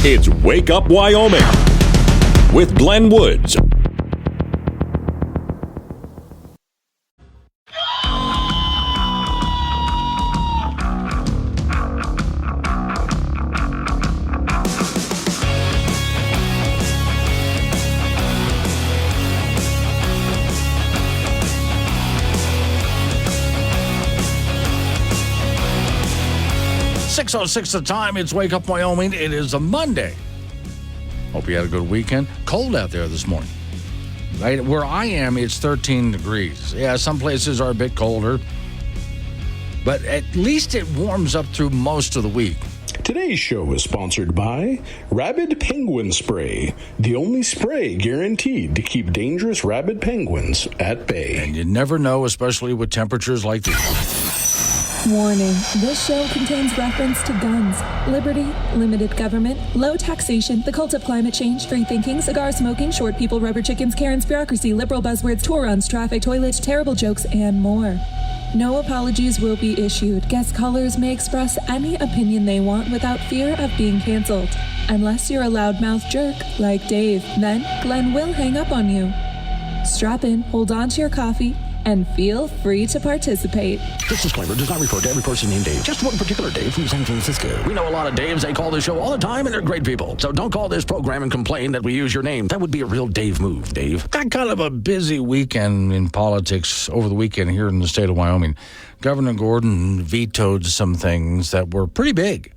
It's Wake Up Wyoming with Glenn Woods. .06 the time. It's Wake Up Wyoming. It is a Monday. Hope you had a good weekend. Cold out there this morning. Right where I am, it's 13 degrees. Yeah, some places are a bit colder, but at least it warms up through most of the week. Today's show is sponsored by Rabid Penguin Spray, the only spray guaranteed to keep dangerous rabid penguins at bay. And you never know, especially with temperatures like these. Warning, this show contains reference to guns, liberty, limited government, low taxation, the cult of climate change, free thinking, cigar smoking, short people, rubber chickens, Karen's bureaucracy, liberal buzzwords, tour runs, traffic, toilets, terrible jokes, and more. No apologies will be issued. Guest callers may express any opinion they want without fear of being canceled. Unless you're a loudmouth jerk like Dave, then Glenn will hang up on you. Strap in, hold on to your coffee, and feel free to participate. This disclaimer does not refer to every person named Dave, just one particular Dave from San Francisco. We know a lot of Daves. They call this show all the time, and they're great people. So don't call this program and complain that we use your name. That would be a real Dave move, Dave. Got kind of a busy weekend in politics over the weekend here in the state of Wyoming. Governor Gordon vetoed some things that were pretty big.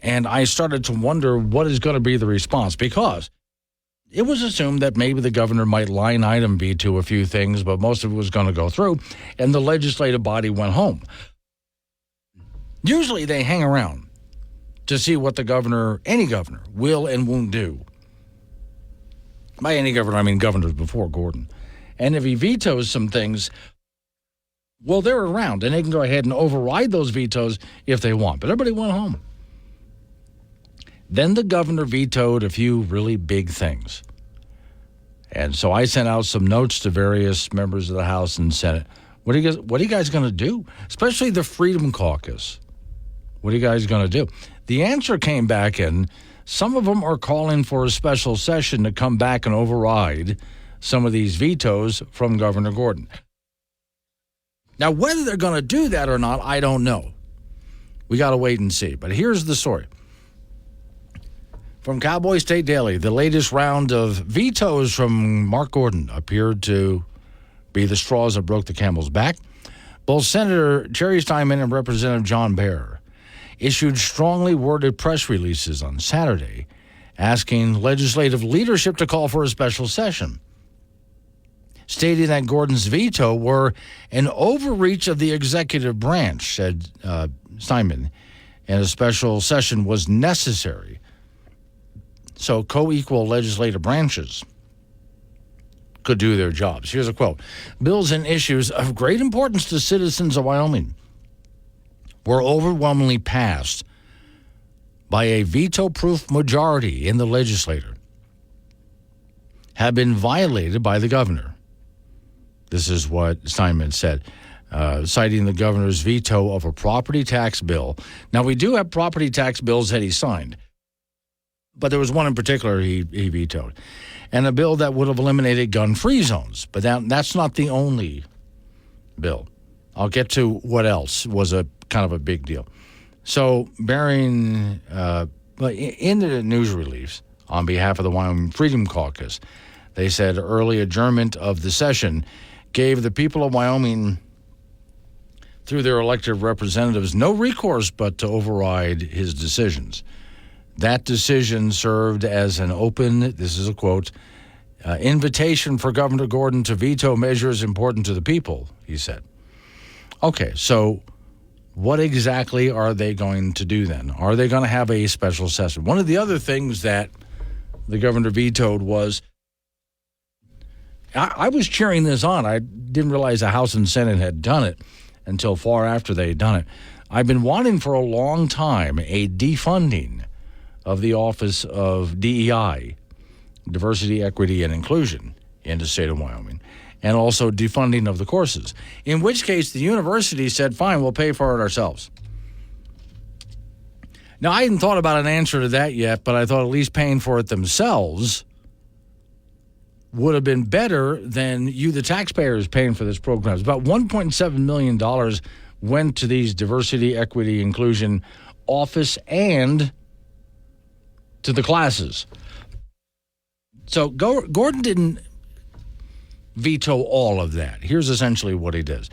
And I started to wonder what is going to be the response, because it was assumed that maybe the governor might line item veto a few things, but most of it was going to go through, and the legislative body went home. Usually they hang around to see what the governor, any governor, will and won't do. By any governor, I mean governors before Gordon. And if he vetoes some things, well, they're around, and they can go ahead and override those vetoes if they want. But everybody went home. Then the governor vetoed a few really big things. And so I sent out some notes to various members of the House and Senate. What are you guys going to do? Especially the Freedom Caucus. What are you guys going to do? The answer came back in. Some of them are calling for a special session to come back and override some of these vetoes from Governor Gordon. Now, whether they're going to do that or not, I don't know. We got to wait and see. But here's the story. From Cowboy State Daily, the latest round of vetoes from Mark Gordon appeared to be the straws that broke the camel's back. Both Senator Jerry Steinman and Representative John Bear issued strongly worded press releases on Saturday asking legislative leadership to call for a special session, stating that Gordon's veto were an overreach of the executive branch, said Steinman, and a special session was necessary. So co-equal legislative branches could do their jobs. Here's a quote. Bills and issues of great importance to citizens of Wyoming were overwhelmingly passed by a veto-proof majority in the legislature, have been violated by the governor. This is what Steinman said, citing the governor's veto of a property tax bill. Now, we do have property tax bills that he signed, but there was one in particular he vetoed, and a bill that would have eliminated gun-free zones. But that's not the only bill. I'll get to what else was a kind of a big deal. So, in the news release on behalf of the Wyoming Freedom Caucus, they said early adjournment of the session gave the people of Wyoming, through their elected representatives, no recourse but to override his decisions. That decision served as an open, this is a quote, invitation for Governor Gordon to veto measures important to the people, he said. Okay, so what exactly are they going to do then? Are they going to have a special session? One of the other things that the governor vetoed was, I was cheering this on. I didn't realize the House and Senate had done it until far after they had done it. I've been wanting for a long time a defunding of the Office of DEI, Diversity, Equity, and Inclusion, in the state of Wyoming, and also defunding of the courses, in which case the university said, fine, we'll pay for it ourselves. Now, I hadn't thought about an answer to that yet, but I thought at least paying for it themselves would have been better than you, the taxpayers, paying for this program. It's about $1.7 million went to these diversity, equity, inclusion office and to the classes. So Gordon didn't veto all of that. Here's essentially what he did.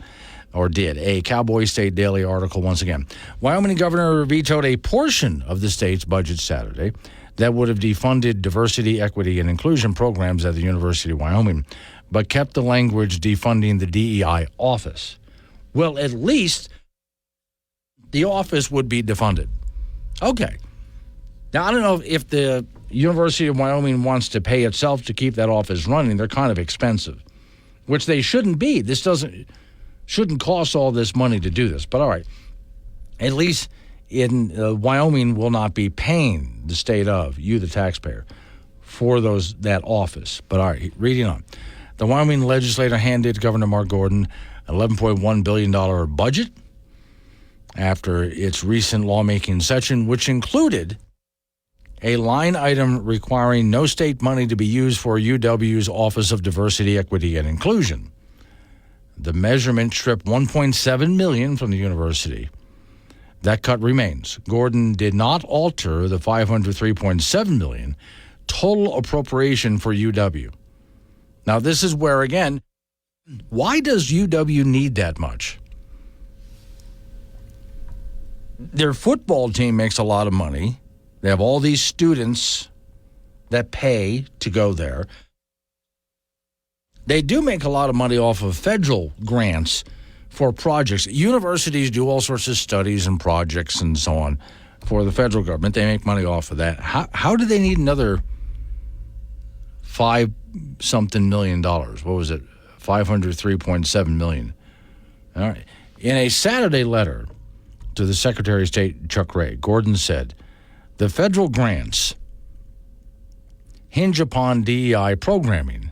A Cowboy State Daily article once again. Wyoming governor vetoed a portion of the state's budget Saturday that would have defunded diversity, equity, and inclusion programs at the University of Wyoming, but kept the language defunding the DEI office. Well, at least the office would be defunded. Okay. Now, I don't know if the University of Wyoming wants to pay itself to keep that office running. They're kind of expensive, which they shouldn't be. This shouldn't cost all this money to do this. But all right, at least in Wyoming will not be paying the state of you, the taxpayer, for that office. But all right, reading on. The Wyoming legislator handed Governor Mark Gordon an $11.1 billion budget after its recent lawmaking session, which included a line item requiring no state money to be used for UW's Office of Diversity, Equity, and Inclusion. The measurement stripped $1.7 million from the university. That cut remains. Gordon did not alter the $503.7 million total appropriation for UW. Now, this is where, again, why does UW need that much? Their football team makes a lot of money. They have all these students that pay to go there. They do make a lot of money off of federal grants for projects. Universities do all sorts of studies and projects and so on for the federal government. They make money off of that. How do they need another $5-something million? What was it? $503.7 million. All right. In a Saturday letter to the Secretary of State, Chuck Ray, Gordon said, the federal grants hinge upon DEI programming,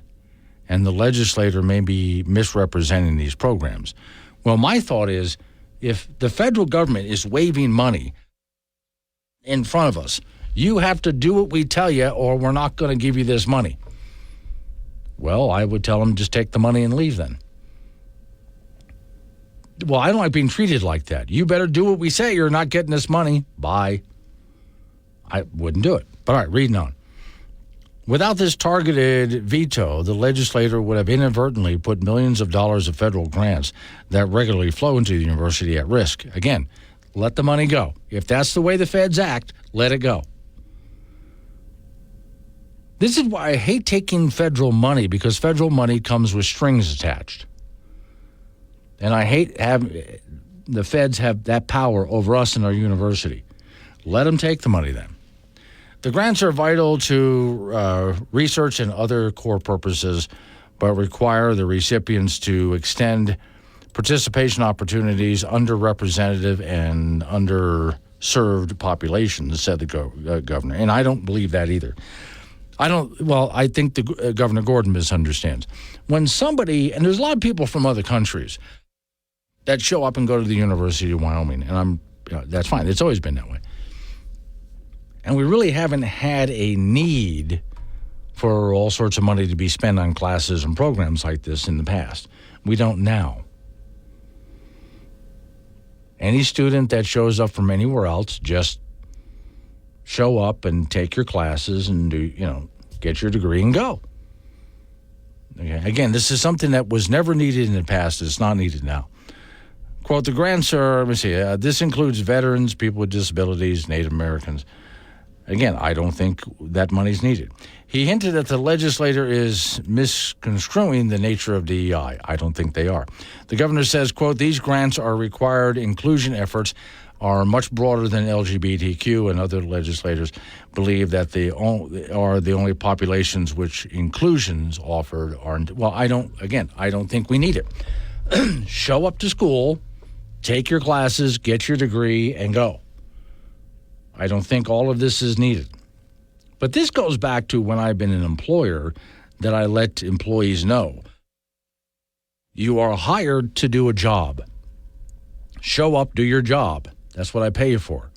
and the legislator may be misrepresenting these programs. Well, my thought is, if the federal government is waiving money in front of us, you have to do what we tell you or we're not going to give you this money. Well, I would tell them just take the money and leave then. Well, I don't like being treated like that. You better do what we say. You're not getting this money. Bye. I wouldn't do it. But all right, reading on. Without this targeted veto, the legislator would have inadvertently put millions of dollars of federal grants that regularly flow into the university at risk. Again, let the money go. If that's the way the feds act, let it go. This is why I hate taking federal money, because federal money comes with strings attached. And I hate having the feds have that power over us and our university. Let them take the money then. The grants are vital to research and other core purposes, but require the recipients to extend participation opportunities underrepresented and underserved populations, said the governor. And I don't believe that either. I think the Governor Gordon misunderstands. When somebody, and there's a lot of people from other countries that show up and go to the University of Wyoming, and that's fine. It's always been that way. And we really haven't had a need for all sorts of money to be spent on classes and programs like this in the past. We don't now. Any student that shows up from anywhere else, just show up and take your classes and get your degree and go. Okay. Again, this is something that was never needed in the past. It's not needed now. Quote, the grants are, this includes veterans, people with disabilities, Native Americans. Again, I don't think that money's needed. He hinted that the legislator is misconstruing the nature of DEI. I don't think they are. The governor says, quote, these grants are required inclusion efforts are much broader than LGBTQ, and other legislators believe that they are the only populations which inclusions offered are. Well, I don't think we need it. Show up to school, take your classes, get your degree, and go. I don't think all of this is needed. But this goes back to when I've been an employer, that I let employees know you are hired to do a job. Show up, do your job. That's what I pay you for.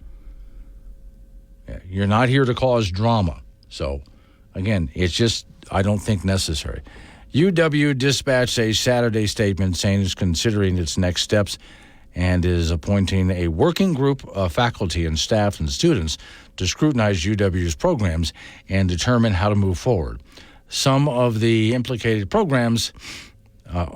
You're not here to cause drama. So, again, it's just, I don't think necessary. UW dispatched a Saturday statement saying it's considering its next steps and is appointing a working group of faculty and staff and students to scrutinize UW's programs and determine how to move forward. Some of the implicated programs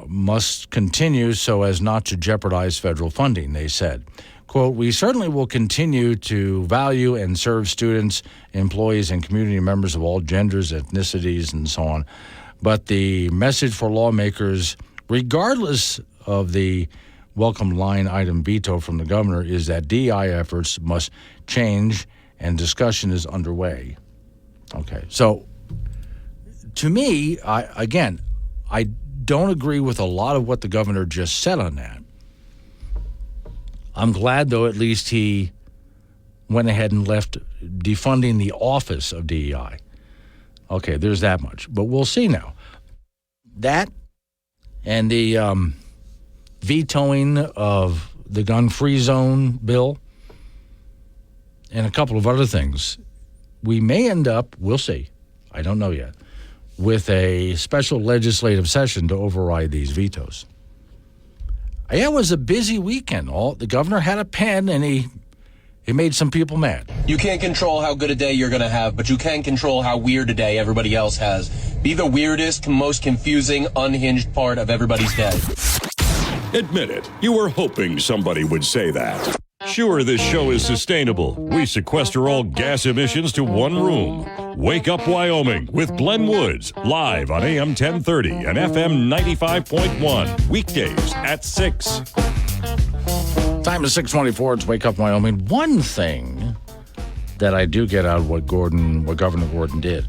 must continue so as not to jeopardize federal funding, they said. Quote, we certainly will continue to value and serve students, employees, and community members of all genders, ethnicities, and so on. But the message for lawmakers, regardless of the welcome line item veto from the governor, is that DEI efforts must change and discussion is underway. Okay, so to me, I don't agree with a lot of what the governor just said on that. I'm glad, though, at least he went ahead and left defunding the office of DEI. Okay, there's that much. But we'll see now. That and the vetoing of the gun-free zone bill and a couple of other things, we may end up, we'll see, I don't know yet, with a special legislative session to override these vetoes. Yeah, it was a busy weekend. The governor had a pen, and he made some people mad. You can't control how good a day you're going to have, but you can control how weird a day everybody else has. Be the weirdest, most confusing, unhinged part of everybody's day. Admit it, you were hoping somebody would say that. Sure, this show is sustainable. We sequester all gas emissions to one room. Wake Up Wyoming with Glenn Woods, live on AM 1030 and FM 95.1, weekdays at 6. Time is 6:24. It's Wake Up Wyoming. One thing that I do get out of what Governor Gordon did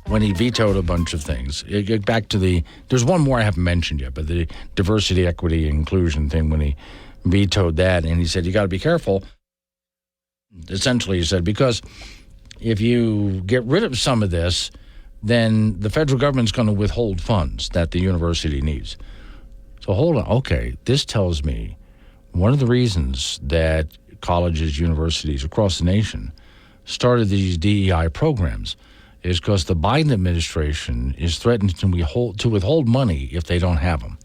when he vetoed a bunch of things. Get back to there's one more I haven't mentioned yet, but the diversity, equity, inclusion thing when he vetoed that, and he said, you got to be careful. Essentially, he said, because if you get rid of some of this, then the federal government's going to withhold funds that the university needs. So hold on. Okay, this tells me one of the reasons that colleges, universities across the nation started these DEI programs is because the Biden administration is threatening to withhold money if they don't have them.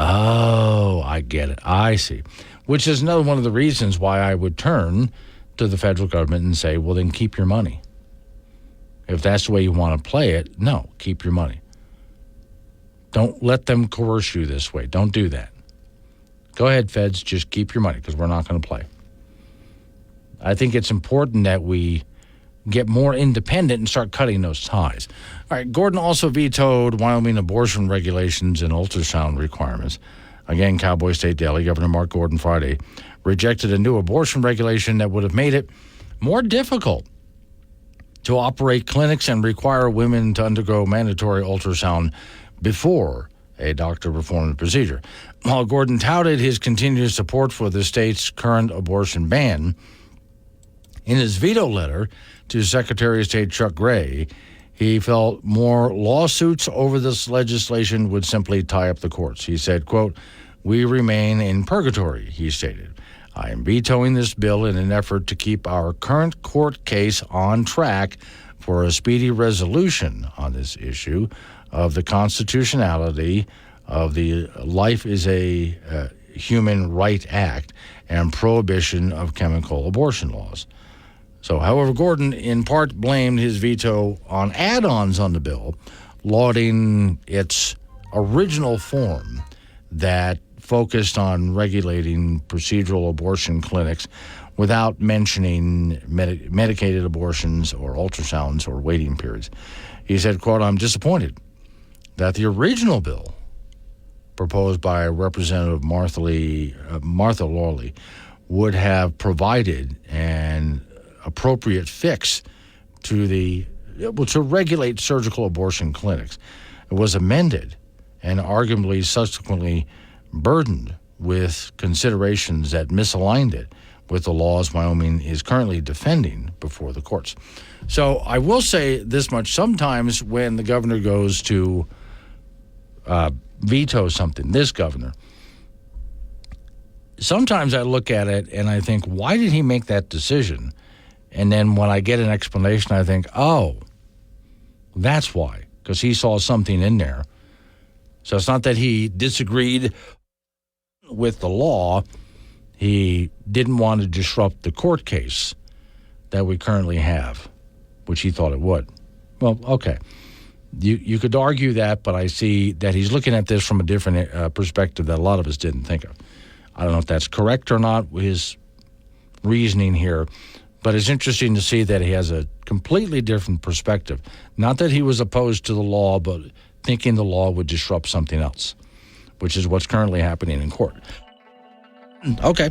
Oh, I get it. I see. Which is another one of the reasons why I would turn to the federal government and say, well, then keep your money. If that's the way you want to play it, no, keep your money. Don't let them coerce you this way. Don't do that. Go ahead, feds, just keep your money because we're not going to play. I think it's important that we get more independent and start cutting those ties. All right, Gordon also vetoed Wyoming abortion regulations and ultrasound requirements. Again, Cowboy State Daily, Governor Mark Gordon Friday rejected a new abortion regulation that would have made it more difficult to operate clinics and require women to undergo mandatory ultrasound before a doctor performed the procedure. While Gordon touted his continued support for the state's current abortion ban, in his veto letter to Secretary of State Chuck Gray, he felt more lawsuits over this legislation would simply tie up the courts. He said, quote, we remain in purgatory, he stated. I am vetoing this bill in an effort to keep our current court case on track for a speedy resolution on this issue of the constitutionality of the Life is a Human Right Act and prohibition of chemical abortion laws. So, however, Gordon in part blamed his veto on add-ons on the bill, lauding its original form that focused on regulating procedural abortion clinics without mentioning medicated abortions or ultrasounds or waiting periods. He said, quote, I'm disappointed that the original bill proposed by Representative Martha Lawley would have provided an appropriate fix to regulate surgical abortion clinics. It was amended and arguably subsequently burdened with considerations that misaligned it with the laws Wyoming is currently defending before the courts. So I will say this much. Sometimes when the governor goes to veto something, this governor, sometimes I look at it and I think, why did he make that decision And then when I get an explanation, I think, oh, that's why, because he saw something in there. So it's not that he disagreed with the law. He didn't want to disrupt the court case that we currently have, which he thought it would. Well, okay. You could argue that, but I see that he's looking at this from a different perspective that a lot of us didn't think of. I don't know if that's correct or not, his reasoning here, but it's interesting to see that he has a completely different perspective. Not that he was opposed to the law, but thinking the law would disrupt something else, which is what's currently happening in court. Okay,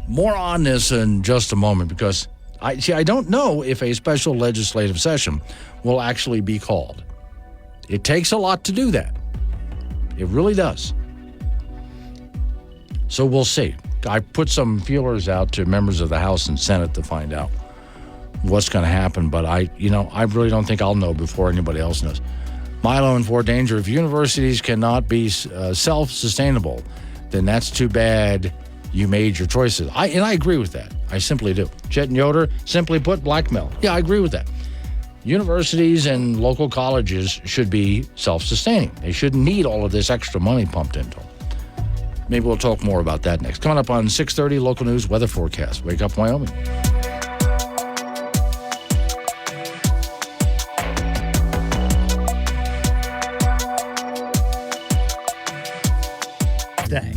more on this in just a moment, because I don't know if a special legislative session will actually be called. It takes a lot to do that. It really does. So we'll see. I put some feelers out to members of the House and Senate to find out what's going to happen, but I really don't think I'll know before anybody else knows. Milo in Fort Danger, if universities cannot be self-sustainable, then that's too bad you made your choices. I agree with that. I simply do. Chet and Yoder, simply put, blackmail. Yeah, I agree with that. Universities and local colleges should be self-sustaining. They shouldn't need all of this extra money pumped into them. Maybe we'll talk more about that next. Coming up on 6:30, local news weather forecast. Wake up, Wyoming.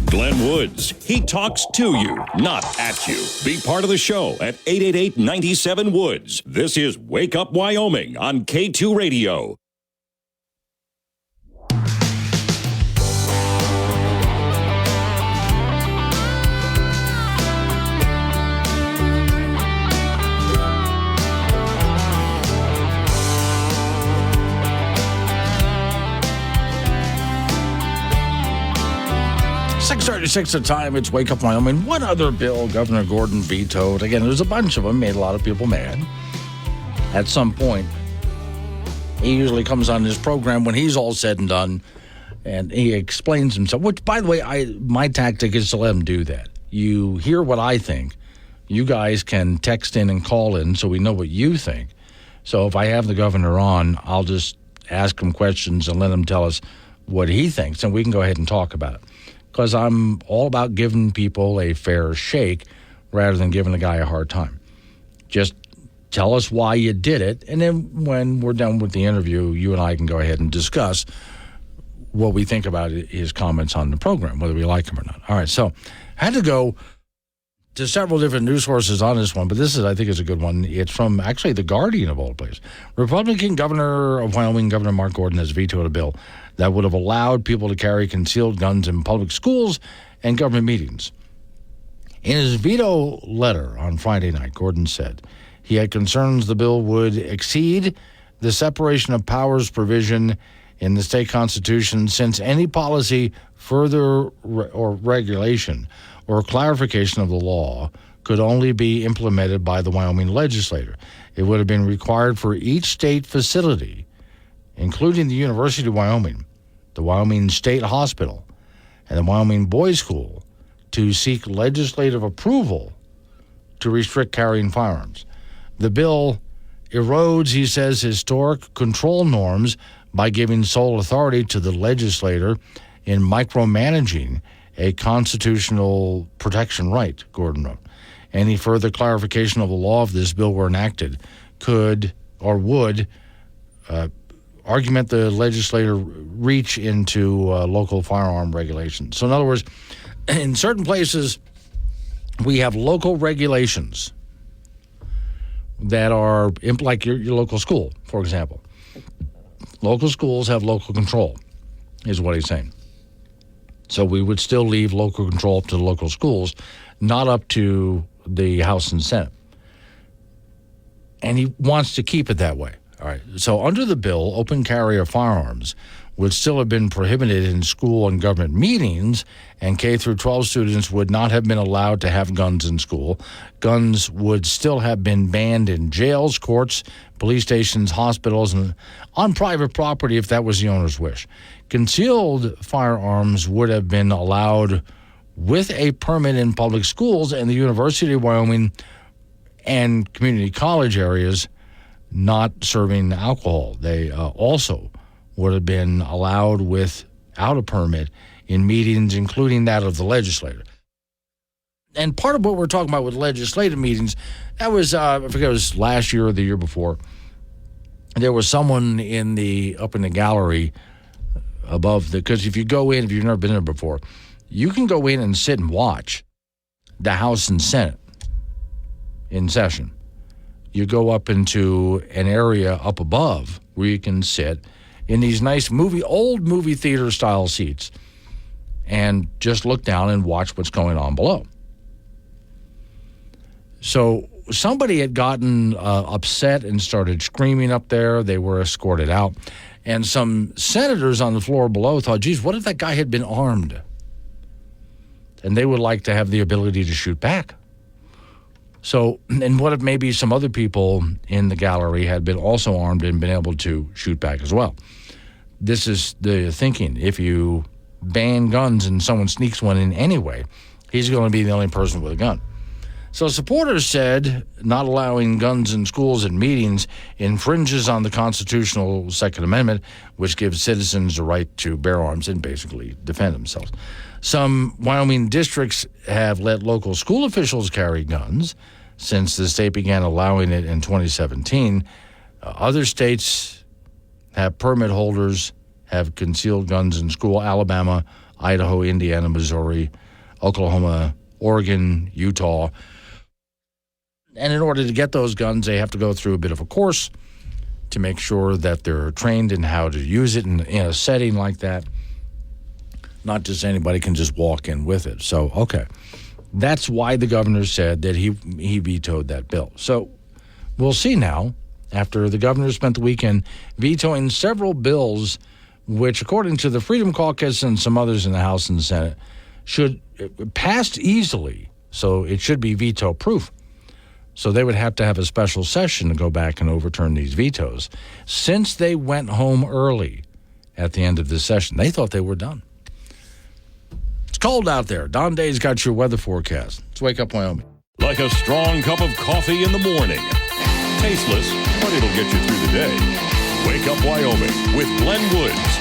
Glenn Woods. He talks to you, not at you. Be part of the show at 888-97-WOODS. This is Wake Up Wyoming on K2 Radio. .36 the time. It's Wake Up Wyoming. What other bill Governor Gordon vetoed? Again, there's a bunch of them. Made a lot of people mad. At some point, he usually comes on his program when he's all said and done, and he explains himself. Which, by the way, my tactic is to let him do that. You hear what I think. You guys can text in and call in so we know what you think. So if I have the governor on, I'll just ask him questions and let him tell us what he thinks, and we can go ahead and talk about it. Because I'm all about giving people a fair shake rather than giving a guy a hard time. Just tell us why you did it, and then when we're done with the interview, you and I can go ahead and discuss what we think about his comments on the program, whether we like him or not. All right, so I had to go to several different news sources on this one, but this is, I think, is a good one. It's from actually The Guardian of all places. Republican governor of Wyoming, Governor Mark Gordon, has vetoed a bill that would have allowed people to carry concealed guns in public schools and government meetings. In his veto letter on Friday night, Gordon said he had concerns the bill would exceed the separation of powers provision in the state constitution, since any policy, further or regulation or clarification of the law could only be implemented by the Wyoming legislature. It would have been required for each state facility, including the University of Wyoming, the Wyoming State Hospital, and the Wyoming Boys School, to seek legislative approval to restrict carrying firearms. The bill erodes, he says, historic control norms by giving sole authority to the legislator in micromanaging a constitutional protection right, Gordon wrote. Any further clarification of the law, if this bill were enacted, could or would argument the legislator reach into local firearm regulations. So in other words, in certain places, we have local regulations that are, like your local school, for example. Local schools have local control, is what he's saying. So we would still leave local control up to the local schools, not up to the House and Senate. And he wants to keep it that way. All right. So under the bill, open carry of firearms would still have been prohibited in school and government meetings, and K through 12 students would not have been allowed to have guns in school. Guns would still have been banned in jails, courts, police stations, hospitals, and on private property if that was the owner's wish. Concealed firearms would have been allowed with a permit in public schools, and the University of Wyoming and community college areas not serving alcohol. They also would have been allowed without a permit in meetings, including that of the legislator. And part of what we're talking about with legislative meetings, that was, I forget, it was last year or the year before. There was someone up in the gallery above because if you go in, if you've never been there before, you can go in and sit and watch the House and Senate in session. You go up into an area up above where you can sit in these nice old movie theater style seats and just look down and watch what's going on below. So somebody had gotten upset and started screaming up there. They were escorted out. And some senators on the floor below thought, geez, what if that guy had been armed? And they would like to have the ability to shoot back. So, and what if maybe some other people in the gallery had been also armed and been able to shoot back as well? This is the thinking. If you ban guns and someone sneaks one in anyway, he's going to be the only person with a gun. So supporters said not allowing guns in schools and meetings infringes on the constitutional Second Amendment, which gives citizens the right to bear arms and basically defend themselves. Some Wyoming districts have let local school officials carry guns since the state began allowing it in 2017. Other states have permit holders have concealed guns in school: Alabama, Idaho, Indiana, Missouri, Oklahoma, Oregon, Utah. And in order to get those guns, they have to go through a bit of a course to make sure that they're trained in how to use it in a setting like that. Not just anybody can just walk in with it. So, okay. That's why the governor said that he vetoed that bill. So we'll see now, after the governor spent the weekend vetoing several bills which, according to the Freedom Caucus and some others in the House and the Senate, should pass easily. So it should be veto-proof. So they would have to have a special session to go back and overturn these vetoes. Since they went home early at the end of this session, they thought they were done. It's cold out there. Don Day's got your weather forecast. Let's Wake Up Wyoming. Like a strong cup of coffee in the morning. Tasteless, but it'll get you through the day. Wake Up Wyoming with Glenn Woods.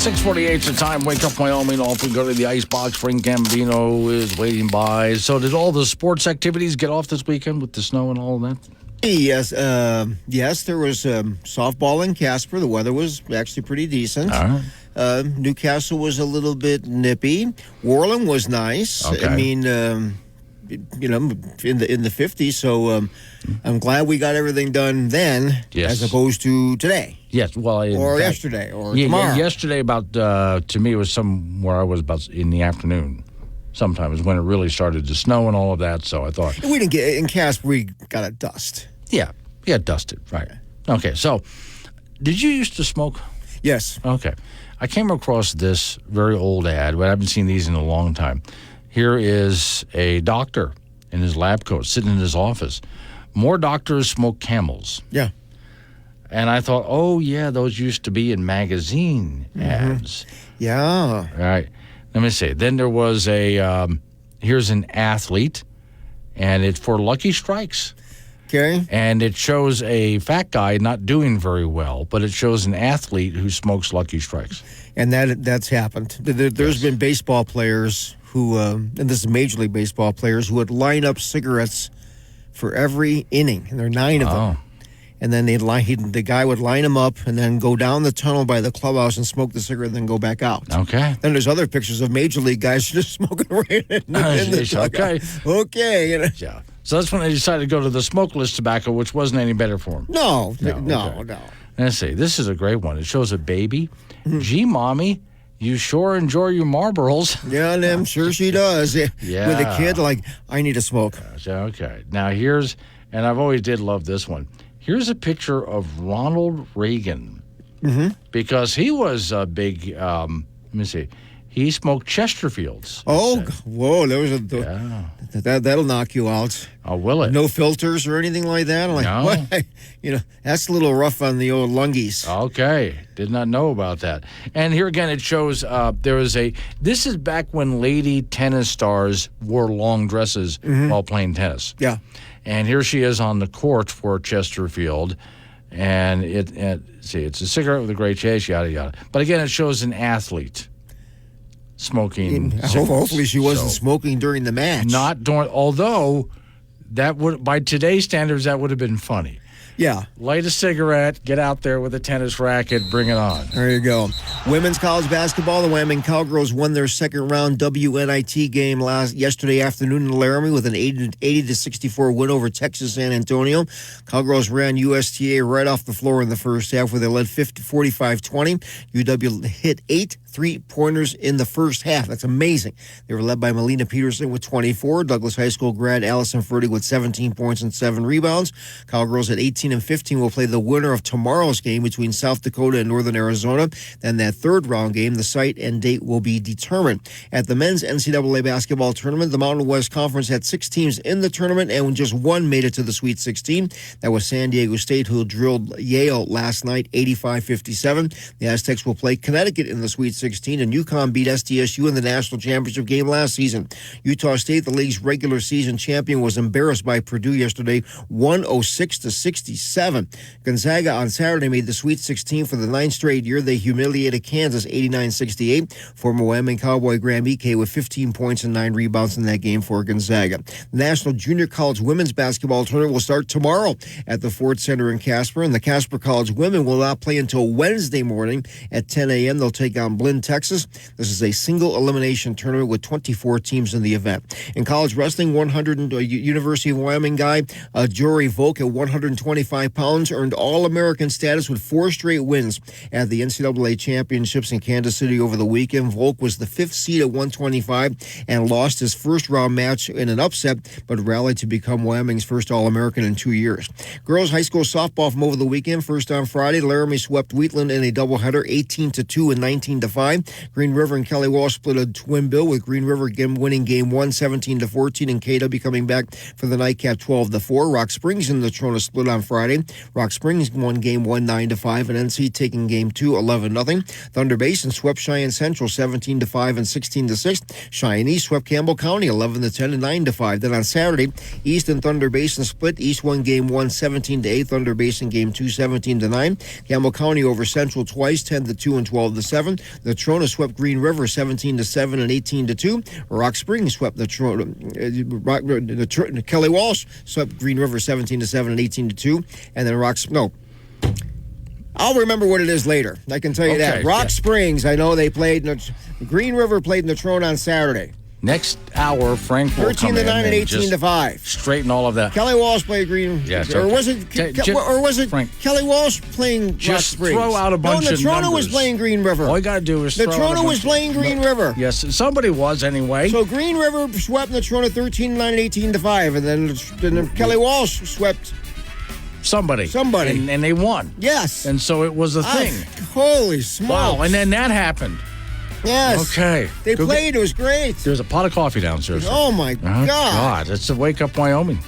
6:48 the time. Wake Up Wyoming. Off we go to the icebox. Frank Gambino is waiting by. So did all the sports activities get off this weekend with the snow and all of that? Yes, there was softball in Casper. The weather was actually pretty decent. All right. Newcastle was a little bit nippy. Worland was nice. Okay. I mean, in the 50s. So I'm glad we got everything done then, Yes. as opposed to today. Yes, well, Or yesterday, or tomorrow. Yesterday, about to me, was somewhere I was about in the afternoon. Sometimes when it really started to snow and all of that. So I thought We didn't get in Casper. We got a dust. yeah, dusted, right? Okay, so did you used to smoke? Yes. Okay, I came across this very old ad, but I haven't seen these in a long time. Here is a doctor in his lab coat sitting in his office. More doctors smoke Camels. Yeah. And I thought, oh, yeah, those used to be in magazine ads. Yeah. All right. Let me see. Then there was here's an athlete, and it's for Lucky Strikes. Okay. And it shows a fat guy not doing very well, but it shows an athlete who smokes Lucky Strikes. And that's happened. There's been baseball players who, and this is Major League Baseball players, who would line up cigarettes for every inning, and there are 9 of them. And then the guy would line them up and then go down the tunnel by the clubhouse and smoke the cigarette and then go back out. Okay. Then there's other pictures of Major League guys just smoking right in the dugout. Okay. Yeah. So that's when they decided to go to the smokeless tobacco, which wasn't any better for them. No. Let's see. This is a great one. It shows a baby. Gee, Mommy, you sure enjoy your Marlboros. Yeah, and I'm sure she does. Yeah. With a kid, like, I need to smoke. Okay. Now and I've always did love this one. Here's a picture of Ronald Reagan. Because he was a big, let me see, He smoked Chesterfields. Oh, whoa! There was that'll knock you out. Oh, will it? No filters or anything like that. I'm like, No. what? That's a little rough on the old lungies. Okay, did not know about that. And here again, it shows this is back when lady tennis stars wore long dresses while playing tennis. Yeah. And here she is on the court for Chesterfield. And it's a cigarette with a great chase, yada, yada. But again, it shows an athlete smoking cigarettes. Hopefully she wasn't smoking during the match. Not during, although that would, by today's standards, that would have been funny. Yeah. Light a cigarette, get out there with a tennis racket, bring it on. There you go. Women's college basketball, the Wyoming Cowgirls won their second-round WNIT game yesterday afternoon in Laramie with an 80-64 win over Texas San Antonio. Cowgirls ran USTA right off the floor in the first half where they led 45-20. UW hit 8 3-pointers in the first half. That's amazing. They were led by Melina Peterson with 24. Douglas High School grad Allison Ferdy with 17 points and 7 rebounds. Cowgirls at 18 and 15 will play the winner of tomorrow's game between South Dakota and Northern Arizona. Then that third-round game, the site and date will be determined. At the men's NCAA basketball tournament, the Mountain West Conference had 6 teams in the tournament, and just one made it to the Sweet 16. That was San Diego State, who drilled Yale last night, 85-57. The Aztecs will play Connecticut in the Sweet 16, and UConn beat SDSU in the national championship game last season. Utah State, the league's regular season champion, was embarrassed by Purdue yesterday, 106-67. Gonzaga on Saturday made the Sweet 16 for the 9th straight year. They humiliated Kansas 89-68. Former Wyoming Cowboy Graham Ike with 15 points and 9 rebounds in that game for Gonzaga. The National Junior College Women's Basketball Tournament will start tomorrow at the Ford Center in Casper, and the Casper College women will not play until Wednesday morning at 10 a.m. They'll take on Blinn, Texas. This is a single elimination tournament with 24 teams in the event. In college wrestling, University of Wyoming guy Jory Volk at 125 pounds earned All-American status with 4 straight wins at the NCAA Championships in Kansas City over the weekend. Volk was the 5th seed at 125 and lost his first-round match in an upset, but rallied to become Wyoming's first All-American in 2 years. Girls high school softball from over the weekend. First on Friday, Laramie swept Wheatland in a doubleheader, 18-2 and 19-5. Green River and Kelly Walsh split a twin bill, with Green River winning game 1, 17-14, and KW coming back for the nightcap 12-4. Rock Springs and Natrona split on Friday. Rock Springs won game 1, 9-5, and NC taking game 2, 11-0. Thunder Basin swept Cheyenne Central 17-5 and 16-6. Cheyenne East swept Campbell County 11-10 and 9-5. Then on Saturday, East and Thunder Basin split. East won game 1, 17-8. Thunder Basin game 2, 17-9. Campbell County over Central twice, 10-2 and 12-7. Natrona swept Green River 17-7 and 18-2. Rock Springs swept Kelly Walsh swept Green River 17-7 and 18-2. And then I'll remember what it is later. I can tell you that. Rock Springs, I know they played. Green River played Natrona on Saturday. Next hour, Frank will come in 13-9 and 18-5. Straighten all of that. Kelly Walsh played Green. Yeah, or was it Frank, Kelly Walsh playing just Rock Springs? Throw out a bunch of numbers. Natrona was playing Green River. All you got to do is Natrona was playing Green River. Yes, somebody was anyway. So Green River swept Natrona 13-9 and 18-5, and then Kelly Walsh swept somebody. And they won. Yes. And so it was a thing. Holy smokes. Wow, and then that happened. Yes. Okay. They played. It was great. There's a pot of coffee downstairs. Oh, my God. It's the Wake Up Wyoming.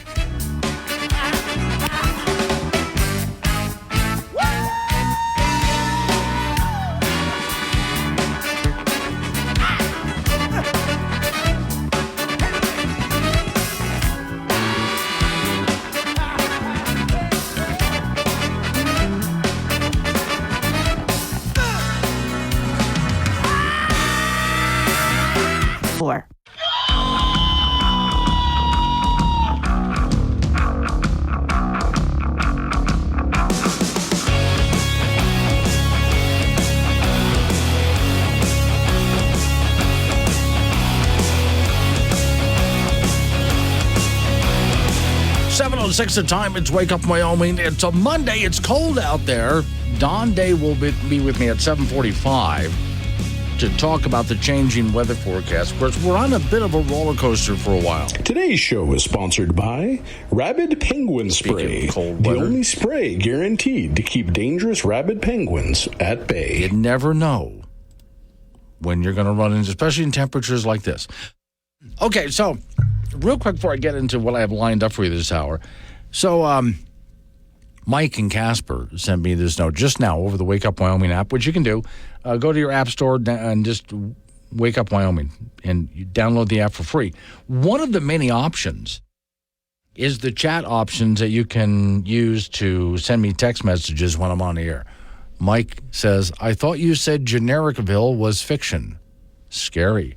Six the time. It's Wake Up Wyoming. It's a Monday. It's cold out there. Don Day will be with me at 7:45 to talk about the changing weather forecast. Of course, we're on a bit of a roller coaster for a while. Today's show is sponsored by Rabid Penguin Spray, the only spray guaranteed to keep dangerous rabid penguins at bay. You never know when you're going to run into, especially in temperatures like this. Okay, so real quick before I get into what I have lined up for you this hour. So Mike and Casper sent me this note just now over the Wake Up Wyoming app, which you can do. Go to your app store and just Wake Up Wyoming, and you download the app for free. One of the many options is the chat options that you can use to send me text messages when I'm on the air. Mike says, I thought you said Genericville was fiction. Scary.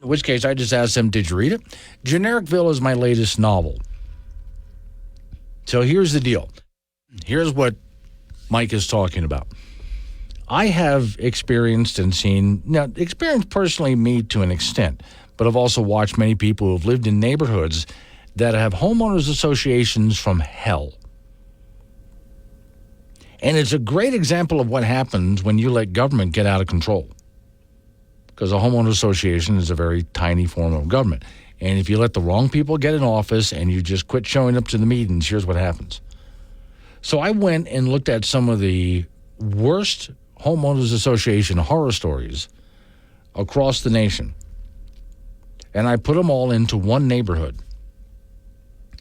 In which case, I just asked him, did you read it? Genericville is my latest novel. So here's the deal. Here's what Mike is talking about. I have experienced and seen, now, experienced personally me to an extent, but I've also watched many people who have lived in neighborhoods that have homeowners associations from hell. And it's a great example of what happens when you let government get out of control. Because a homeowner association is a very tiny form of government. And if you let the wrong people get in office and you just quit showing up to the meetings, here's what happens. So I went and looked at some of the worst homeowners association horror stories across the nation. And I put them all into one neighborhood.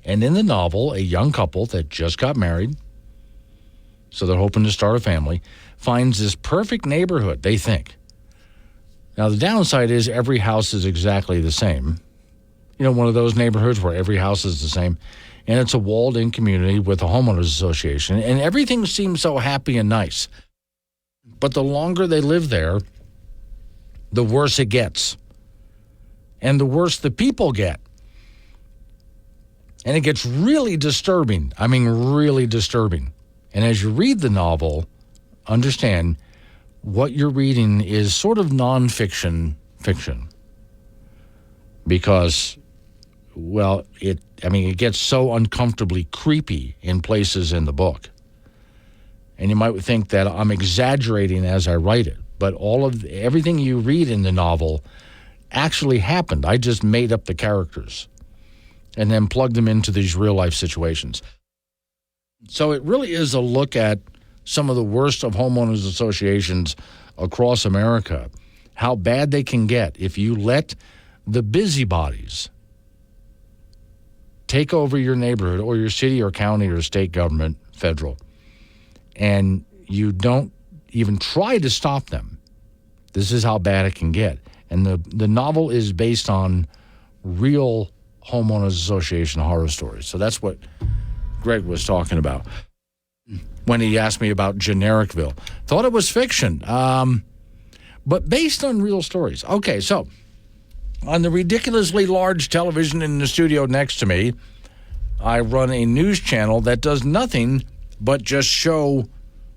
And in the novel, a young couple that just got married, so they're hoping to start a family, finds this perfect neighborhood, they think. Now, the downside is every house is exactly the same. You know, one of those neighborhoods where every house is the same. And it's a walled-in community with a homeowners association. And everything seems so happy and nice. But the longer they live there, the worse it gets. And the worse the people get. And it gets really disturbing. I mean, really disturbing. And as you read the novel, understand what you're reading is sort of nonfiction fiction. Because, well, it gets so uncomfortably creepy in places in the book. And you might think that I'm exaggerating as I write it. But everything you read in the novel actually happened. I just made up the characters and then plugged them into these real-life situations. So it really is a look at some of the worst of homeowners associations across America, how bad they can get if you let the busybodies take over your neighborhood or your city or county or state government, federal, and you don't even try to stop them. This is how bad it can get. And the novel is based on real homeowners association horror stories. So that's what Greg was talking about when he asked me about Genericville. Thought it was fiction, but based on real stories. Okay, so on the ridiculously large television in the studio next to me, I run a news channel that does nothing but just show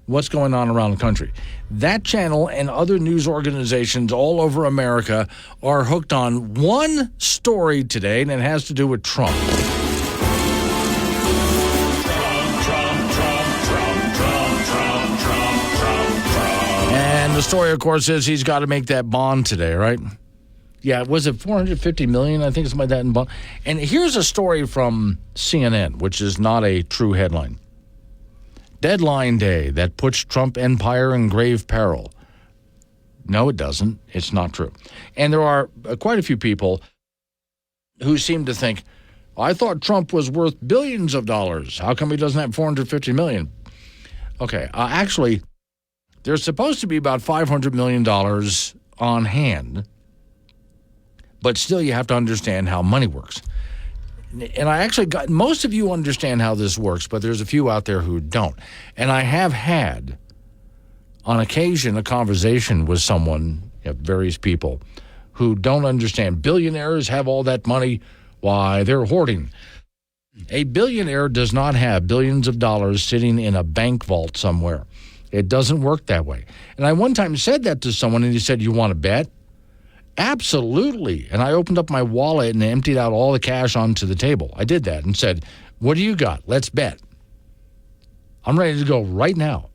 what's going on around the country. That channel and other news organizations all over America are hooked on one story today, and it has to do with Trump. And the story, of course, is he's got to make that bond today, right? Yeah, was it $450 million? I think it's like that in bond. And here's a story from CNN, which is not a true headline. Deadline day that puts Trump empire in grave peril. No, it doesn't. It's not true. And there are quite a few people who seem to think, I thought Trump was worth billions of dollars. How come he doesn't have $450 million? Okay, actually, there's supposed to be about $500 million on hand. But still, you have to understand how money works. And I actually got, most of you understand how this works, but there's a few out there who don't. And I have had, on occasion, a conversation with someone, various people, who don't understand. Billionaires have all that money. Why, they're hoarding. A billionaire does not have billions of dollars sitting in a bank vault somewhere. It doesn't work that way. And I one time said that to someone, and he said, you want to bet? Absolutely. And I opened up my wallet and emptied out all the cash onto the table. I did that and said, what do you got? Let's bet. I'm ready to go right now.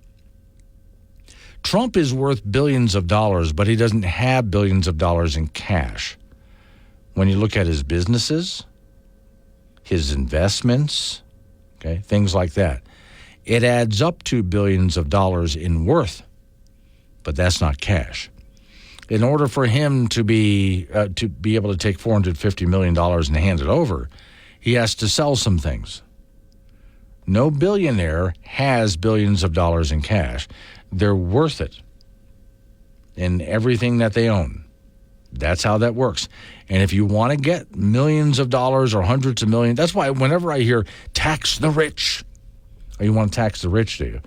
Trump is worth billions of dollars, but he doesn't have billions of dollars in cash. When you look at his businesses, his investments, okay, things like that, it adds up to billions of dollars in worth, but that's not cash. In order for him to be able to take $450 million and hand it over, he has to sell some things. No billionaire has billions of dollars in cash. They're worth it in everything that they own. That's how that works. And if you want to get millions of dollars or hundreds of millions, that's why whenever I hear tax the rich, or you want to tax the rich, do you?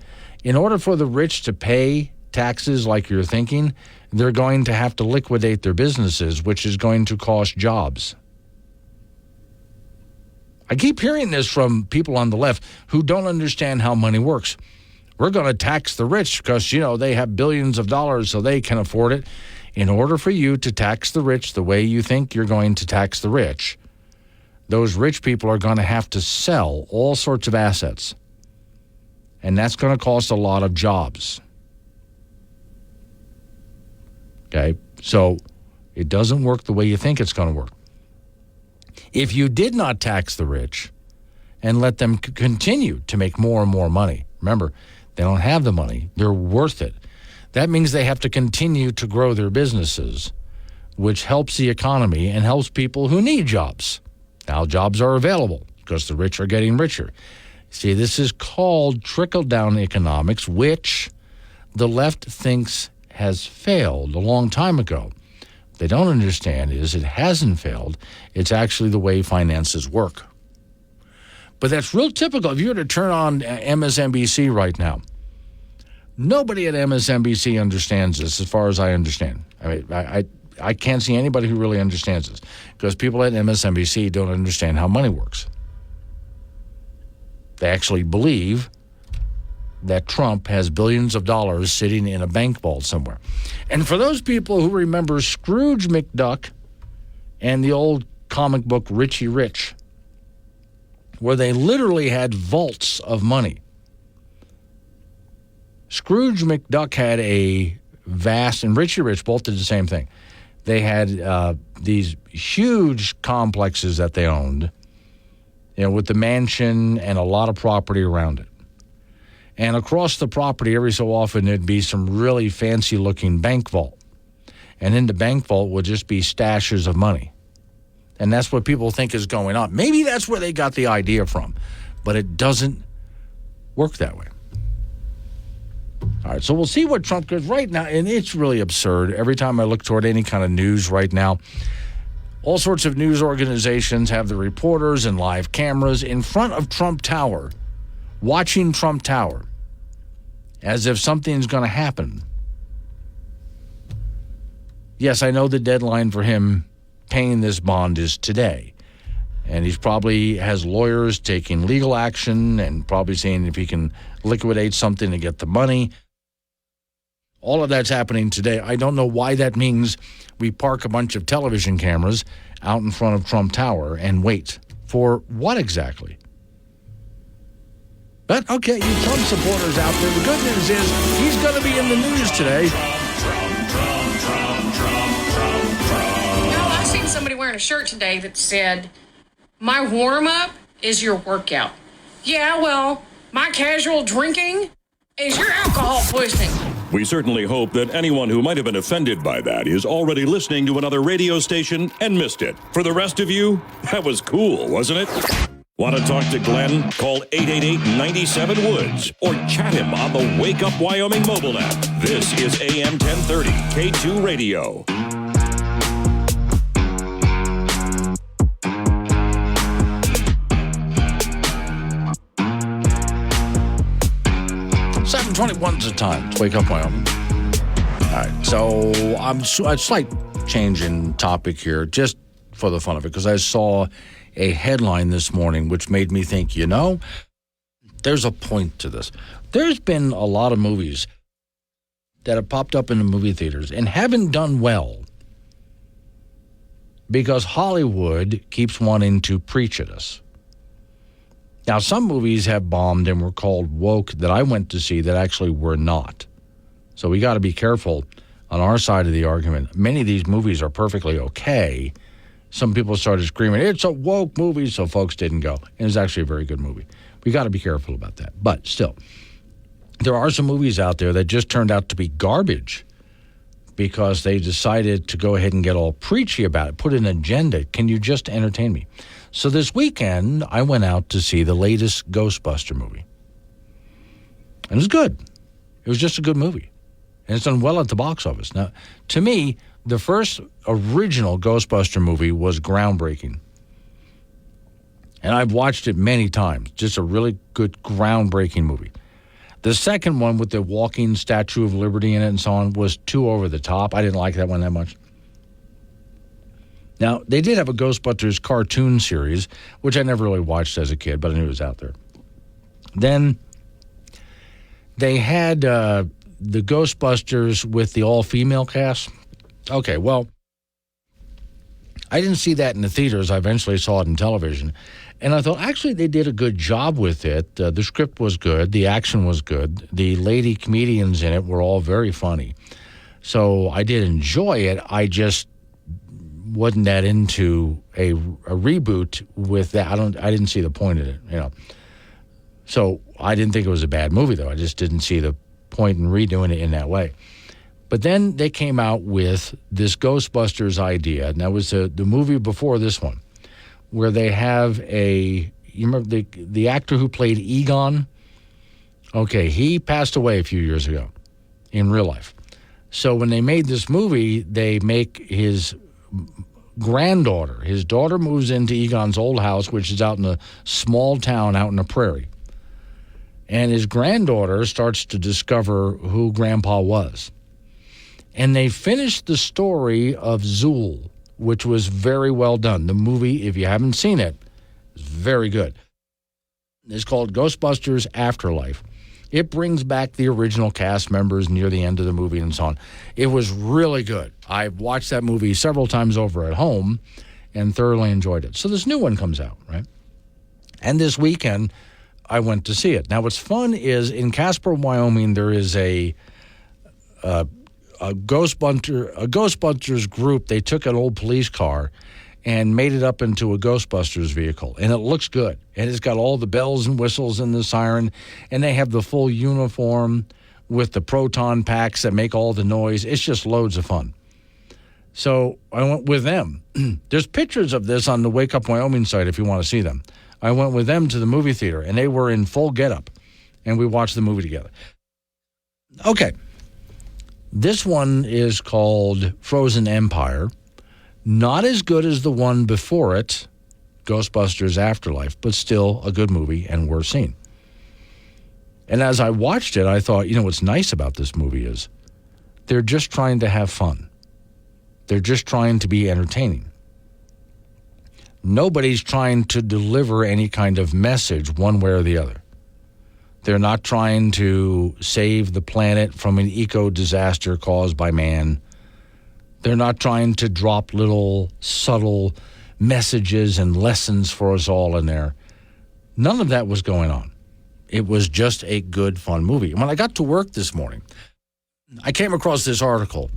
In order for the rich to pay taxes like you're thinking, they're going to have to liquidate their businesses, which is going to cost jobs. I keep hearing this from people on the left who don't understand how money works. We're going to tax the rich because, they have billions of dollars so they can afford it. In order for you to tax the rich the way you think you're going to tax the rich, those rich people are going to have to sell all sorts of assets. And that's going to cost a lot of jobs. Okay? So it doesn't work the way you think it's going to work. If you did not tax the rich and let them continue to make more and more money, remember, they don't have the money. They're worth it. That means they have to continue to grow their businesses, which helps the economy and helps people who need jobs. Now jobs are available because the rich are getting richer. See, this is called trickle-down economics, which the left thinks has failed a long time ago. What they don't understand is it hasn't failed. It's actually the way finances work. But that's real typical. If you were to turn on MSNBC right now, nobody at MSNBC understands this as far as I understand. I mean, I can't see anybody who really understands this because people at MSNBC don't understand how money works. They actually believe that Trump has billions of dollars sitting in a bank vault somewhere. And for those people who remember Scrooge McDuck and the old comic book Richie Rich, where they literally had vaults of money, Scrooge McDuck had a vast, and Richie Rich both did the same thing. They had these huge complexes that they owned, with the mansion and a lot of property around it. And across the property, every so often, there'd be some really fancy-looking bank vault. And in the bank vault would just be stashes of money. And that's what people think is going on. Maybe that's where they got the idea from. But it doesn't work that way. All right, so we'll see what Trump does right now. And it's really absurd. Every time I look toward any kind of news right now, all sorts of news organizations have the reporters and live cameras in front of Trump Tower, watching Trump Tower, as if something's going to happen. Yes, I know the deadline for him paying this bond is today. And he's probably has lawyers taking legal action and probably seeing if he can liquidate something to get the money. All of that's happening today. I don't know why that means we park a bunch of television cameras out in front of Trump Tower and wait. For what exactly? But, okay, you Trump supporters out there, the good news is he's going to be in the news today. I seen somebody wearing a shirt today that said, "My warm-up is your workout." Yeah, well, my casual drinking is your alcohol poisoning. We certainly hope that anyone who might have been offended by that is already listening to another radio station and missed it. For the rest of you, that was cool, wasn't it? Want to talk to Glenn? Call 888-97-WOODS or chat him on the Wake Up Wyoming mobile app. This is AM 1030 K2 Radio. One's the time. It's Wake Up Wyoming. All right, so a slight change in topic here, just for the fun of it, because I saw a headline this morning which made me think, there's a point to this. There's been a lot of movies that have popped up in the movie theaters and haven't done well because Hollywood keeps wanting to preach at us. Now, some movies have bombed and were called woke that I went to see that actually were not. So we got to be careful on our side of the argument. Many of these movies are perfectly okay. Some people started screaming, "It's a woke movie," so folks didn't go. And it was actually a very good movie. We got to be careful about that. But still, there are some movies out there that just turned out to be garbage. because they decided to go ahead and get all preachy about it, put an agenda. Can you just entertain me? So this weekend, I went out to see the latest Ghostbuster movie. And it was good. It was just a good movie. And it's done well at the box office. Now, to me, the first original Ghostbuster movie was groundbreaking. And I've watched it many times. Just a really good, groundbreaking movie. The second one with the walking Statue of Liberty in it and so on was too over the top. I didn't like that one that much. Now, they did have a Ghostbusters cartoon series, which I never really watched as a kid, but I knew it was out there. Then they had the Ghostbusters with the all-female cast. Okay, well, I didn't see that in the theaters. I eventually saw it in television. And I thought, actually, they did a good job with it. The script was good. The action was good. The lady comedians in it were all very funny. So I did enjoy it. I just wasn't that into a reboot with that. I didn't see the point in it, So I didn't think it was a bad movie, though. I just didn't see the point in redoing it in that way. But then they came out with this Ghostbusters idea. And that was the movie before this one, where they have you remember the actor who played Egon? Okay, he passed away a few years ago in real life. So when they made this movie, they make his granddaughter, his daughter moves into Egon's old house, which is out in a small town out in the prairie. And his granddaughter starts to discover who Grandpa was. And they finished the story of Zool, which was very well done. The movie, if you haven't seen it, is very good. It's called Ghostbusters Afterlife. It brings back the original cast members near the end of the movie and so on. It was really good. I've watched that movie several times over at home and thoroughly enjoyed it. So this new one comes out, right? And this weekend, I went to see it. Now, what's fun is in Casper, Wyoming, there is a Ghostbusters group. They took an old police car and made it up into a Ghostbusters vehicle. And it looks good. And it's got all the bells and whistles and the siren. And they have the full uniform with the proton packs that make all the noise. It's just loads of fun. So I went with them. There's pictures of this on the Wake Up Wyoming site if you want to see them. I went with them to the movie theater, and they were in full getup. And we watched the movie together. Okay. This one is called Frozen Empire. Not as good as the one before it, Ghostbusters Afterlife, but still a good movie and worth seeing. And as I watched it, I thought, what's nice about this movie is they're just trying to have fun. They're just trying to be entertaining. Nobody's trying to deliver any kind of message one way or the other. They're not trying to save the planet from an eco-disaster caused by man. They're not trying to drop little subtle messages and lessons for us all in there. None of that was going on. It was just a good, fun movie. And when I got to work this morning, I came across this article.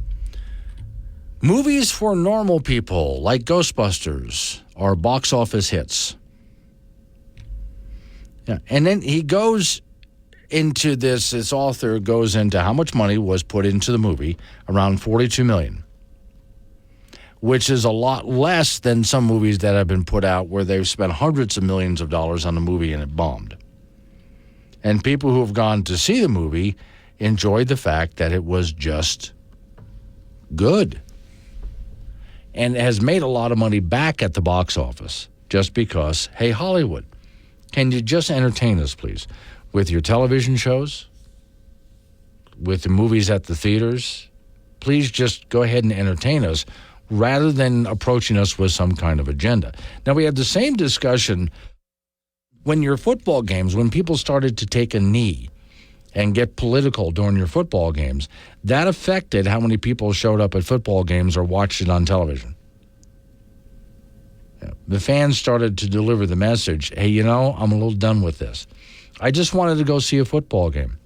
Movies for normal people like Ghostbusters are box office hits. Yeah. And then he goes into this author goes into how much money was put into the movie, around $42 million, which is a lot less than some movies that have been put out where they've spent hundreds of millions of dollars on the movie and it bombed. And people who have gone to see the movie enjoyed the fact that it was just good. And has made a lot of money back at the box office just because, hey, Hollywood, can you just entertain us, please, with your television shows, with the movies at the theaters? Please just go ahead and entertain us rather than approaching us with some kind of agenda. Now, we had the same discussion when your football games, when people started to take a knee and get political during your football games, that affected how many people showed up at football games or watched it on television. Yeah. The fans started to deliver the message, hey, I'm a little done with this. I just wanted to go see a football game.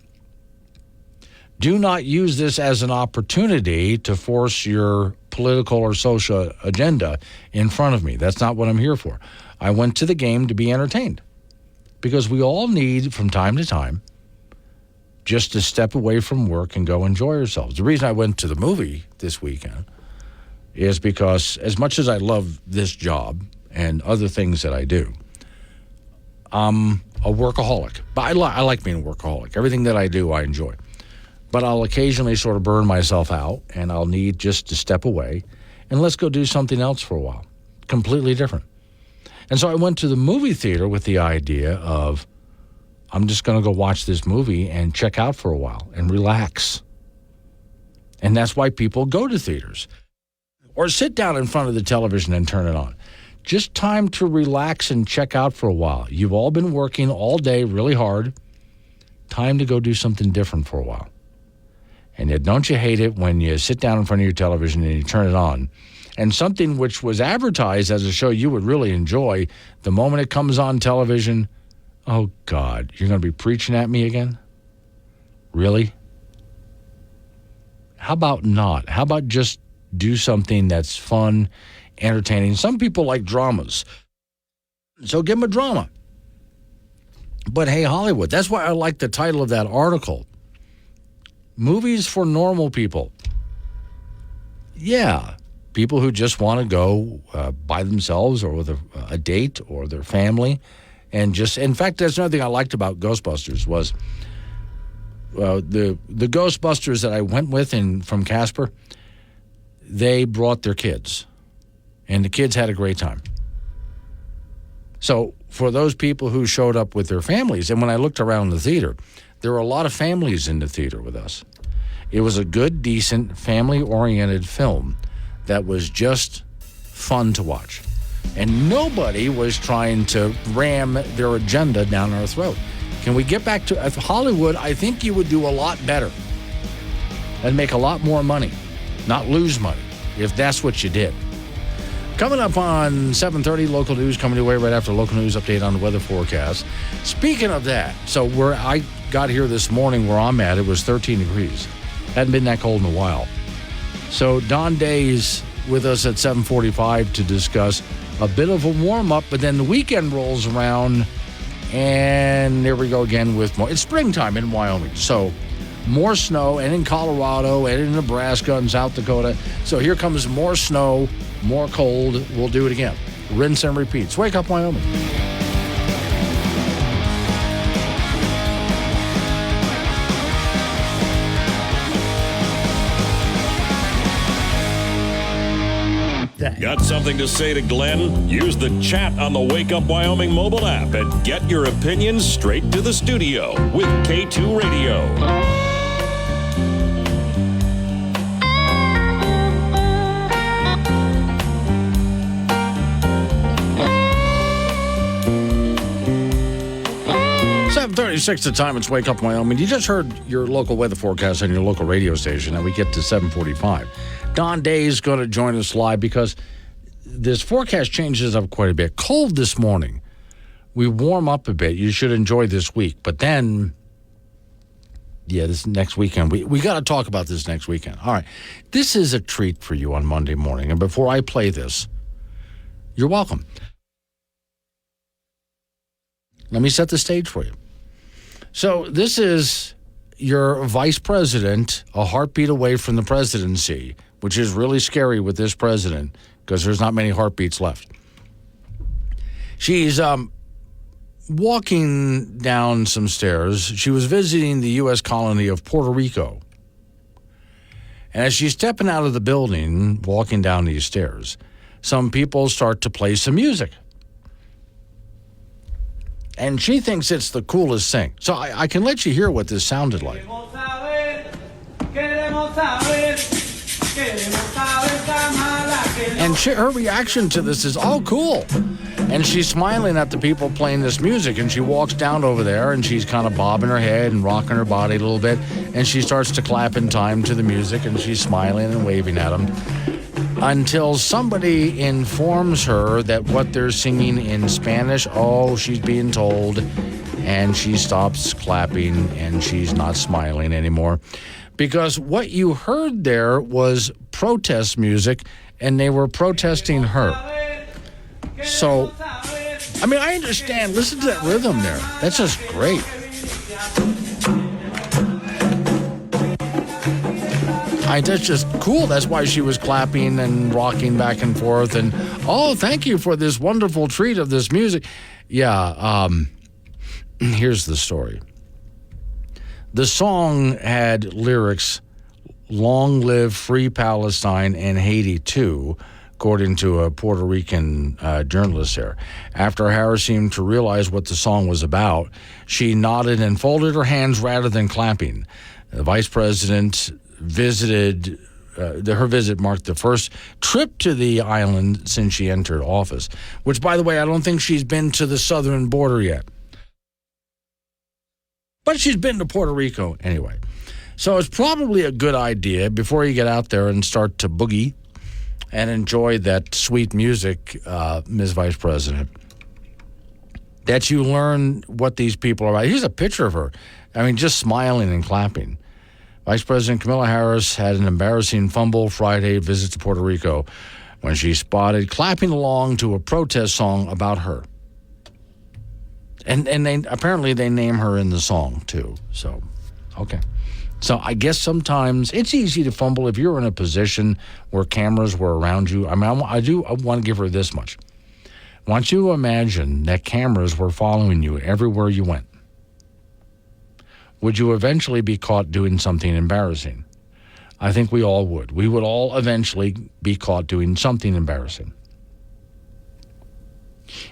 Do not use this as an opportunity to force your political or social agenda in front of me. That's not what I'm here for. I went to the game to be entertained because we all need, from time to time, just to step away from work and go enjoy yourselves. The reason I went to the movie this weekend is because as much as I love this job and other things that I do, I'm a workaholic. But I like being a workaholic. Everything that I do, I enjoy. But I'll occasionally sort of burn myself out, and I'll need just to step away and let's go do something else for a while, completely different. And so I went to the movie theater with the idea of, I'm just going to go watch this movie and check out for a while and relax. And that's why people go to theaters or sit down in front of the television and turn it on. Just time to relax and check out for a while. You've all been working all day really hard. Time to go do something different for a while. And yet, don't you hate it when you sit down in front of your television and you turn it on, and something which was advertised as a show you would really enjoy, the moment it comes on television, oh, God, you're going to be preaching at me again? Really? How about not? How about just do something that's fun, entertaining? Some people like dramas, so give them a drama. But hey, Hollywood, that's why I like the title of that article. Movies for normal people. Yeah, people who just want to go by themselves or with a date or their family. And just, in fact, that's another thing I liked about Ghostbusters was the Ghostbusters that I went with from Casper, they brought their kids. And the kids had a great time. So for those people who showed up with their families, and when I looked around the theater, there were a lot of families in the theater with us. It was a good, decent, family-oriented film that was just fun to watch. And nobody was trying to ram their agenda down our throat. Can we get back to Hollywood? I think you would do a lot better and make a lot more money, not lose money, if that's what you did. Coming up on 7:30, local news coming your way right after local news update on the weather forecast. Speaking of that, so where I got here this morning where I'm at, it was 13 degrees. Hadn't been that cold in a while. So Don Day's with us at 7:45 to discuss a bit of a warm-up, but then the weekend rolls around, and there we go again with more. It's springtime in Wyoming, so more snow, and in Colorado, and in Nebraska, and South Dakota. So here comes more snow, more cold. We'll do it again. Rinse and repeat. Wake up, Wyoming. Got something to say to Glenn? Use the chat on the Wake Up Wyoming mobile app and get your opinions straight to the studio with K2 Radio. .36 the time. It's Wake Up Wyoming. You just heard your local weather forecast on your local radio station, and we get to 7:45. Don Day is going to join us live because this forecast changes up quite a bit. Cold this morning. We warm up a bit. You should enjoy this week. But then, this next weekend, we got to talk about this next weekend. All right. This is a treat for you on Monday morning. And before I play this, you're welcome. Let me set the stage for you. So this is your vice president, a heartbeat away from the presidency, which is really scary with this president because there's not many heartbeats left. She's walking down some stairs. She was visiting the U.S. colony of Puerto Rico. And as she's stepping out of the building, walking down these stairs, some people start to play some music. And she thinks it's the coolest thing. So I can let you hear what this sounded like. And her reaction to this is, oh, cool. And she's smiling at the people playing this music. And she walks down over there, and she's kind of bobbing her head and rocking her body a little bit. And she starts to clap in time to the music, and she's smiling and waving at them. Until somebody informs her that what they're singing in Spanish, she's being told, and she stops clapping and she's not smiling anymore. Because what you heard there was protest music, and they were protesting her. So, I understand. Listen to that rhythm there. That's just great. That's just cool. That's why she was clapping and rocking back and forth. And, thank you for this wonderful treat of this music. Yeah, here's the story. The song had lyrics, "Long live free Palestine and Haiti too," according to a Puerto Rican journalist there. After Harris seemed to realize what the song was about, she nodded and folded her hands rather than clapping. The vice president visited, her visit marked the first trip to the island since she entered office, which, by the way, I don't think she's been to the southern border yet. But she's been to Puerto Rico anyway. So it's probably a good idea before you get out there and start to boogie and enjoy that sweet music, Ms. Vice President, that you learn what these people are about. Here's a picture of her. I mean, just smiling and clapping. Vice President Kamala Harris had an embarrassing fumble Friday visit to Puerto Rico when she spotted clapping along to a protest song about her. And they apparently they name her in the song, too. So, okay. So I guess sometimes it's easy to fumble if you're in a position where cameras were around you. I mean, I want to give her this much. I want you to imagine that cameras were following you everywhere you went. Would you eventually be caught doing something embarrassing? I think we all would. We would all eventually be caught doing something embarrassing.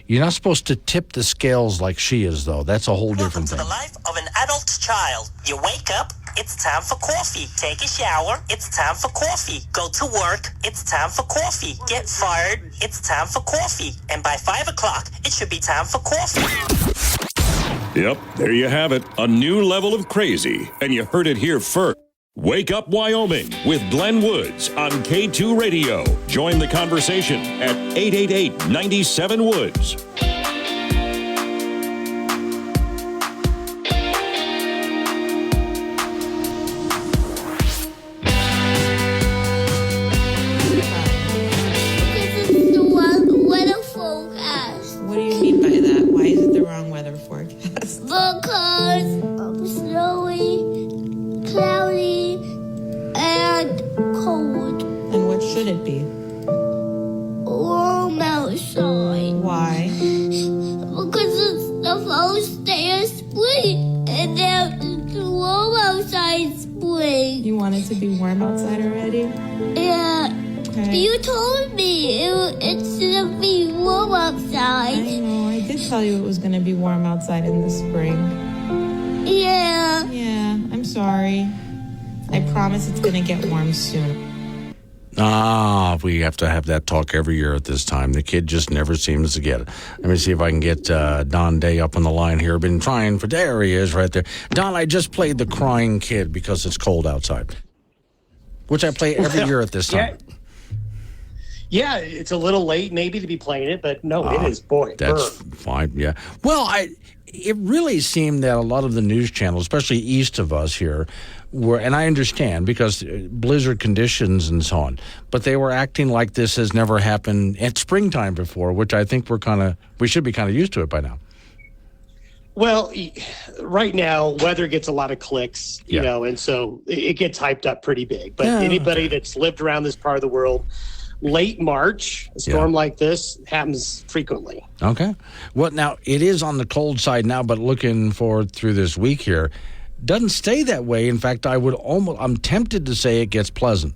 You're not supposed to tip the scales like she is, though. That's a whole different thing. Welcome to the life of an adult child. You wake up, it's time for coffee. Take a shower, it's time for coffee. Go to work, it's time for coffee. Get fired, it's time for coffee. And by 5 o'clock, it should be time for coffee. Yep, there you have it. A new level of crazy. And you heard it here first. Wake Up Wyoming with Glenn Woods on K2 Radio. Join the conversation at 888-97-WOODS. What do you mean by that? Why is it the wrong weather forecast? Because it's snowy, cloudy, and cold. And what should it be? Warm outside. Why? Because it's the first day of spring, and now it's warm outside spring. You want it to be warm outside already? Yeah. Okay. You told me it's gonna be warm outside. I know. I did tell you it was going to be warm outside in the spring. Yeah. Yeah, I'm sorry. I promise it's going to get warm soon. We have to have that talk every year at this time. The kid just never seems to get it. Let me see if I can get Don Day up on the line here. Been trying for, there he is right there. Don, I just played the crying kid because it's cold outside, which I play every year at this time. Yeah, it's a little late maybe to be playing it, but no, it is, boy. That's fine, yeah. Well, it really seemed that a lot of the news channels, especially east of us here, were, and I understand because blizzard conditions and so on, but they were acting like this has never happened at springtime before, which I think we should be kind of used to it by now. Well, right now, weather gets a lot of clicks, you know, and so it gets hyped up pretty big. But anybody that's lived around this part of the world, late March, a storm like this happens frequently. Okay. Well, now, it is on the cold side now, but looking forward through this week here, doesn't stay that way. In fact, I'm tempted to say it gets pleasant.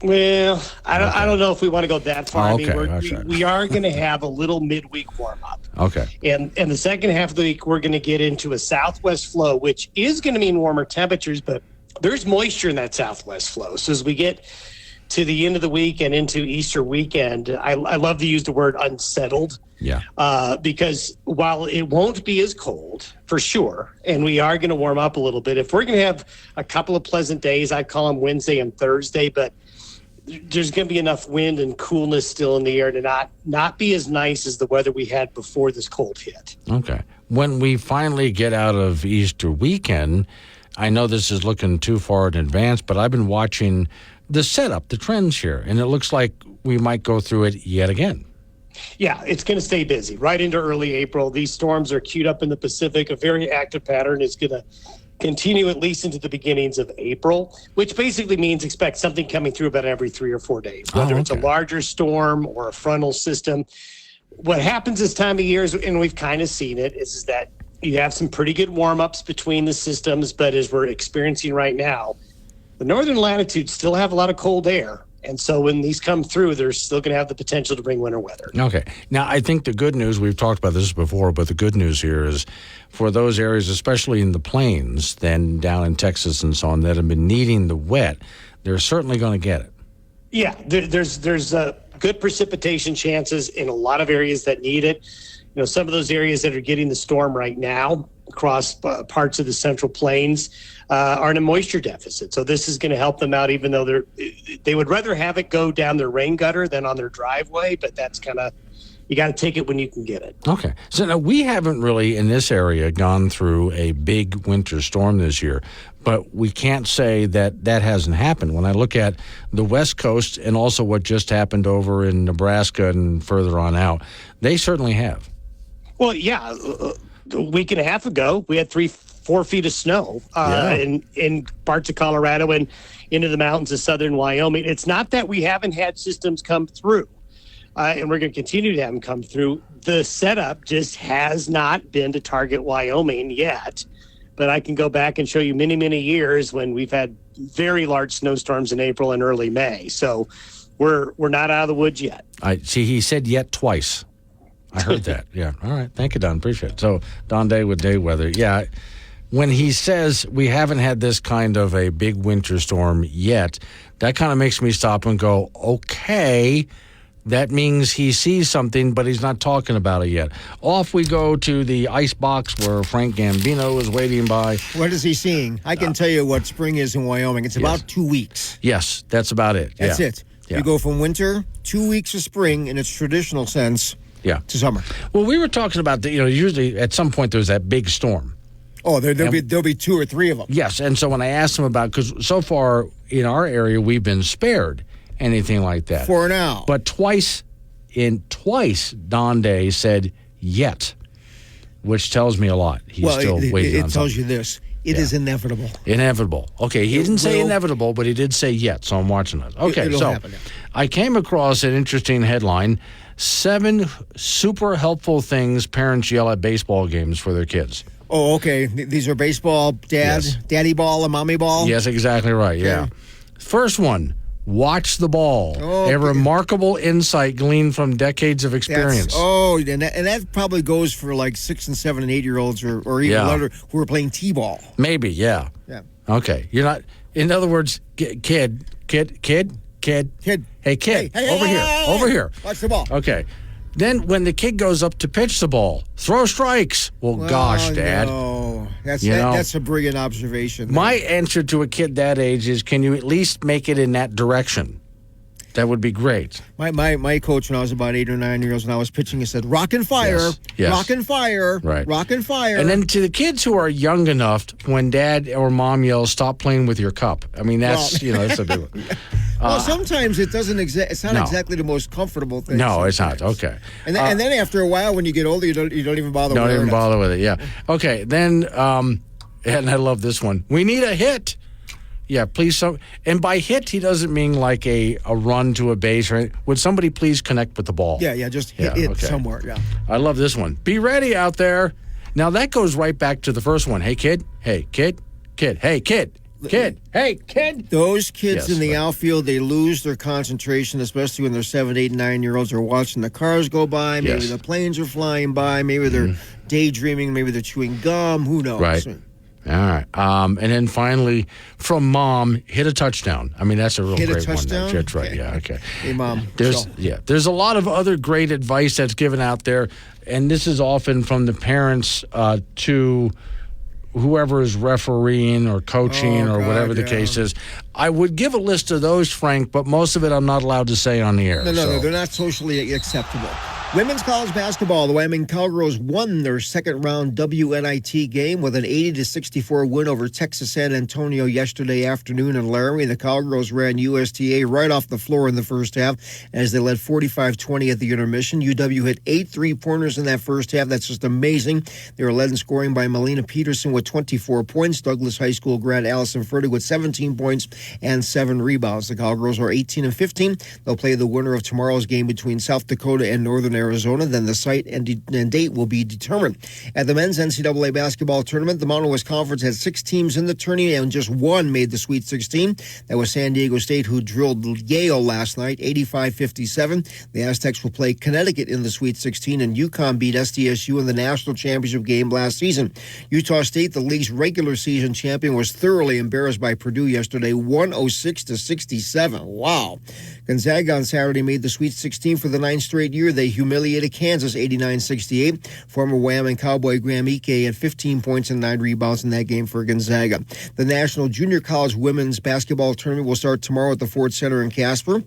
Well, I don't know if we want to go that far. Okay. I mean, we are going to have a little midweek warm-up. Okay. And the second half of the week, we're going to get into a southwest flow, which is going to mean warmer temperatures, but there's moisture in that southwest flow. So as we get to the end of the week and into Easter weekend, I love to use the word unsettled. Yeah. Because while it won't be as cold, for sure, and we are going to warm up a little bit, if we're going to have a couple of pleasant days, I'd call them Wednesday and Thursday, but there's going to be enough wind and coolness still in the air to not be as nice as the weather we had before this cold hit. Okay. When we finally get out of Easter weekend, I know this is looking too far in advance, but I've been watching the setup, the trends here, and it looks like we might go through it yet again. Yeah, it's going to stay busy right into early April. These storms are queued up in the Pacific. A very active pattern is going to continue at least into the beginnings of April, which basically means expect something coming through about every 3 or 4 days, whether it's a larger storm or a frontal system. What happens this time of year is, and we've kind of seen it, is that you have some pretty good warm-ups between the systems, but as we're experiencing right now, the northern latitudes still have a lot of cold air. And so when these come through, they're still going to have the potential to bring winter weather. Okay. Now, I think the good news, we've talked about this before, but the good news here is for those areas, especially in the plains, then down in Texas and so on, that have been needing the wet, they're certainly going to get it. Yeah, there's good precipitation chances in a lot of areas that need it. You know, some of those areas that are getting the storm right now across parts of the Central Plains are in a moisture deficit. So this is going to help them out, even though they would rather have it go down their rain gutter than on their driveway. But that's kind of, you got to take it when you can get it. Okay. So now we haven't really in this area gone through a big winter storm this year, but we can't say that that hasn't happened. When I look at the West Coast and also what just happened over in Nebraska and further on out, they certainly have. Well, yeah. A week and a half ago, we had 3-4 feet of snow in parts of Colorado and into the mountains of southern Wyoming. It's not that we haven't had systems come through, and we're going to continue to have them come through. The setup just has not been to target Wyoming yet, but I can go back and show you many, many years when we've had very large snowstorms in April and early May. So we're not out of the woods yet. I see. He said yet twice. I heard that. Yeah. All right. Thank you, Don. Appreciate it. So, Don Day with Day Weather. Yeah. When he says we haven't had this kind of a big winter storm yet, that kind of makes me stop and go, okay, that means he sees something, but he's not talking about it yet. Off we go to the ice box where Frank Gambino is waiting by. What is he seeing? I can tell you what spring is in Wyoming. It's about 2 weeks. Yes, that's about it. That's it. Yeah. You go from winter, 2 weeks of spring in its traditional sense. Yeah. To summer. Well, we were talking about usually at some point there's that big storm. Oh, there'll be 2 or 3 of them. Yes, and so when I asked him about, because so far in our area we've been spared anything like that for now. But twice Don Day said yet, which tells me a lot. He's still waiting on it tells you this. It is inevitable. Inevitable. Okay, he didn't say inevitable, but he did say yet, so I'm watching it. Okay, it'll so happen. I came across an interesting headline. 7 super helpful things parents yell at baseball games for their kids. Oh, okay. These are baseball, daddy ball and mommy ball? Yes, exactly right, yeah. First one, watch the ball. Oh, a remarkable insight gleaned from decades of experience. And that probably goes for like 6 and 7 and 8-year-olds or even older who are playing T-ball. Maybe, yeah. Yeah. Okay. You're not, in other words, kid. Hey, kid, over here. Watch the ball. Okay. Then when the kid goes up to pitch the ball, throw strikes. Well, gosh, Dad. No. That's a brilliant observation. My answer to a kid that age is, can you at least make it in that direction? That would be great. My coach when I was about 8 or 9 years old, when I was pitching, he said, rock and fire, rock and fire, rock and fire. And then to the kids who are young enough, when dad or mom yells, stop playing with your cup. I mean, that's a big one. Well, sometimes it doesn't it's not exactly the most comfortable thing. No, sometimes. It's not. Okay. And then after a while, when you get older, you don't even bother with it. Don't even bother with it, yeah. Okay, then, and I love this one. We need a hit. Yeah, please. And by hit, he doesn't mean like a run to a base. Or would somebody please connect with the ball? Yeah, just hit it somewhere. Yeah. I love this one. Be ready out there. Now, that goes right back to the first one. Hey, kid. Hey, kid. Kid. Hey, kid. Kid. Hey, kid. Those kids in the outfield, they lose their concentration, especially when they're 7, 8, 9-year-olds are watching the cars go by. Maybe the planes are flying by. Maybe they're daydreaming. Maybe they're chewing gum. Who knows? Right. All right. And then finally, from Mom, hit a touchdown. I mean, that's a real great one. Hit a touchdown? That's right. Yeah, okay. Hey, Mom. There's a lot of other great advice that's given out there, and this is often from the parents to whoever is refereeing or coaching or whatever the case is. I would give a list of those, Frank, but most of it I'm not allowed to say on the air. No, they're not socially acceptable. Women's college basketball, the Wyoming Cowgirls won their second-round WNIT game with an 80-64 win over Texas San Antonio yesterday afternoon in Laramie. The Cowgirls ran USTA right off the floor in the first half as they led 45-20 at the intermission. UW hit 8 3-pointers in that first half. That's just amazing. They were led in scoring by Melina Peterson with 24 points. Douglas High School grad Allison Fertig with 17 points and 7 rebounds. The Cowgirls are 18-15. They'll play the winner of tomorrow's game between South Dakota and Northern Arizona. Then the site and date will be determined. At the men's NCAA basketball tournament, the Mountain West Conference had 6 teams in the tourney, and just one made the Sweet 16. That was San Diego State, who drilled Yale last night, 85-57. The Aztecs will play Connecticut in the Sweet 16, and UConn beat SDSU in the national championship game last season. Utah State, the league's regular season champion, was thoroughly embarrassed by Purdue yesterday, 106-67. Wow. Gonzaga on Saturday made the Sweet 16 for the 9th straight year. They humiliated Kansas 89-68. Former Wyoming Cowboy Graham Ike had 15 points and 9 rebounds in that game for Gonzaga. The National Junior College Women's Basketball Tournament will start tomorrow at the Ford Center in Casper.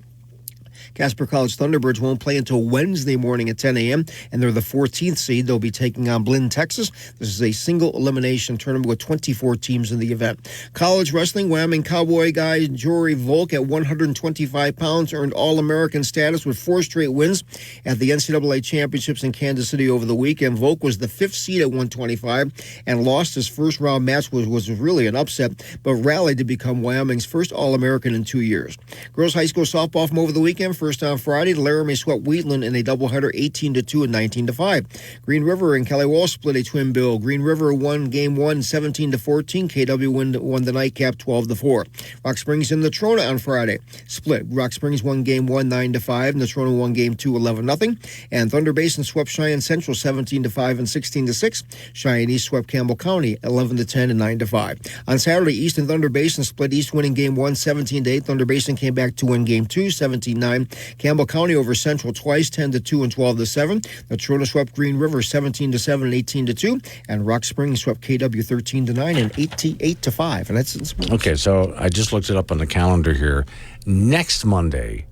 Casper College Thunderbirds won't play until Wednesday morning at 10 a.m., and they're the 14th seed. They'll be taking on Blinn, Texas. This is a single elimination tournament with 24 teams in the event. College wrestling, Wyoming Cowboy guy Jory Volk at 125 pounds earned All-American status with 4 straight wins at the NCAA Championships in Kansas City over the weekend. Volk was the 5th seed at 125 and lost his first-round match, was really an upset, but rallied to become Wyoming's first All-American in 2 years. Girls high school softball from over the weekend. First on Friday, Laramie swept Wheatland in a doubleheader 18-2 and 19-5. Green River and Kelly Walsh split a twin bill. Green River won game 1 17-14. KW won the nightcap 12-4. Rock Springs and Natrona on Friday split. Rock Springs won game 1 9-5. Natrona won game 2 11-0. And Thunder Basin swept Cheyenne Central 17-5 and 16-6. Cheyenne East swept Campbell County 11-10 and 9-5. On Saturday, East and Thunder Basin split. East winning game 1 17-8. Thunder Basin came back to win game 2 17-9. Campbell County over Central twice, 10-2 and 12-7. Natrona swept Green River 17-7 and 18-2, and Rock Springs swept KW 13-9 and 8-5. And that's in sports. Okay, so I just looked it up on the calendar here. Next Monday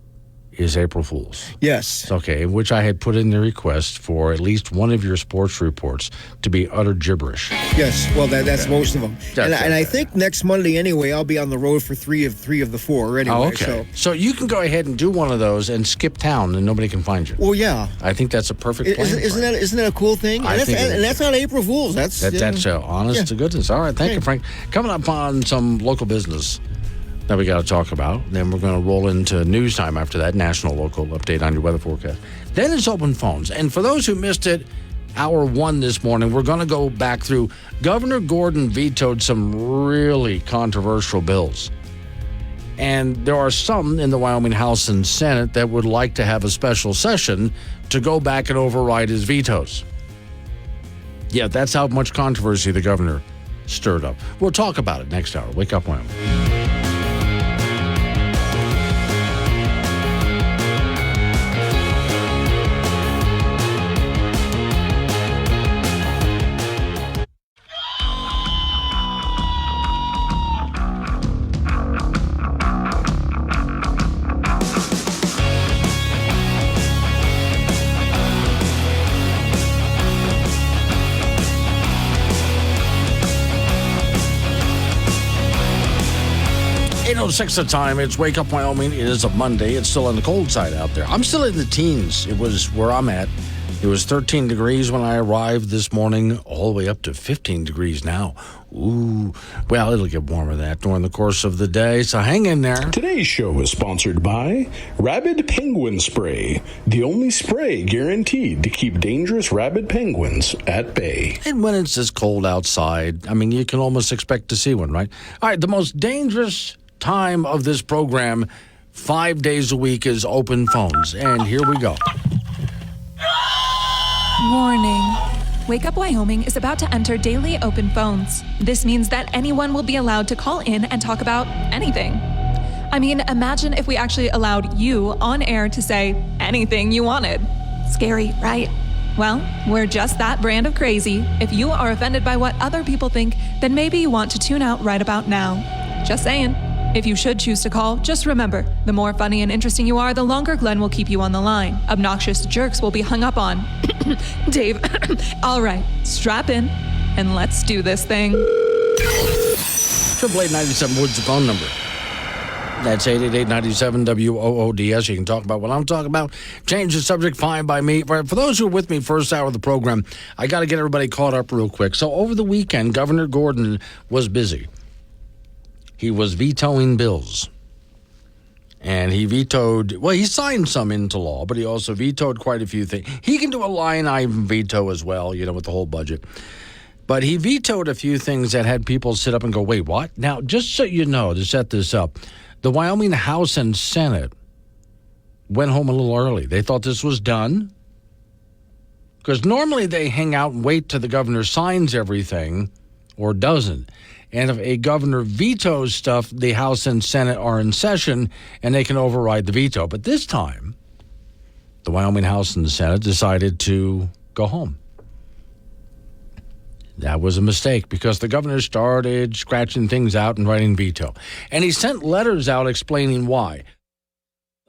is April Fool's. Yes. Okay, in which I had put in the request for at least one of your sports reports to be utter gibberish. Yes, well, that's most of them. And I think next Monday anyway, I'll be on the road for three of the 4 anyway. Oh, okay. So you can go ahead and do one of those and skip town and nobody can find you. Well, yeah. I think that's a perfect plan. Isn't that a cool thing? I think and that's not April Fool's. That's honest to goodness. All right, thank you, Frank. Coming up on some local business that we got to talk about. Then we're going to roll into news time after that, national local update on your weather forecast. Then it's open phones. And for those who missed it, hour 1 this morning, we're going to go back through. Governor Gordon vetoed some really controversial bills. And there are some in the Wyoming House and Senate that would like to have a special session to go back and override his vetoes. Yeah, that's how much controversy the governor stirred up. We'll talk about it next hour. Wake up, Wyoming. 8:06 the time. It's Wake Up Wyoming. It is a Monday. It's still on the cold side out there. I'm still in the teens. It was where I'm at. It was 13 degrees when I arrived this morning, all the way up to 15 degrees now. Ooh, well, it'll get warmer than that during the course of the day, so hang in there. Today's show is sponsored by Rabid Penguin Spray, the only spray guaranteed to keep dangerous rabid penguins at bay. And when it's this cold outside, I mean, you can almost expect to see one, right? All right, the most dangerous time of this program, 5 days a week, is open phones. And here we go. Warning. Wake Up Wyoming is about to enter daily open phones. This means that anyone will be allowed to call in and talk about anything. I mean, imagine if we actually allowed you on air to say anything you wanted. Scary, right? Well, we're just that brand of crazy. If you are offended by what other people think, then maybe you want to tune out right about now. Just saying. If you should choose to call, just remember, the more funny and interesting you are, the longer Glenn will keep you on the line. Obnoxious jerks will be hung up on. Dave, all right, strap in, and let's do this thing. 888-97 Woods, the phone number. That's 888-97-WOODS. You can talk about what I'm talking about. Change the subject, fine by me. For those who are with me first hour of the program, I got to get everybody caught up real quick. So over the weekend, Governor Gordon was busy. He was vetoing bills. And he vetoed, well, he signed some into law, but he also vetoed quite a few things. He can do a line item veto as well, with the whole budget. But he vetoed a few things that had people sit up and go, wait, what? Now, just so you know, to set this up, the Wyoming House and Senate went home a little early. They thought this was done. Because normally they hang out and wait till the governor signs everything or doesn't. And if a governor vetoes stuff, the House and Senate are in session and they can override the veto. But this time, the Wyoming House and the Senate decided to go home. That was a mistake because the governor started scratching things out and writing veto. And he sent letters out explaining why.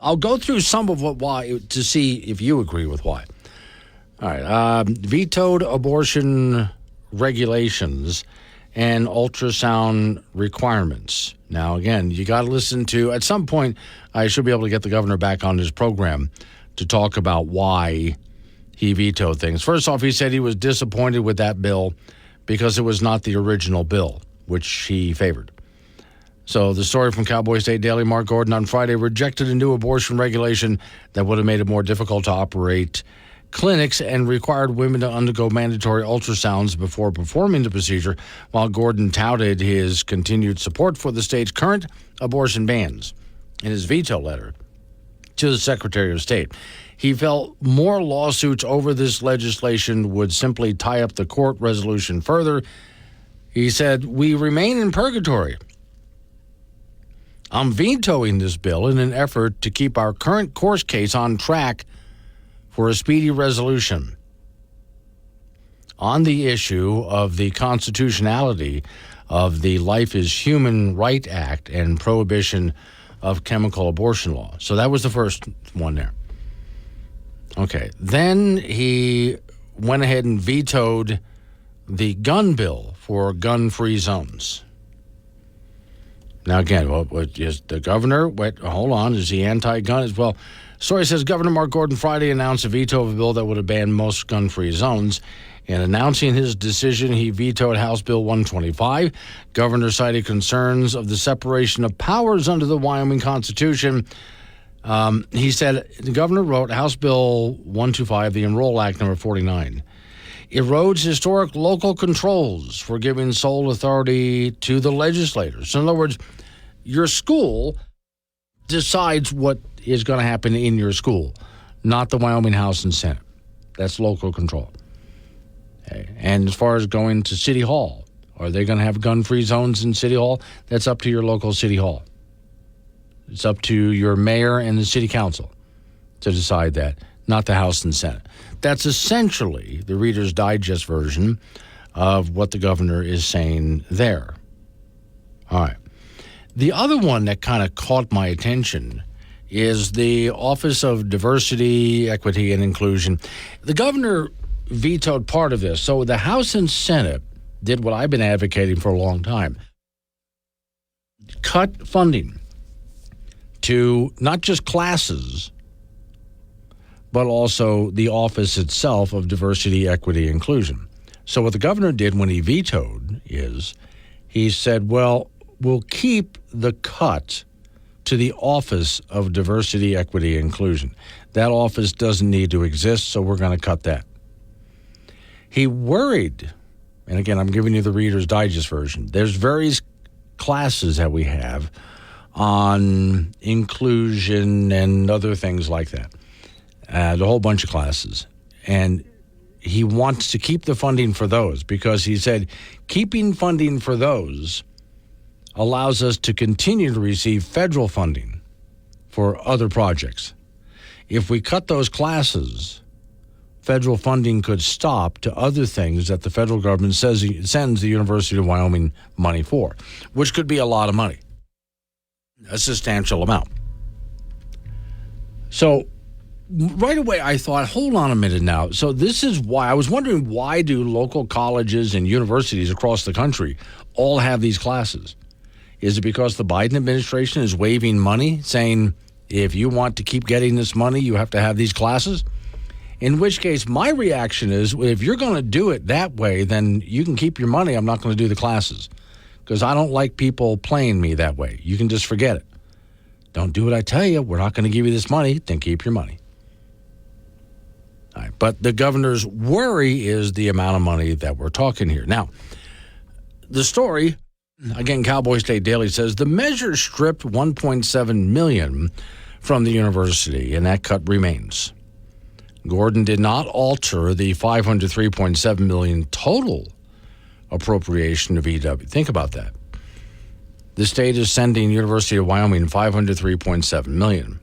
I'll go through some of why to see if you agree with why. All right. Vetoed abortion regulations and ultrasound requirements. Now, again, you got to listen to, at some point, I should be able to get the governor back on his program to talk about why he vetoed things. First off, he said he was disappointed with that bill because it was not the original bill, which he favored. So the story from Cowboy State Daily, Mark Gordon on Friday rejected a new abortion regulation that would have made it more difficult to operate clinics and required women to undergo mandatory ultrasounds before performing the procedure, while Gordon touted his continued support for the state's current abortion bans in his veto letter to the Secretary of State. He felt more lawsuits over this legislation would simply tie up the court resolution further. He said, "We remain in purgatory. I'm vetoing this bill in an effort to keep our current court case on track for a speedy resolution on the issue of the constitutionality of the Life is Human Right Act and prohibition of chemical abortion law." So that was the first one there. Okay. Then he went ahead and vetoed the gun bill for gun-free zones. Now, again, is the governor, hold on, is he anti-gun as well? Story says Governor Mark Gordon Friday announced a veto of a bill that would have banned most gun-free zones. In announcing his decision, he vetoed House Bill 125. Governor cited concerns of the separation of powers under the Wyoming Constitution. He said, the governor wrote House Bill 125, the Enroll Act number 49, erodes historic local controls for giving sole authority to the legislators. So in other words, your school decides what is going to happen in your school, not the Wyoming House and Senate. That's local control. Okay. And as far as going to City Hall, are they going to have gun-free zones in City Hall? That's up to your local City Hall. It's up to your mayor and the city council to decide that, not the House and Senate. That's essentially the Reader's Digest version of what the governor is saying there. All right. The other one that kind of caught my attention is the Office of Diversity, Equity, and Inclusion. The governor vetoed part of this. So the House and Senate did what I've been advocating for a long time. Cut funding to not just classes, but also the office itself of Diversity, Equity, Inclusion. So what the governor did when he vetoed is he said, well, we'll keep the cut to the Office of Diversity, Equity, Inclusion. That office doesn't need to exist, so we're going to cut that. He worried, and again, I'm giving you the Reader's Digest version. There's various classes that we have on inclusion and other things like that. A whole bunch of classes. And he wants to keep the funding for those because he said keeping funding for those allows us to continue to receive federal funding for other projects. If we cut those classes, federal funding could stop to other things that the federal government sends the University of Wyoming money for, which could be a lot of money. a substantial amount. So right away I thought, hold on a minute now. So this is why I was wondering, why do local colleges and universities across the country all have these classes? Is it because the Biden administration is waiving money, saying if you want to keep getting this money, you have to have these classes? In which case, my reaction is, if you're going to do it that way, then you can keep your money. I'm not going to do the classes because I don't like people playing me that way. You can just forget it. Don't do what I tell you. We're not going to give you this money. Then keep your money. All right. But the governor's worry is the amount of money that we're talking here. Now, the story, again, Cowboy State Daily says the measure stripped $1.7 million from the university, and that cut remains. Gordon did not alter the $503.7 million total appropriation of VW. Think about that. The state is sending University of Wyoming $503.7 million.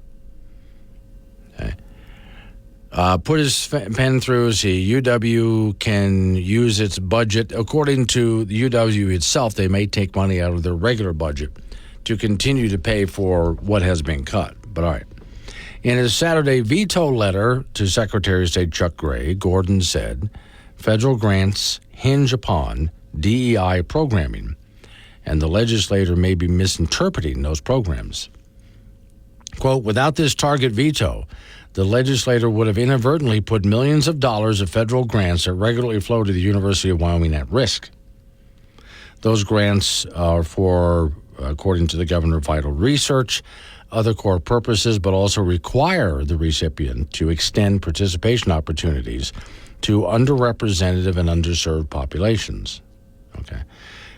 Okay. Put his pen through. See, UW can use its budget. According to the UW itself, they may take money out of their regular budget to continue to pay for what has been cut. But all right. In his Saturday veto letter to Secretary of State Chuck Gray, Gordon said federal grants hinge upon DEI programming, and the legislator may be misinterpreting those programs. Quote, without this target veto, the legislator would have inadvertently put millions of dollars of federal grants that regularly flow to the University of Wyoming at risk. Those grants are for, according to the governor, vital research, other core purposes, but also require the recipient to extend participation opportunities to underrepresented and underserved populations. Okay.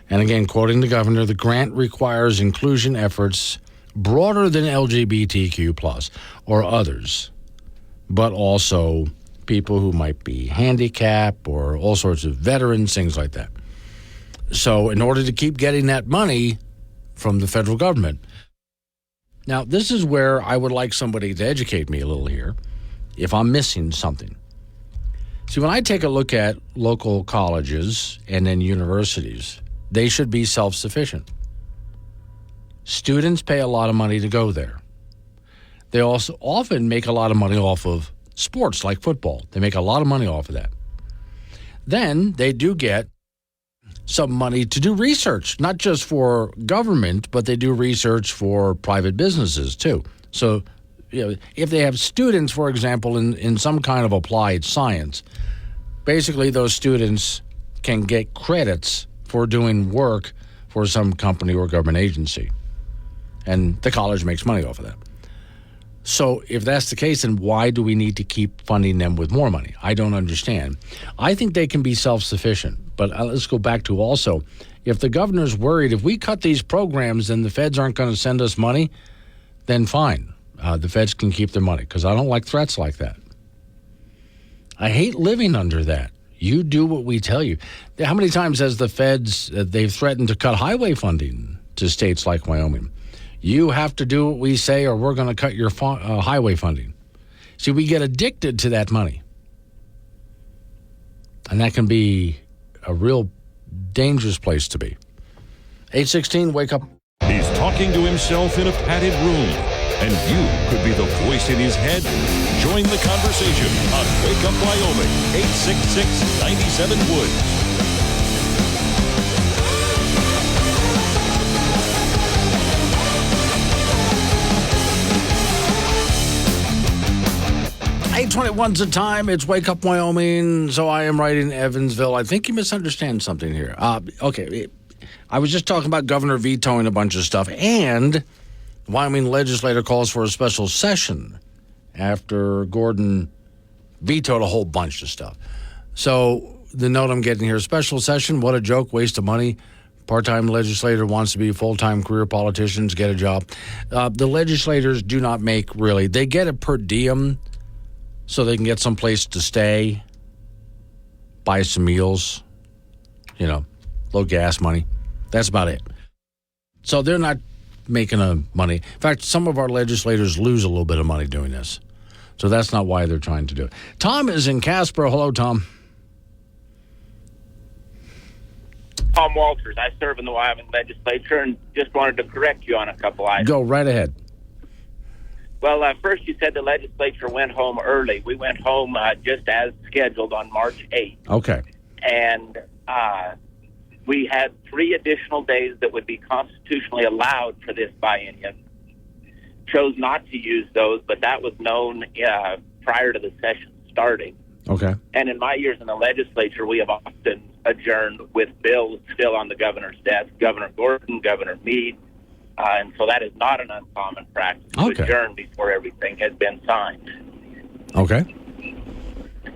And again, quoting the governor, the grant requires inclusion efforts broader than LGBTQ+ or others, but also people who might be handicapped or all sorts of veterans, things like that. So in order to keep getting that money from the federal government. Now, this is where I would like somebody to educate me a little here if I'm missing something. See, when I take a look at local colleges and then universities, they should be self-sufficient. Students pay a lot of money to go there. They also often make a lot of money off of sports like football. They make a lot of money off of that. Then they do get some money to do research, not just for government, but they do research for private businesses too. So, if they have students, for example, in some kind of applied science, basically those students can get credits for doing work for some company or government agency. And the college makes money off of that. So if that's the case, then why do we need to keep funding them with more money? I don't understand. I think they can be self-sufficient. But let's go back to also, if the governor's worried, if we cut these programs and the feds aren't going to send us money, then fine. The feds can keep their money, because I don't like threats like that. I hate living under that. You do what we tell you. How many times has the feds, they've threatened to cut highway funding to states like Wyoming? You have to do what we say or we're going to cut your highway funding. See, we get addicted to that money. And that can be a real dangerous place to be. 8:16, wake up. He's talking to himself in a padded room, and you could be the voice in his head. Join the conversation on Wake Up Wyoming, 866-97-WOODS. .21's the time. It's Wake Up Wyoming. So I am right in Evansville. I think you misunderstand something here. Okay. I was just talking about Governor vetoing a bunch of stuff, and the Wyoming legislator calls for a special session after Gordon vetoed a whole bunch of stuff. So the note I'm getting here, special session, what a joke, waste of money. Part-time legislator wants to be full-time career politicians, get a job. The legislators do not make really, they get a per diem so they can get someplace to stay, buy some meals, low gas money. That's about it. So they're not making money. In fact, some of our legislators lose a little bit of money doing this. So that's not why they're trying to do it. Tom is in Casper. Hello, Tom. Tom Walters. I serve in the Wyoming legislature and just wanted to correct you on a couple items. Go right ahead. Well, first you said the legislature went home early. We went home just as scheduled on March 8th. Okay. And we had 3 additional days that would be constitutionally allowed for this biennium. Chose not to use those, but that was known prior to the session starting. Okay. And in my years in the legislature, we have often adjourned with bills still on the governor's desk, Governor Gordon, Governor Meade, and so that is not an uncommon practice to adjourn before everything has been signed. Okay.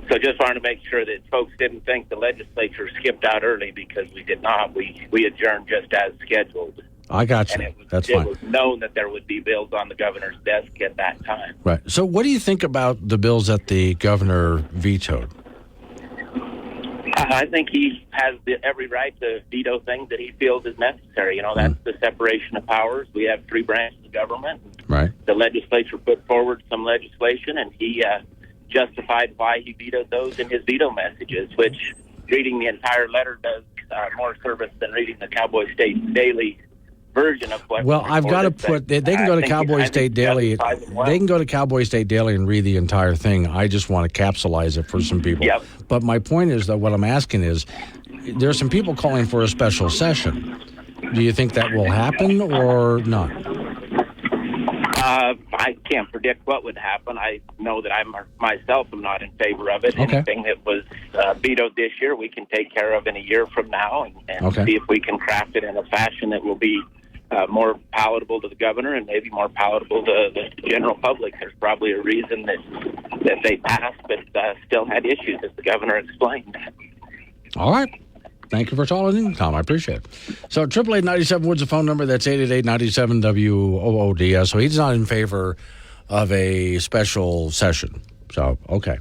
So just wanted to make sure that folks didn't think the legislature skipped out early, because we did not. We adjourned just as scheduled. I got you. That's fine. It was known that there would be bills on the governor's desk at that time. Right. So what do you think about the bills that the governor vetoed? I think he has every right to veto things that he feels is necessary. You know, that's the separation of powers. We have 3 branches of government. Right. The legislature put forward some legislation, and he justified why he vetoed those in his veto messages, which reading the entire letter does more service than reading the Cowboy State Daily version of what. Well, I've got to put. They can go to Cowboy State Daily. They can go to Cowboy State Daily and read the entire thing. I just want to capsulize it for some people. Yep. But my point is that what I'm asking is, there's some people calling for a special session. Do you think that will happen or not? I can't predict what would happen. I know that I myself am not in favor of it. Okay. Anything that was vetoed this year, we can take care of in a year from now, and see if we can craft it in a fashion that will be more palatable to the governor and maybe more palatable to the general public. There's probably a reason that they passed, but still had issues, as the governor explained. All right. Thank you for calling in, Tom. I appreciate it. So 888-97 Woods, the phone number. That's 888-97-WOOD. So he's not in favor of a special session. So, okay.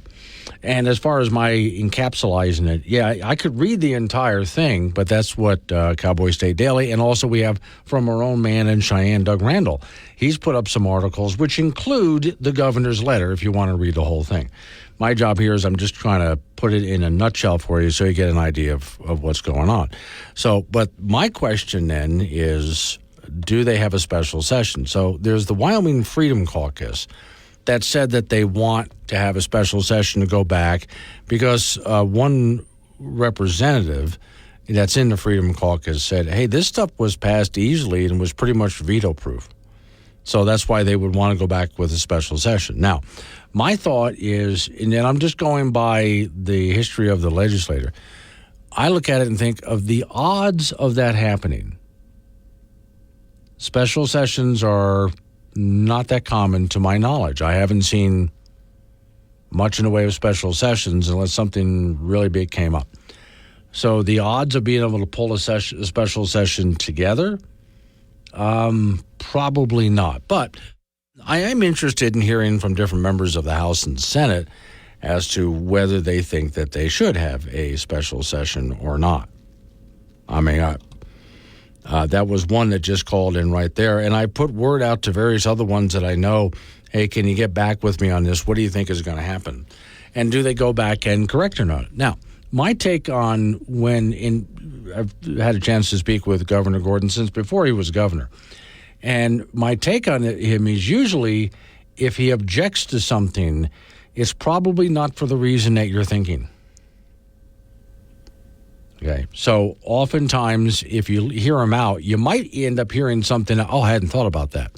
And as far as my encapsulating it, yeah, I could read the entire thing, but that's what Cowboy State Daily, and also we have from our own man in Cheyenne, Doug Randall. He's put up some articles which include the governor's letter if you want to read the whole thing. My job here is I'm just trying to put it in a nutshell for you so you get an idea of what's going on. So, but my question then is, do they have a special session? So there's the Wyoming Freedom Caucus that said that they want to have a special session to go back because one representative that's in the Freedom Caucus said, hey, this stuff was passed easily and was pretty much veto-proof. So that's why they would want to go back with a special session. Now, my thought is, and then I'm just going by the history of the legislator, I look at it and think of the odds of that happening. Special sessions are not that common to my knowledge. I haven't seen much in the way of special sessions unless something really big came up. So the odds of being able to pull a special session together, probably not. But I am interested in hearing from different members of the House and Senate as to whether they think that they should have a special session or not. I mean, that was one that just called in right there. And I put word out to various other ones that I know, hey, can you get back with me on this? What do you think is going to happen? And do they go back and correct or not? Now, my take on I've had a chance to speak with Governor Gordon since before he was governor. And my take on him is usually if he objects to something, it's probably not for the reason that you're thinking. Okay, so oftentimes if you hear him out, you might end up hearing something, oh, I hadn't thought about that.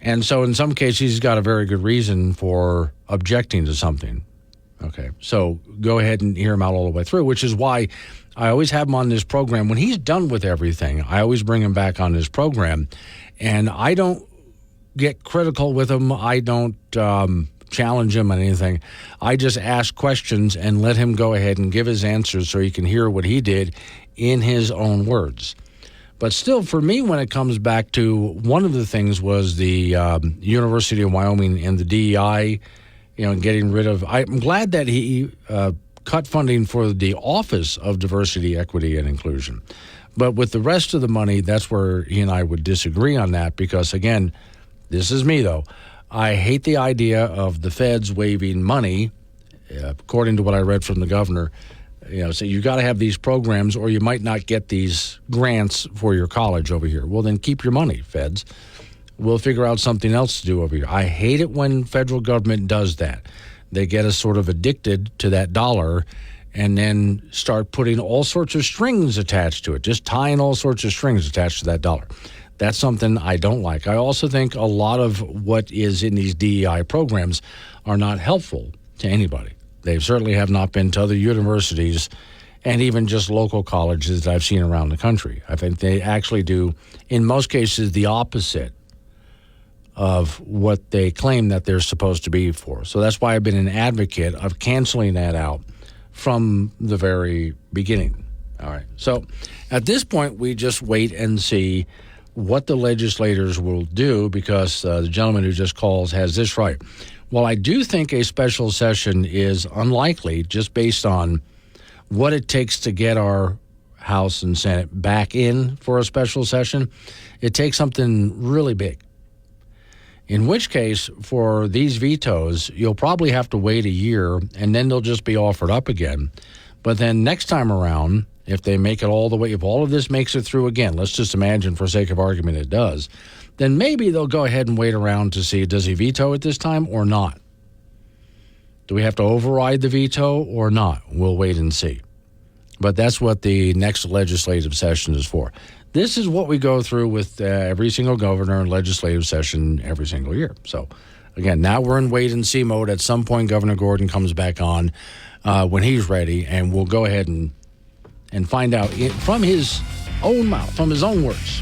And so in some cases, he's got a very good reason for objecting to something. Okay, so go ahead and hear him out all the way through, which is why I always have him on this program. When he's done with everything, I always bring him back on this program. And I don't get critical with him. I don't challenge him on anything. I just ask questions and let him go ahead and give his answers so he can hear what he did in his own words. But still, for me, when it comes back to one of the things was the University of Wyoming and the DEI, getting rid of. I'm glad that he cut funding for the Office of Diversity, Equity, and Inclusion. But with the rest of the money, that's where he and I would disagree on that because, again, this is me, though. I hate the idea of the feds waiving money, according to what I read from the governor, So you got to have these programs or you might not get these grants for your college over here. Well, then keep your money, feds. We'll figure out something else to do over here. I hate it when federal government does that. They get us sort of addicted to that dollar and then start putting all sorts of strings attached to it, just tying all sorts of strings attached to that dollar. That's something I don't like. I also think a lot of what is in these DEI programs are not helpful to anybody. They certainly have not been to other universities and even just local colleges that I've seen around the country. I think they actually do, in most cases, the opposite of what they claim that they're supposed to be for. So that's why I've been an advocate of canceling that out from the very beginning. All right. So at this point, we just wait and see what the legislators will do because the gentleman who just calls has this right. Well, I do think a special session is unlikely just based on what it takes to get our House and Senate back in for a special session. It takes something really big. In which case, for these vetoes, you'll probably have to wait a year, and then they'll just be offered up again. But then next time around, if they make it all the way, if all of this makes it through again, let's just imagine for sake of argument it does, then maybe they'll go ahead and wait around to see, does he veto it this time or not? Do we have to override the veto or not? We'll wait and see. But that's what the next legislative session is for. This is what we go through with every single governor and legislative session every single year. So, again, now we're in wait-and-see mode. At some point, Governor Gordon comes back on when he's ready, and we'll go ahead and find out from his own mouth, from his own words,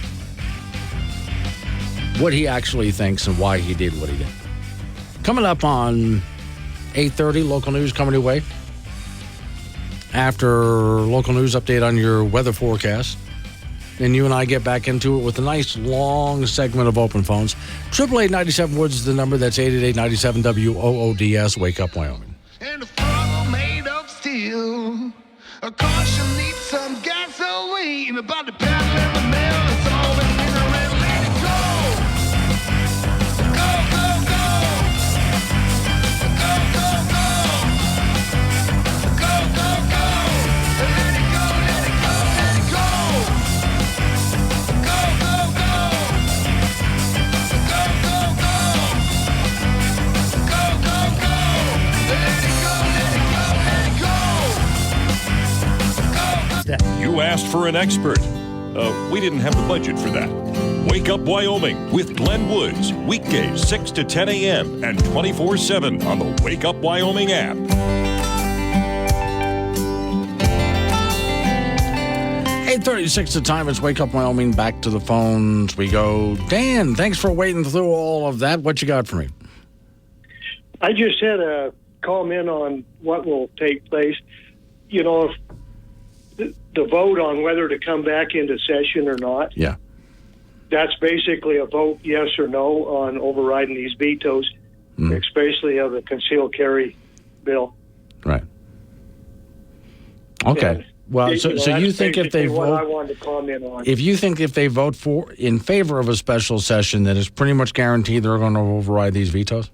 what he actually thinks and why he did what he did. Coming up on 8:30, local news coming your way. After local news update on your weather forecast, then you and I get back into it with a nice long segment of open phones. 888-97 Woods is the number. That's 888-97 WOODS. Wake up, Wyoming. And a funnel made of steel. A caution needs some gasoline. About the path and the mail, it's all in the red. Let it go. Go, go, go. Go, go, go. Go, go, go. Let it go, let it go, let it go. Go, go, go. Go, go, go. Go, go, go. Let it go, let it go, let it go. You asked for an expert. We didn't have the budget for that. Wake Up Wyoming with Glenn Woods. Weekdays 6 to 10 a.m. and 24/7 on the Wake Up Wyoming app. 8:36 the time. It's Wake Up Wyoming. Back to the phones we go. Dan, thanks for waiting through all of that. What you got for me? I just had a comment on what will take place. You know, if the vote on whether to come back into session or not. Yeah. That's basically a vote yes or no on overriding these vetoes, especially of the concealed carry bill. Right. Okay. And, well, so you think if they what vote, I wanted to comment on. if you think if they vote in favor of a special session, that it's pretty much guaranteed they're going to override these vetoes?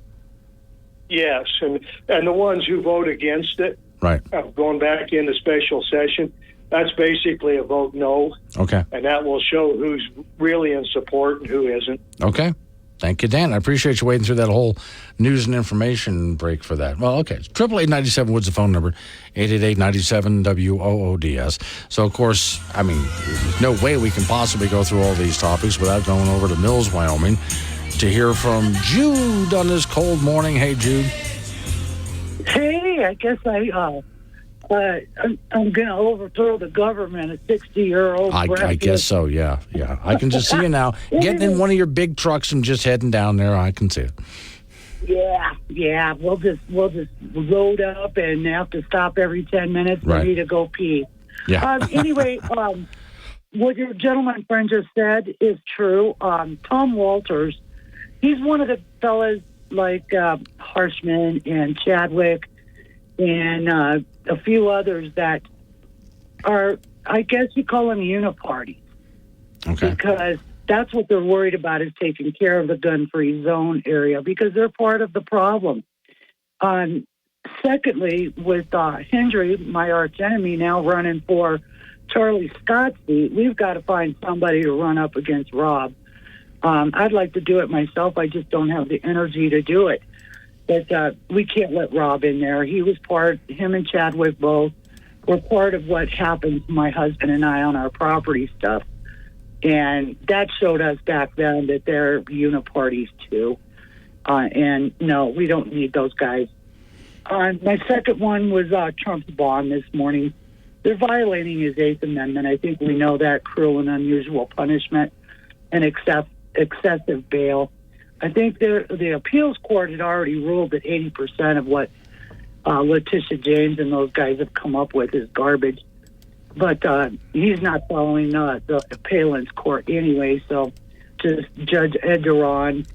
Yes, and the ones who vote against it, right, going back into special session, that's basically a vote no. Okay. And that will show who's really in support and who isn't. Okay. Thank you, Dan. I appreciate you waiting through that whole news and information break for that. Well, okay. 888-97 Woods, the phone number, 888-97-WOODS. So, of course, I mean, there's no way we can possibly go through all these topics without going over to Mills, Wyoming, to hear from Jude on this cold morning. Hey, Jude. Hey, I guess I'm going to overthrow the government, a 60-year-old. I guess so, yeah. I can just see you now getting in one of your big trucks and just heading down there. I can see it. Yeah. We'll just load up and have to stop every 10 minutes for me to go pee. Yeah. Anyway, what your gentleman friend just said is true. Tom Walters, he's one of the fellas like Harshman and Chadwick and a few others that are, I guess you call them uniparty. Okay. Because that's what they're worried about, is taking care of the gun-free zone area, because they're part of the problem. secondly, with Hendry, my arch enemy, now running for Charlie Scott's seat, we've got to find somebody to run up against Rob. I'd like to do it myself. I just don't have the energy to do it. But we can't let Rob in there. He was him and Chadwick both were part of what happened to my husband and I on our property stuff. And that showed us back then that they're uniparties too. And no, we don't need those guys. My second one was Trump's bond this morning. They're violating his Eighth Amendment. I think we know that, cruel and unusual punishment and excessive bail. I think the appeals court had already ruled that 80% of what Letitia James and those guys have come up with is garbage. But he's not following the Palin's court anyway, so just Judge Ederon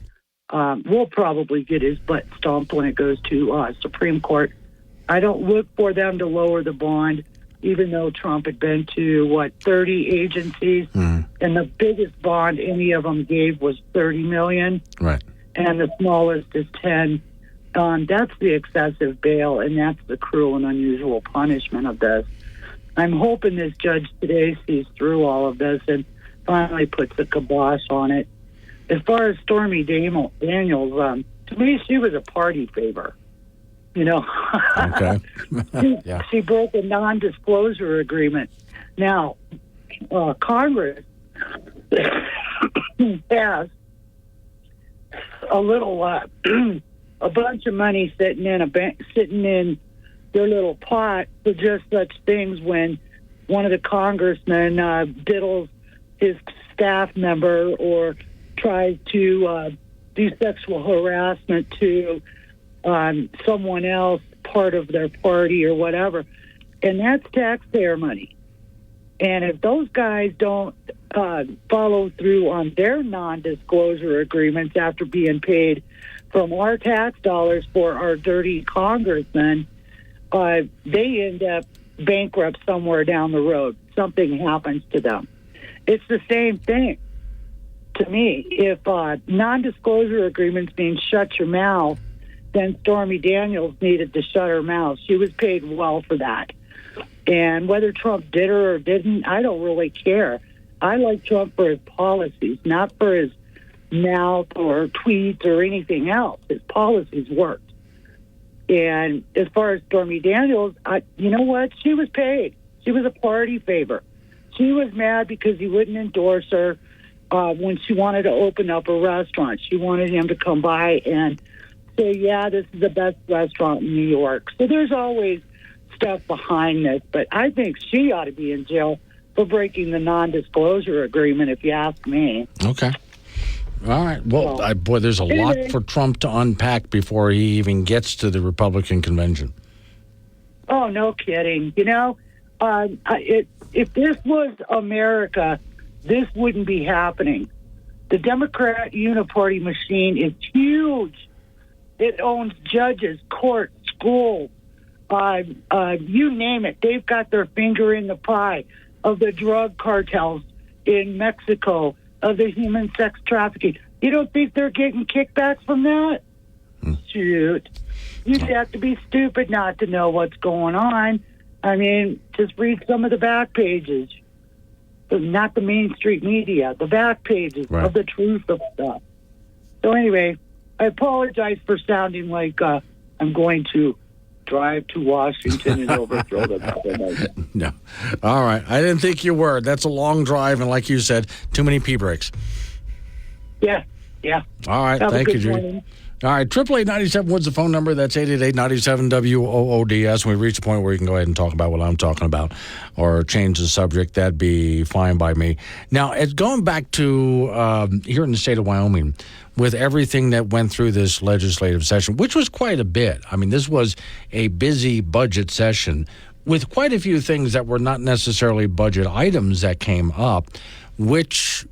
will probably get his butt stomped when it goes to Supreme Court. I don't look for them to lower the bond, even though Trump had been to, 30 agencies, and the biggest bond any of them gave was $30 million, right? And the smallest is 10. That's the excessive bail, and that's the cruel and unusual punishment of this. I'm hoping this judge today sees through all of this and finally puts a kibosh on it. As far as Stormy Daniels, to me, she was a party favor. You know, okay. She broke a non-disclosure agreement. Now, Congress passed a little, a bunch of money sitting in their little pot for just such things when one of the congressmen diddles his staff member or tries to do sexual harassment to someone else, part of their party or whatever. And that's taxpayer money. And if those guys don't follow through on their non-disclosure agreements after being paid from our tax dollars for our dirty congressmen, they end up bankrupt somewhere down the road. Something happens to them. It's the same thing to me. If non-disclosure agreements mean shut your mouth, then Stormy Daniels needed to shut her mouth. She was paid well for that. And whether Trump did her or didn't, I don't really care. I like Trump for his policies, not for his mouth or tweets or anything else. His policies worked. And as far as Stormy Daniels, you know what? She was paid. She was a party favor. She was mad because he wouldn't endorse her when she wanted to open up a restaurant. She wanted him to come by and say, yeah, this is the best restaurant in New York. So there's always stuff behind this, but I think she ought to be in jail for breaking the non-disclosure agreement, if you ask me. Okay. All right. Well, boy, there's a lot for Trump to unpack before he even gets to the Republican convention. Oh, no kidding. You know, if this was America, this wouldn't be happening. The Democrat uniparty machine is huge. It owns judges, courts, schools, you name it. They've got their finger in the pie of the drug cartels in Mexico, of the human sex trafficking. You don't think they're getting kickbacks from that? Shoot. You'd have to be stupid not to know what's going on. I mean, just read some of the back pages. Not the Main Street media, the back pages of the truth of stuff. So anyway, I apologize for sounding like I'm going to drive to Washington and overthrow the government. No. All right. I didn't think you were. That's a long drive, and like you said, too many pee breaks. Yeah. All right. Have Thank you, Judy. All right. 888-97 Woods the phone number. That's 888-97-WOODS. When we reach a point where you can go ahead and talk about what I'm talking about or change the subject, that'd be fine by me. Now, going back to here in the state of Wyoming, with everything that went through this legislative session, which was quite a bit. I mean, this was a busy budget session with quite a few things that were not necessarily budget items that came up, which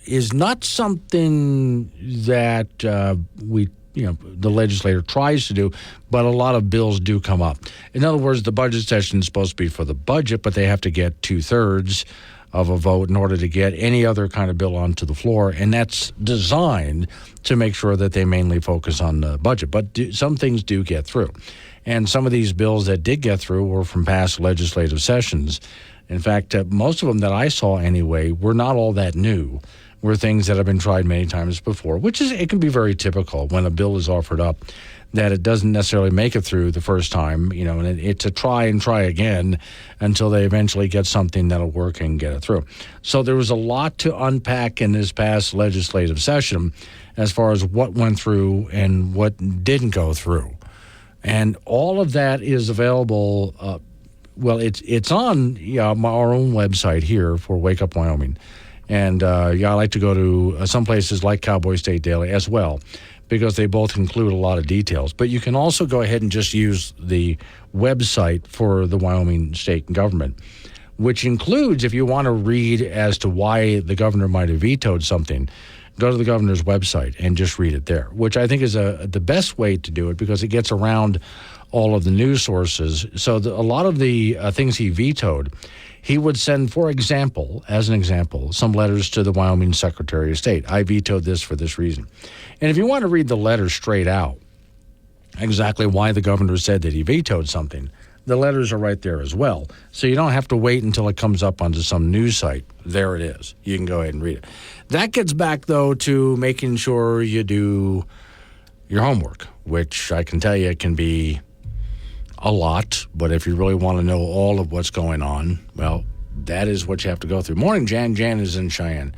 is not something that the legislator tries to do, but a lot of bills do come up. In other words, the budget session is supposed to be for the budget, but they have to get 2/3 of a vote in order to get any other kind of bill onto the floor, and that's designed to make sure that they mainly focus on the budget. But some things do get through. And some of these bills that did get through were from past legislative sessions. In fact, most of them that I saw anyway were not all that new, were things that have been tried many times before, which is, it can be very typical when a bill is offered up that it doesn't necessarily make it through the first time, and it's a try and try again until they eventually get something that'll work and get it through. So there was a lot to unpack in this past legislative session as far as what went through and what didn't go through. And all of that is available. It's on our own website here for Wake Up Wyoming. And I like to go to some places like Cowboy State Daily as well, because they both include a lot of details. But you can also go ahead and just use the website for the Wyoming state government, which includes, if you want to read as to why the governor might have vetoed something, go to the governor's website and just read it there, which I think is the best way to do it because it gets around all of the news sources. So a lot of the things he vetoed, he would send, for example, as an example, some letters to the Wyoming Secretary of State. I vetoed this for this reason. And if you want to read the letter straight out, exactly why the governor said that he vetoed something, the letters are right there as well. So you don't have to wait until it comes up onto some news site. There it is. You can go ahead and read it. That gets back, though, to making sure you do your homework, which I can tell you can be a lot. But if you really want to know all of what's going on, well, that is what you have to go through. Morning, Jan. Jan is in Cheyenne.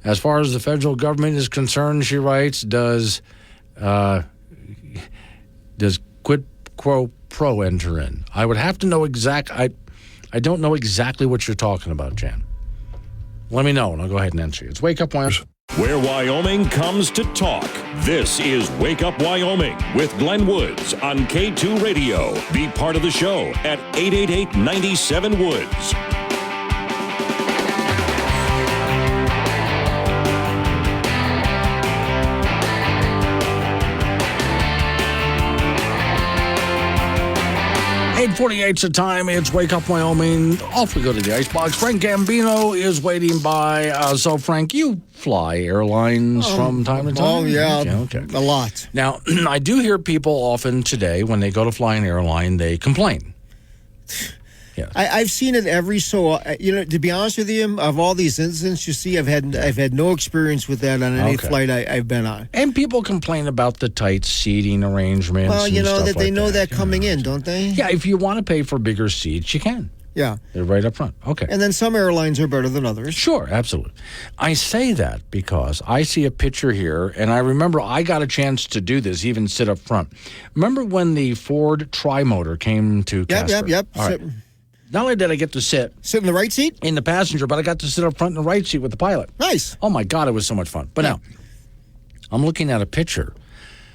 As far as the federal government is concerned, she writes, does quid pro enter in? I would have to know I don't know exactly what you're talking about, Jan. Let me know, and I'll go ahead and answer you. It's Wake Up Wyoming. Where Wyoming comes to talk. This is Wake Up Wyoming with Glenn Woods on K2 Radio. Be part of the show at 888-97-WOODS. .48's the time. It's Wake Up Wyoming. Off we go to the icebox. Frank Gambino is waiting by. So, Frank, you fly airlines from time to time? Oh, yeah. Okay. A lot. Now, I do hear people often today, when they go to fly an airline, they complain. Yeah. I've seen it every so. To be honest with you, of all these incidents you see, I've had no experience with that on any flight I've been on. And people complain about the tight seating arrangements. Well, and stuff that they like know that coming in, don't they? Yeah, if you want to pay for bigger seats, you can. Yeah. They're right up front. Okay. And then some airlines are better than others. Sure, absolutely. I say that because I see a picture here, and I remember I got a chance to do this, even sit up front. Remember when the Ford Tri-Motor came to Casper? Yep. All right. Not only did I get to sit in the right seat? In the passenger, but I got to sit up front in the right seat with the pilot. Nice. Oh, my God, it was so much fun. But now, I'm looking at a picture.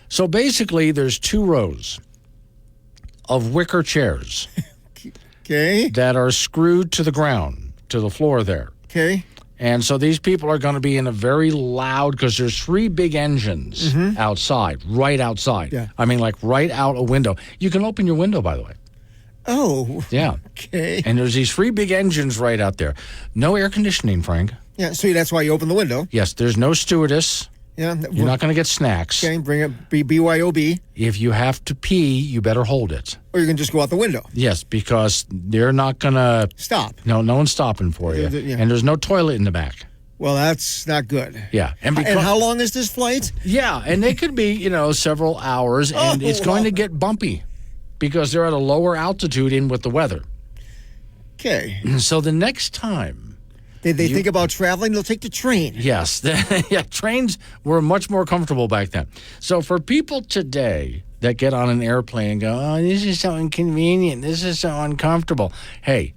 So basically, there's 2 rows of wicker chairs. Okay. That are screwed to the ground, to the floor there. Okay. And so these people are going to be in a very loud, because there's 3 big engines outside, right outside. Yeah. I mean, like right out a window. You can open your window, by the way. Oh. Yeah. Okay. And there's these 3 big engines right out there. No air conditioning, Frank. Yeah, so that's why you open the window. Yes, there's no stewardess. Yeah. You're not going to get snacks. Okay, bring it BYOB. If you have to pee, you better hold it. Or you can just go out the window. Yes, because they're not going to... Stop. No one's stopping for you. Yeah. And there's no toilet in the back. Well, that's not good. Yeah. And how long is this flight? Yeah, and they could be, several hours, and it's going to get bumpy because they're at a lower altitude in with the weather. Okay. So the next time... They think about traveling, they'll take the train. Yes. Yeah, trains were much more comfortable back then. So for people today that get on an airplane and go, oh, this is so inconvenient, this is so uncomfortable. Hey,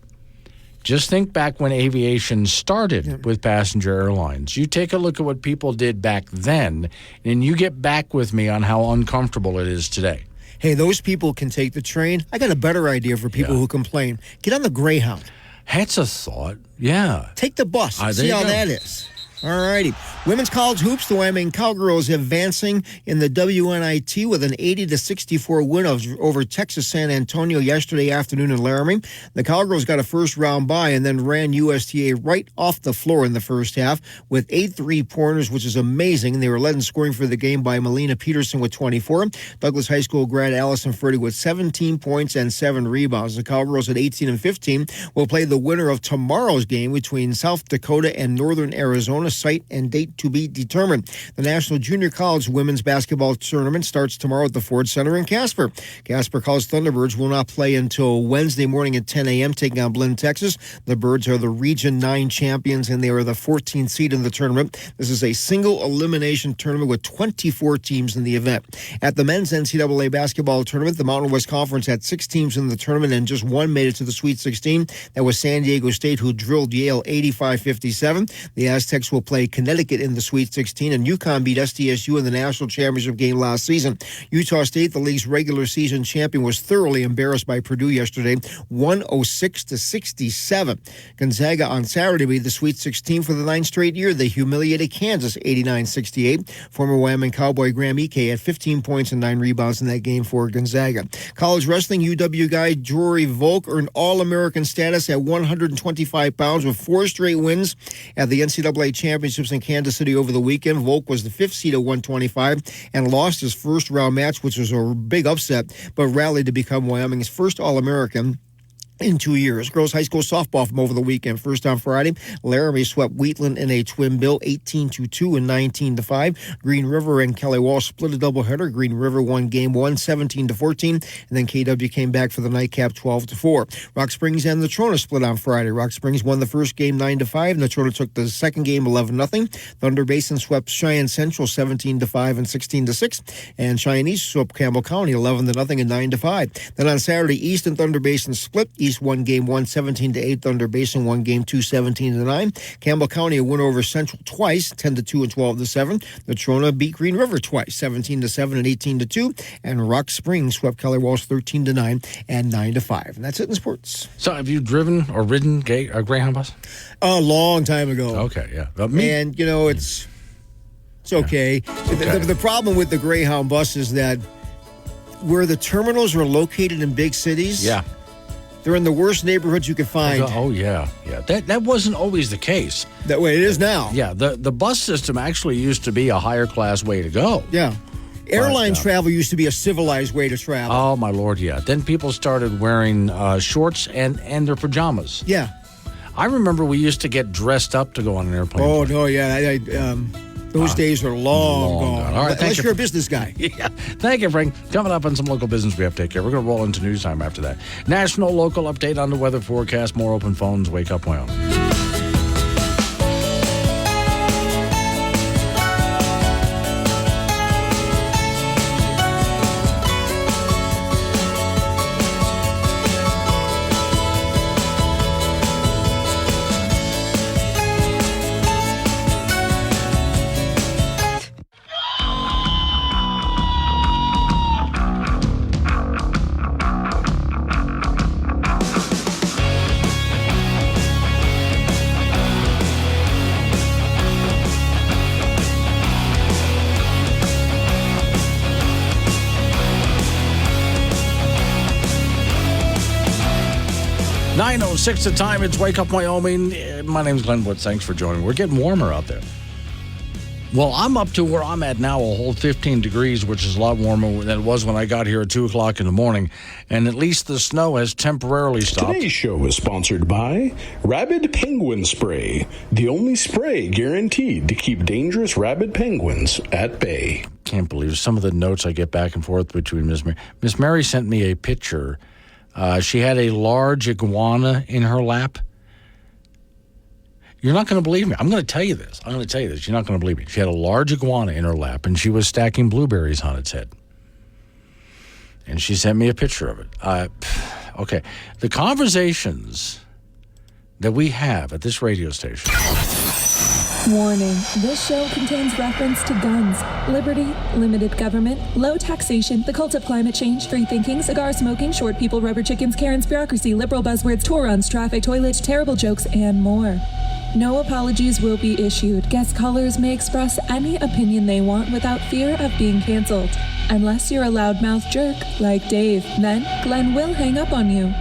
just think back when aviation started with passenger airlines. You take a look at what people did back then, and you get back with me on how uncomfortable it is today. Hey, those people can take the train. I got a better idea for people who complain. Get on the Greyhound. That's a thought. Yeah. Take the bus. See how that is. All righty. Women's college hoops, the Wyoming Cowgirls advancing in the WNIT with an 80-64 win over Texas San Antonio yesterday afternoon in Laramie. The Cowgirls got a first-round bye and then ran USTA right off the floor in the first half with 8 3-pointers, which is amazing. They were led in scoring for the game by Melina Peterson with 24. Douglas High School grad Allison Furdy with 17 points and 7 rebounds. The Cowgirls at 18 and 15 will play the winner of tomorrow's game between South Dakota and Northern Arizona. Site and date to be determined. The National Junior College Women's Basketball Tournament starts tomorrow at the Ford Center in Casper. Casper College Thunderbirds will not play until Wednesday morning at 10 a.m. taking on Blinn, Texas. The Birds are the Region 9 champions, and they are the 14th seed in the tournament. This is a single elimination tournament with 24 teams in the event. At the men's NCAA basketball tournament, the Mountain West Conference had 6 teams in the tournament, and just one made it to the Sweet 16. That was San Diego State, who drilled Yale 85-57. The Aztecs will play Connecticut in the Sweet 16, and UConn beat SDSU in the national championship game last season. Utah State, the league's regular season champion, was thoroughly embarrassed by Purdue yesterday, 106-67. Gonzaga on Saturday beat the Sweet 16 for the 9th straight year. They humiliated Kansas 89-68. Former Wyoming Cowboy Graham Ike had 15 points and 9 rebounds in that game for Gonzaga. College wrestling, UW guy Jory Volk earned All-American status at 125 pounds with 4 straight wins at the NCAA Championships in Kansas City over the weekend. Volk was the 5th seed at 125 and lost his first round match, which was a big upset, but rallied to become Wyoming's first All-American in 2 years. Girls high school softball from over the weekend. First on Friday, Laramie swept Wheatland in a twin bill, 18-2 and 19-5. Green River and Kelly Walsh split a doubleheader. Green River won game 1, 17-14, and then KW came back for the nightcap, 12-4. Rock Springs and Natrona split on Friday. Rock Springs won the first game 9-5. Natrona took the second game 11-0. Thunder Basin swept Cheyenne Central 17-5 and 16-6, and Cheyenne East swept Campbell County 11-0 and 9-5. Then on Saturday, East and Thunder Basin split. East won game 1, 17-8. Thunder Basin won game 2, 17-9. Campbell County a win over Central twice, 10-2 and 12-7. Natrona beat Green River twice, 17-7 and 18-2. And Rock Springs swept Kelly Walsh 13-9 and 9-5. And that's it in sports. So have you driven or ridden a Greyhound bus? A long time ago. Okay, yeah. And, you know, it's okay. The problem with the Greyhound bus is that where the terminals are located in big cities, they're in the worst neighborhoods you could find. Oh, yeah. That wasn't always the case. That way it is now. Yeah, the bus system actually used to be a higher class way to go. Yeah. Airline travel used to be a civilized way to travel. Oh, my Lord, yeah. Then people started wearing shorts and their pajamas. Yeah. I remember we used to get dressed up to go on an airplane. Oh, no, yeah. Those days are long gone. All right, unless you're a business guy. Yeah. Thank you, Frank. Coming up on some local business we have to take care. We're going to roll into news time after that. National local update on the weather forecast. More open phones. Wake up, Wyoming. 9:06 the time. It's Wake Up Wyoming. My name's Glenn Wood. Thanks for joining. We're getting warmer out there. Well, I'm up to where I'm at now, a whole 15 degrees, which is a lot warmer than it was when I got here at 2 o'clock in the morning. And at least the snow has temporarily stopped. Today's show is sponsored by Rabid Penguin Spray, the only spray guaranteed to keep dangerous rabid penguins at bay. Can't believe some of the notes I get back and forth between Miss Mary. Miss Mary sent me a picture. She had a large iguana in her lap. You're not going to believe me. I'm going to tell you this. You're not going to believe me. She had a large iguana in her lap, and she was stacking blueberries on its head. And she sent me a picture of it. Okay. The conversations that we have at this radio station. Warning, this show contains reference to guns, liberty, limited government, low taxation, the cult of climate change, free thinking, cigar smoking, short people, rubber chickens, Karen's bureaucracy, liberal buzzwords, tour runs, traffic, toilets, terrible jokes, and more. No apologies will be issued. Guest callers may express any opinion they want without fear of being canceled. Unless you're a loudmouth jerk like Dave, then Glenn will hang up on you.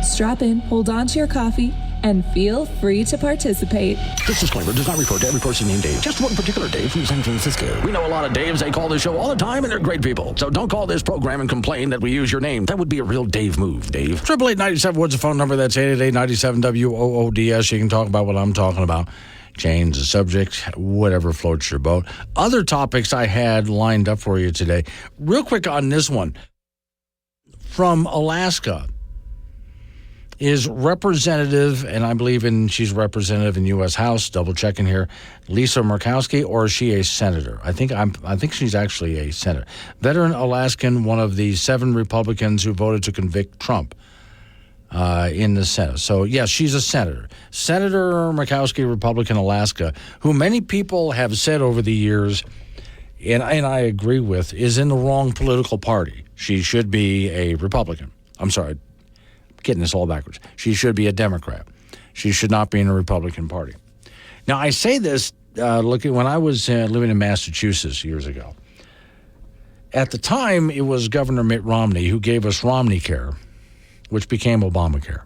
Strap in, hold on to your coffee, and feel free to participate. This disclaimer does not refer to every person named Dave, just one particular Dave from San Francisco. We know a lot of Daves. They call this show all the time, and they're great people. So don't call this program and complain that we use your name. That would be a real Dave move, Dave. 888-97 Woods, the phone number. That's 888-97-WOODS. You can talk about what I'm talking about. Change the subject, whatever floats your boat. Other topics I had lined up for you today. Real quick on this one. From Alaska is Representative, and I believe she's representative in U.S. House, double checking here, Lisa Murkowski, or is she a senator? I think she's actually a senator. Veteran Alaskan, one of the 7 Republicans who voted to convict Trump in the Senate. So, yes, she's a senator. Senator Murkowski, Republican, Alaska, who many people have said over the years, and I agree with, is in the wrong political party. She should be a Republican. I'm sorry. Getting this all backwards. She should be a Democrat. She should not be in the Republican Party. Now, I say this looking when I was living in Massachusetts years ago. At the time, it was Governor Mitt Romney who gave us Romney Care, which became Obamacare.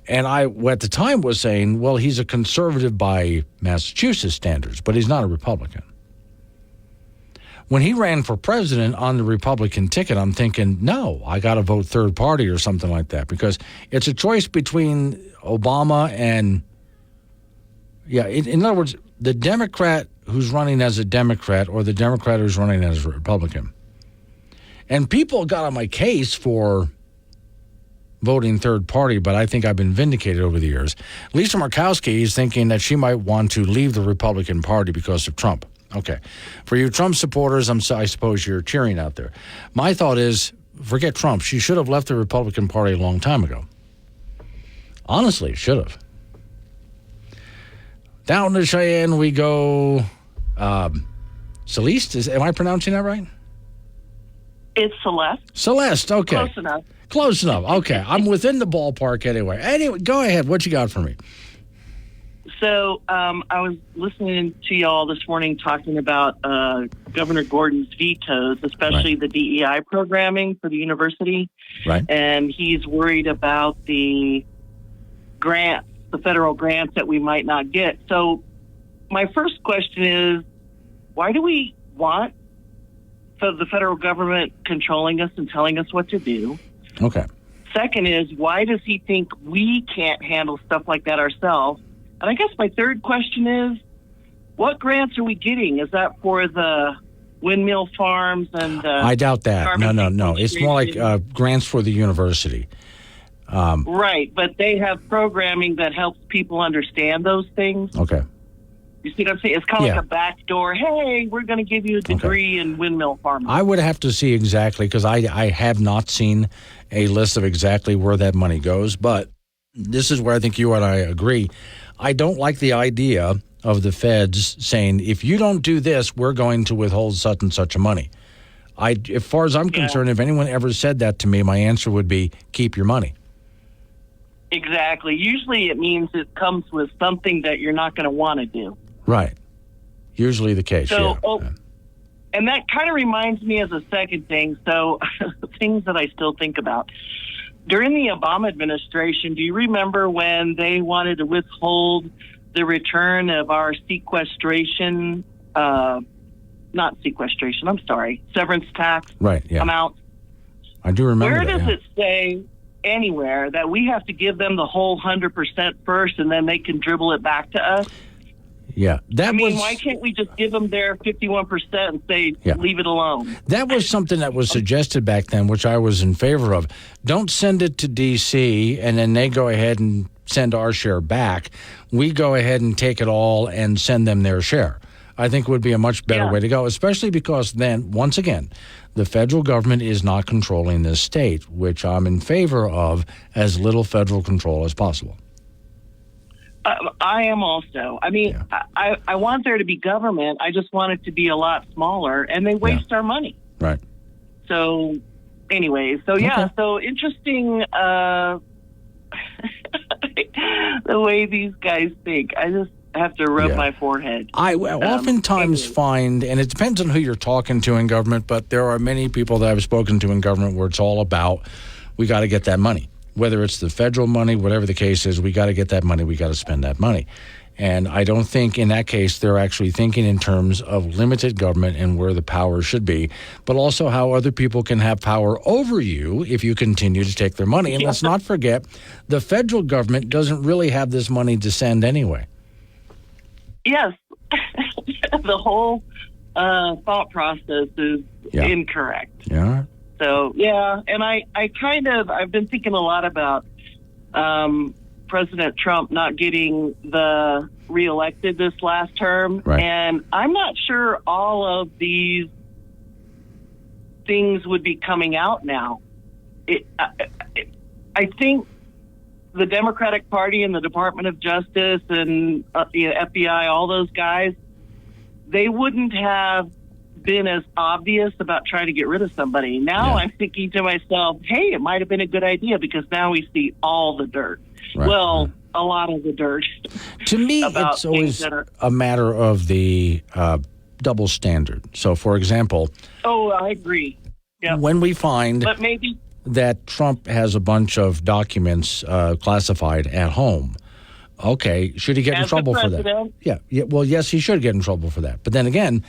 And I, at the time, was saying, well, he's a conservative by Massachusetts standards, but he's not a Republican. When he ran for president on the Republican ticket, I'm thinking, no, I got to vote third party or something like that, because it's a choice between Obama and, in other words, the Democrat who's running as a Democrat or the Democrat who's running as a Republican. And people got on my case for voting third party, but I think I've been vindicated over the years. Lisa Murkowski is thinking that she might want to leave the Republican Party because of Trump. Okay. For you Trump supporters, I suppose you're cheering out there. My thought is, forget Trump. She should have left the Republican Party a long time ago. Honestly, should have. Down to Cheyenne we go. Celeste, am I pronouncing that right? It's Celeste. Celeste, okay. Close enough. Close enough. Okay. I'm within the ballpark anyway. Anyway, go ahead. What you got for me? So I was listening to y'all this morning talking about Governor Gordon's vetoes, especially the DEI programming for the university. Right. And he's worried about the grants, the federal grants that we might not get. So my first question is, why do we want the federal government controlling us and telling us what to do? Okay. Second is, why does he think we can't handle stuff like that ourselves? And I guess my third question is, what grants are we getting? Is that for the windmill farms and I doubt that. No. It's more like grants for the university. Right, but they have programming that helps people understand those things. Okay. You see what I'm saying? It's kind of like a backdoor, hey, we're going to give you a degree in windmill farming. I would have to see exactly, because I have not seen a list of exactly where that money goes, but this is where I think you and I agree. I don't like the idea of the feds saying, if you don't do this, we're going to withhold such and such a money. As far as I'm concerned, if anyone ever said that to me, my answer would be, keep your money. Exactly. Usually it means it comes with something that you're not going to want to do. Right. Usually the case, And that kind of reminds me as a second thing. So things that I still think about. During the Obama administration, do you remember when they wanted to withhold the return of our severance tax amount? I do remember Where that. does it say anywhere that we have to give them the whole 100% first and then they can dribble it back to us? Yeah. Why can't we just give them their 51% and say, leave it alone? That was something that was suggested back then, which I was in favor of. Don't send it to D.C. and then they go ahead and send our share back. We go ahead and take it all and send them their share. I think would be a much better way to go, especially because then, once again, the federal government is not controlling this state, which I'm in favor of as little federal control as possible. I am also. I want there to be government. I just want it to be a lot smaller, and they waste our money. Right. So, anyway, so interesting. the way these guys think. I just have to rub my forehead. I oftentimes find, and it depends on who you're talking to in government, but there are many people that I've spoken to in government where it's all about, we got to get that money. Whether it's the federal money, whatever the case is, we got to get that money, we got to spend that money. And I don't think in that case they're actually thinking in terms of limited government and where the power should be, but also how other people can have power over you if you continue to take their money. And let's not forget, the federal government doesn't really have this money to send anyway. Yes. The whole thought process is incorrect. Yeah. So, yeah, and I've been thinking a lot about President Trump not getting reelected this last term. Right. And I'm not sure all of these things would be coming out now. I think the Democratic Party and the Department of Justice and the FBI, all those guys, they wouldn't have been as obvious about trying to get rid of somebody. Now I'm thinking to myself, hey, it might have been a good idea because now we see all the dirt. Right. Well, a lot of the dirt. To me, it's always a matter of the double standard. So, for example... Oh, I agree. Yeah. When we find but maybe that Trump has a bunch of documents classified at home, okay, should he get in trouble for that? Yeah. Well, yes, he should get in trouble for that. But then again,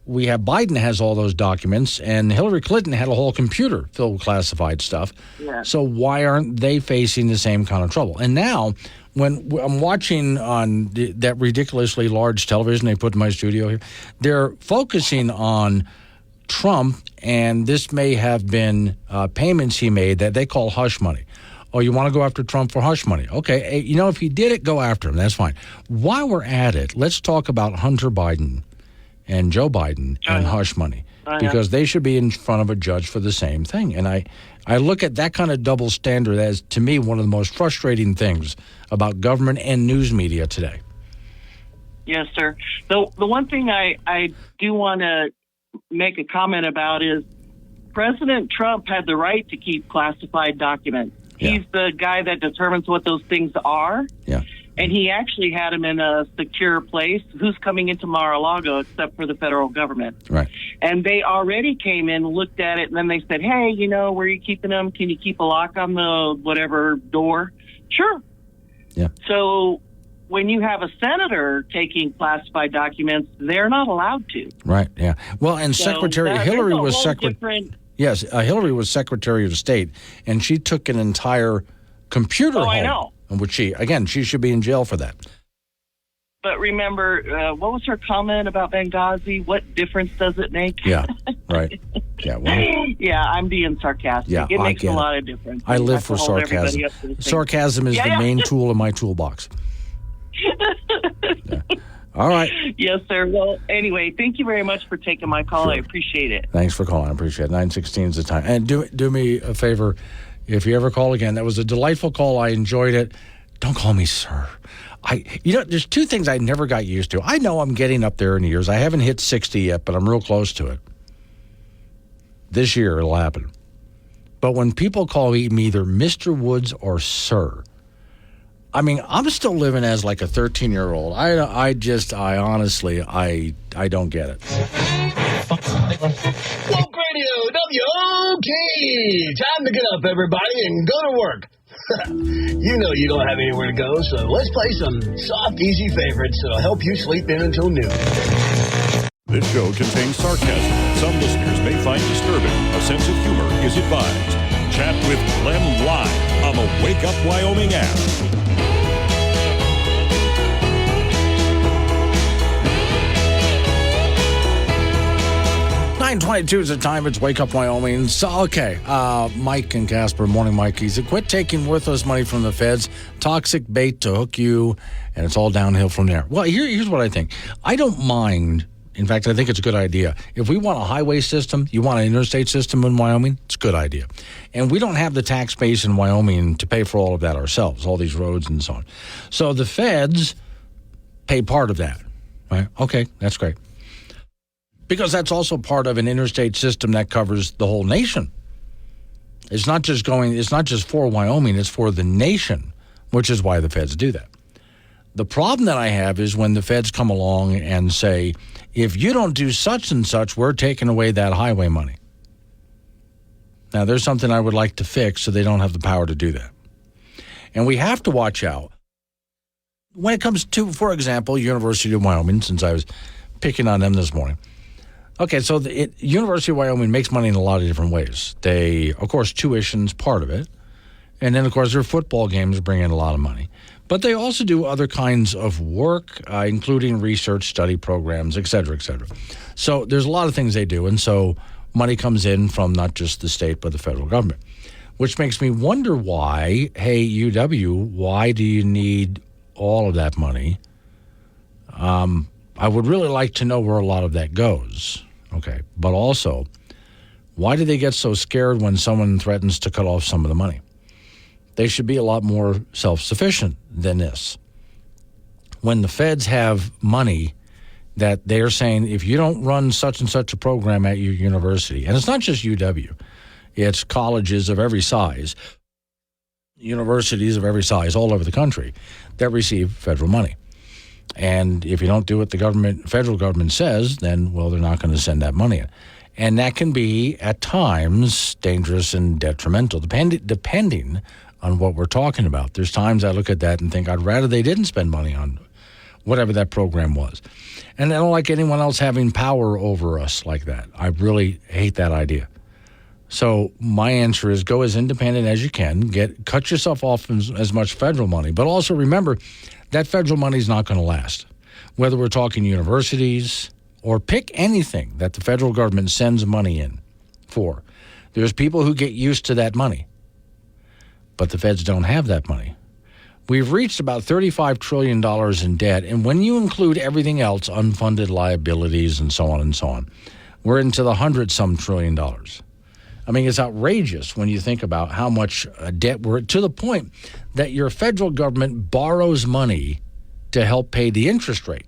we have Biden has all those documents, and Hillary Clinton had a whole computer filled with classified stuff. Yeah. So why aren't they facing the same kind of trouble? And now, when I'm watching on that ridiculously large television they put in my studio here, they're focusing on Trump, and this may have been payments he made that they call hush money. Oh, you want to go after Trump for hush money? Okay, if he did it, go after him. That's fine. While we're at it, let's talk about Hunter Biden and Joe Biden and hush money, because they should be in front of a judge for the same thing. And I look at that kind of double standard as, to me, one of the most frustrating things about government and news media today. Yes, sir. The one thing I do want to make a comment about is President Trump had the right to keep classified documents. He's the guy that determines what those things are. Yeah. And he actually had him in a secure place. Who's coming into Mar-a-Lago except for the federal government? Right. And they already came in, looked at it, and then they said, hey, where are you keeping them? Can you keep a lock on the whatever door? Sure. Yeah. So when you have a senator taking classified documents, they're not allowed to. Right, yeah. Well, and Secretary Hillary was Secretary. Yes, Hillary was Secretary of State, and she took an entire computer home. I know. Which she should be in jail for that. But remember, what was her comment about Benghazi? What difference does it make? Yeah, right. Yeah, well, yeah, I'm being sarcastic. Yeah, it makes a lot of difference. I live for sarcasm. Sarcasm is the main tool in my toolbox. Yeah. All right. Yes, sir. Well, anyway, thank you very much for taking my call. Sure. I appreciate it. Thanks for calling. I appreciate it. 9:16 is the time. And do me a favor. If you ever call again, that was a delightful call. I enjoyed it. Don't call me sir. There's two things I never got used to. I know I'm getting up there in years. I haven't hit 60 yet, but I'm real close to it. This year it'll happen. But when people call me either Mr. Woods or sir, I mean, I'm still living as like a 13-year-old. I honestly don't get it. Woke Radio, WOK! Time to get up, everybody, and go to work. You know you don't have anywhere to go, so let's play some soft, easy favorites that'll help you sleep in until noon. This show contains sarcasm some listeners may find disturbing. A sense of humor is advised. Chat with Clem live on the Wake Up Wyoming app. 9:22 is the time. It's Wake Up Wyoming. So, okay, Mike and Casper, morning, Mike. He said, quit taking worthless money from the feds, toxic bait to hook you, and it's all downhill from there. Well, here's what I think. I don't mind. In fact, I think it's a good idea. If we want a highway system, you want an interstate system in Wyoming, it's a good idea. And we don't have the tax base in Wyoming to pay for all of that ourselves, all these roads and so on. So the feds pay part of that, right? Okay, that's great. Because that's also part of an interstate system that covers the whole nation. It's not just for Wyoming, it's for the nation. which is why the feds do that. The problem that I have is when the feds come along and say, if you don't do such and such, we're taking away that highway money. Now, there's something I would like to fix so they don't have the power to do that. And we have to watch out. When it comes to, for example, University of Wyoming, since I was picking on them this morning. Okay, so University of Wyoming makes money in a lot of different ways. They, of course, tuition's part of it. And then, of course, their football games bring in a lot of money. But they also do other kinds of work, including research, study programs, et cetera, et cetera. So there's a lot of things they do. And so money comes in from not just the state, but the federal government, which makes me wonder why, hey, UW, why do you need all of that money? I would really like to know where a lot of that goes. Okay. But also, why do they get so scared when someone threatens to cut off some of the money? They should be a lot more self-sufficient than this. When the feds have money that they're saying, if you don't run such and such a program at your university, and it's not just UW, it's colleges of every size, universities of every size all over the country that receive federal money. And if you don't do what the federal government says, then, well, they're not going to send that money in. And that can be, at times, dangerous and detrimental, depending on what we're talking about. There's times I look at that and think I'd rather they didn't spend money on whatever that program was. And I don't like anyone else having power over us like that. I really hate that idea. So my answer is go as independent as you can. Cut yourself off as much federal money. But also remember, that federal money is not going to last. Whether we're talking universities or pick anything that the federal government sends money in for, there's people who get used to that money. But the feds don't have that money. We've reached about $35 trillion in debt, and when you include everything else, unfunded liabilities and so on, we're into the $100-some trillion. I mean, it's outrageous when you think about how much debt we're to the point that your federal government borrows money to help pay the interest rate.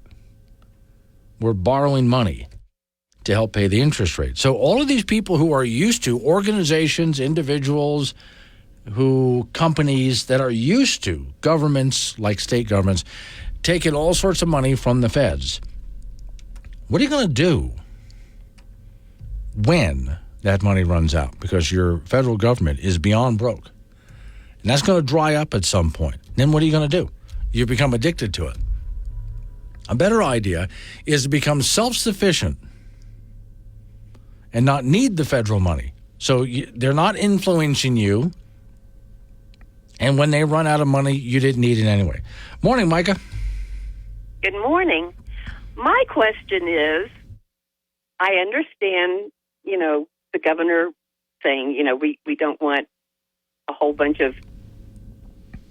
We're borrowing money to help pay the interest rate. So all of these people who are used to, organizations, individuals, companies that are used to, governments like state governments, taking all sorts of money from the feds. What are you going to do when that money runs out? Because your federal government is beyond broke. And that's going to dry up at some point. Then what are you going to do? You become addicted to it. A better idea is to become self-sufficient and not need the federal money. So they're not influencing you. And when they run out of money, you didn't need it anyway. Morning, Micah. Good morning. My question is, I understand, the governor saying, we don't want a whole bunch of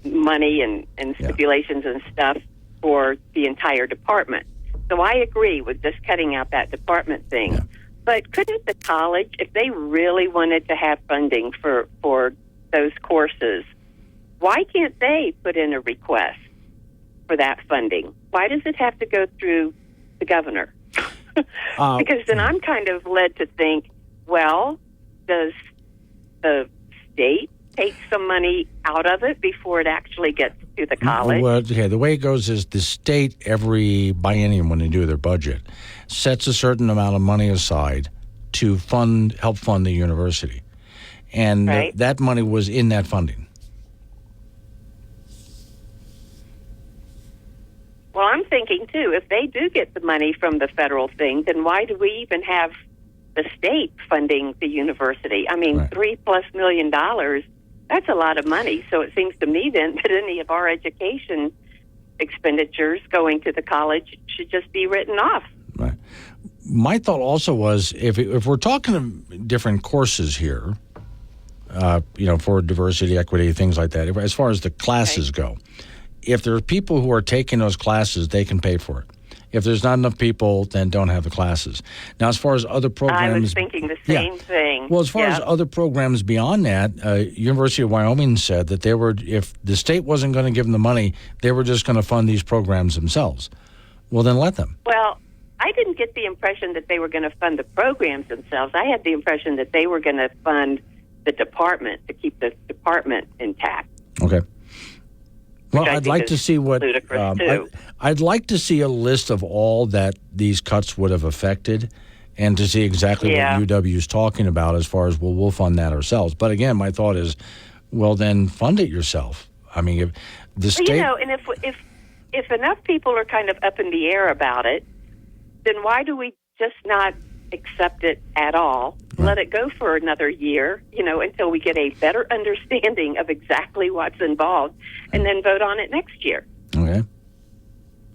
money and stipulations and stuff for the entire department. So I agree with just cutting out that department thing. Yeah. But couldn't the college, if they really wanted to have funding for those courses, why can't they put in a request for that funding? Why does it have to go through the governor? Because then I'm kind of led to think, well, does the state take some money out of it before it actually gets to the college? Well, okay, the way it goes is the state, every biennium when they do their budget, sets a certain amount of money aside to help fund the university. And right. That money was in that funding. Well, I'm thinking, too, if they do get the money from the federal thing, then why do we even have the state funding the university? I mean, right. $3+ million, that's a lot of money. So it seems to me, then, that any of our education expenditures going to the college should just be written off. Right. My thought also was, if we're talking different courses here, for diversity, equity, things like that, as far as the classes go, if there are people who are taking those classes, they can pay for it. If there's not enough people, then don't have the classes. Now, as far as other programs... I was thinking the same thing. Well, as far as other programs beyond that, University of Wyoming said that if the state wasn't going to give them the money, they were just going to fund these programs themselves. Well, then let them. Well, I didn't get the impression that they were going to fund the programs themselves. I had the impression that they were going to fund the department to keep the department intact. Okay. Well, which I I'd think like is to see what ludicrous too. I'd like to see a list of all that these cuts would have affected, and to see exactly what UW is talking about as far as we'll fund that ourselves. But again, my thought is, well, then fund it yourself. I mean, if the state, and if enough people are kind of up in the air about it, then why do we just not accept it at all? Right. Let it go for another year, until we get a better understanding of exactly what's involved, and then vote on it next year. Okay.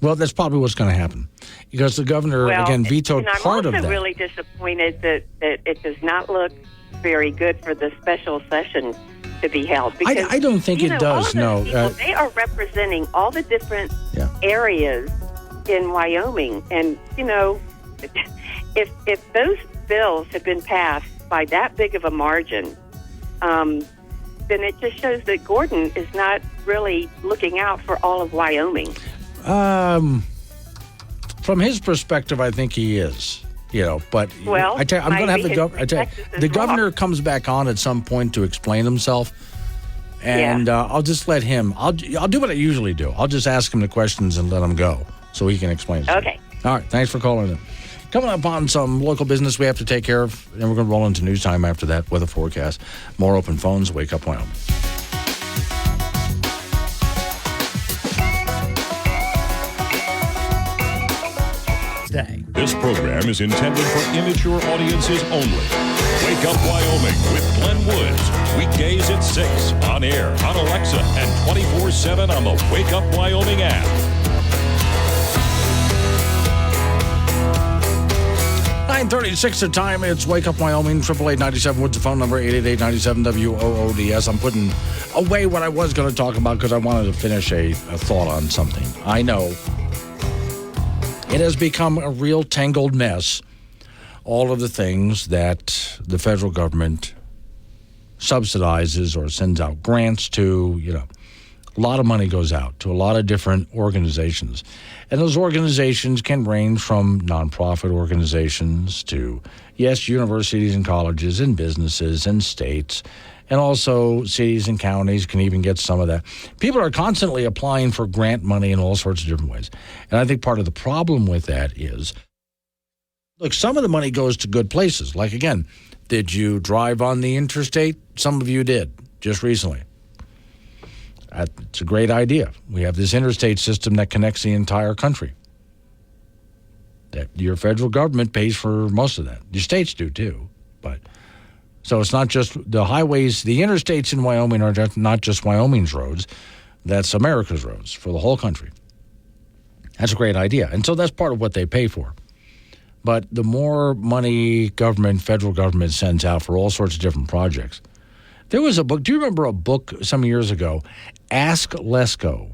Well, that's probably what's going to happen, because the governor, again, vetoed part of that. I'm also really disappointed that it does not look very good for the special session to be held. Because, I don't think it does, no. People, they are representing all the different areas in Wyoming. And, if those bills have been passed by that big of a margin, then it just shows that Gordon is not really looking out for all of Wyoming. From his perspective, I think he is. But I'm going to have the governor comes back on at some point to explain himself, and I'll just let him. I'll do what I usually do. I'll just ask him the questions and let him go so he can explain himself. Okay. All right. Thanks for calling in. Coming up on some local business we have to take care of, and we're going to roll into news time after that. Weather forecast, more open phones. Wake Up Wyoming. This program is intended for immature audiences only. Wake Up Wyoming with Glenn Woods. Weekdays at 6 on air, on Alexa, and 24/7 on the Wake Up Wyoming app. 9:36 the time. It's Wake Up Wyoming. 888-97 Woods, the phone number, 888-97-WOODS. I'm putting away what I was going to talk about because I wanted to finish a thought on something. I know it has become a real tangled mess, all of the things that the federal government subsidizes or sends out grants to. A lot of money goes out to a lot of different organizations. And those organizations can range from nonprofit organizations to, universities and colleges and businesses and states. And also cities and counties can even get some of that. People are constantly applying for grant money in all sorts of different ways. And I think part of the problem with that is, look, some of the money goes to good places. Like, again, did you drive on the interstate? Some of you did, just recently. It's a great idea. We have this interstate system that connects the entire country. That your federal government pays for most of that. Your states do, too. So it's not just the highways. The interstates in Wyoming are not just Wyoming's roads. That's America's roads for the whole country. That's a great idea. And so that's part of what they pay for. But the more money federal government sends out for all sorts of different projects. There was a book. Do you remember a book some years ago, Ask Lesko?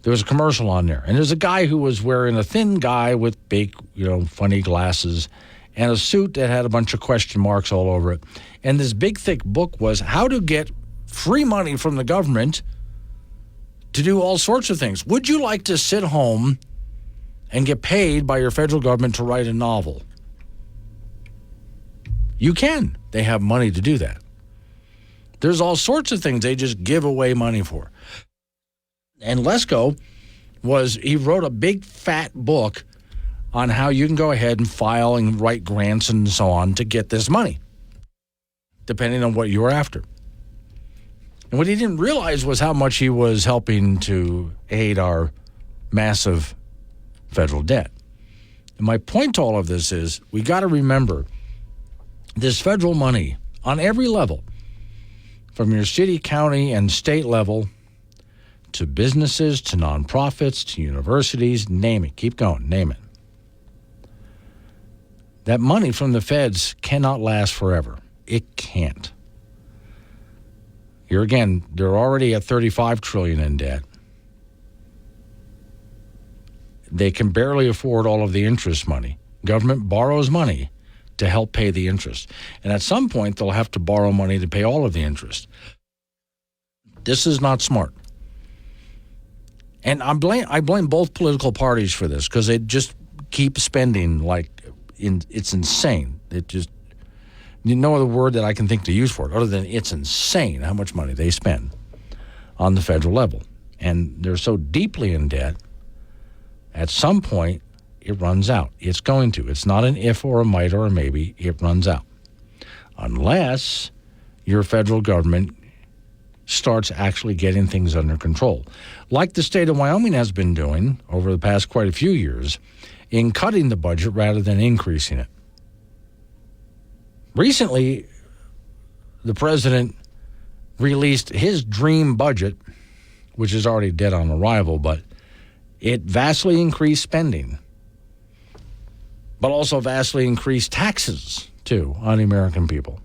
There was a commercial on there. And there's a guy who was wearing a thin guy with big, funny glasses and a suit that had a bunch of question marks all over it. And this big, thick book was how to get free money from the government to do all sorts of things. Would you like to sit home and get paid by your federal government to write a novel? You can. They have money to do that. There's all sorts of things they just give away money for. And Lesko he wrote a big fat book on how you can go ahead and file and write grants and so on to get this money, depending on what you were after. And what he didn't realize was how much he was helping to aid our massive federal debt. And my point to all of this is we got to remember this federal money on every level, from your city, county, and state level to businesses, to nonprofits, to universities, name it. Keep going, name it. That money from the feds cannot last forever. It can't. They're already at $35 trillion in debt. They can barely afford all of the interest money. Government borrows money to help pay the interest. And at some point, they'll have to borrow money to pay all of the interest. This is not smart. And I blame both political parties for this because they just keep spending it's insane. No other word that I can think to use for it other than it's insane how much money they spend on the federal level. And they're so deeply in debt, at some point, it runs out. It's going to. It's not an if or a might or a maybe. It runs out. Unless your federal government starts actually getting things under control, like the state of Wyoming has been doing over the past quite a few years in cutting the budget rather than increasing it. Recently, the president released his dream budget, which is already dead on arrival, but it vastly increased spending, but also vastly increased taxes, too, on the American people.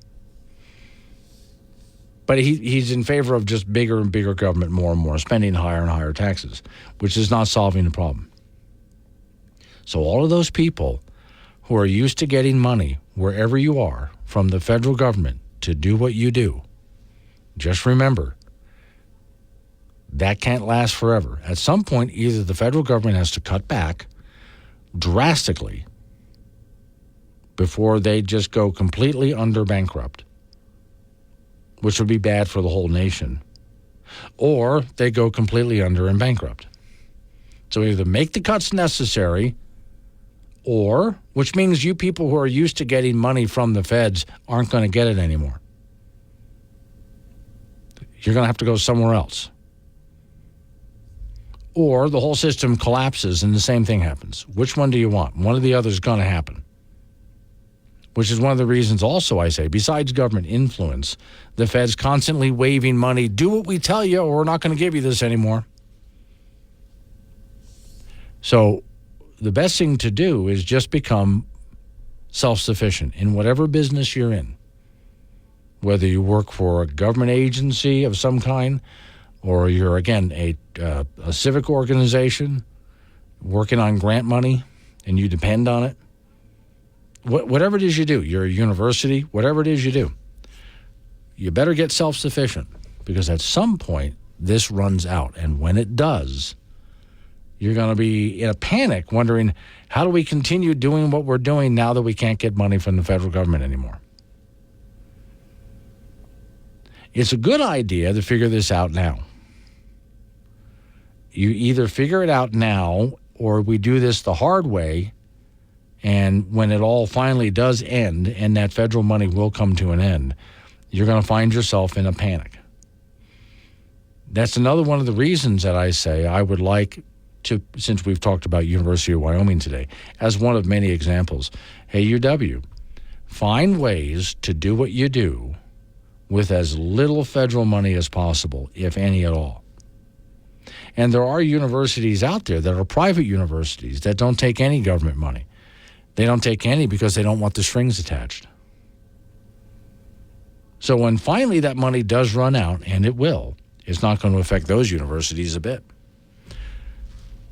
But he's in favor of just bigger and bigger government, more and more, spending higher and higher taxes, which is not solving the problem. So all of those people who are used to getting money wherever you are from the federal government to do what you do, just remember, that can't last forever. At some point, either the federal government has to cut back drastically before they just go completely under bankrupt, which would be bad for the whole nation, or they go completely under and bankrupt. So either make the cuts necessary, or, which means you people who are used to getting money from the feds aren't going to get it anymore. You're going to have to go somewhere else. Or the whole system collapses and the same thing happens. Which one do you want? One or the other is going to happen. Which is one of the reasons also I say, besides government influence, the Fed's constantly waving money, do what we tell you or we're not going to give you this anymore. So the best thing to do is just become self-sufficient in whatever business you're in. Whether you work for a government agency of some kind, or you're, again, a civic organization working on grant money and you depend on it. Whatever it is you do, you're a university, whatever it is you do, you better get self-sufficient, because at some point this runs out. And when it does, you're going to be in a panic wondering, how do we continue doing what we're doing now that we can't get money from the federal government anymore? It's a good idea to figure this out now. You either figure it out now, or we do this the hard way, and when it all finally does end, and that federal money will come to an end, you're going to find yourself in a panic. That's another one of the reasons that I say I would like to, since we've talked about University of Wyoming today, as one of many examples, hey, UW, find ways to do what you do with as little federal money as possible, if any at all. And there are universities out there that are private universities that don't take any government money. They don't take any because they don't want the strings attached. So when finally that money does run out, and it will, it's not going to affect those universities a bit.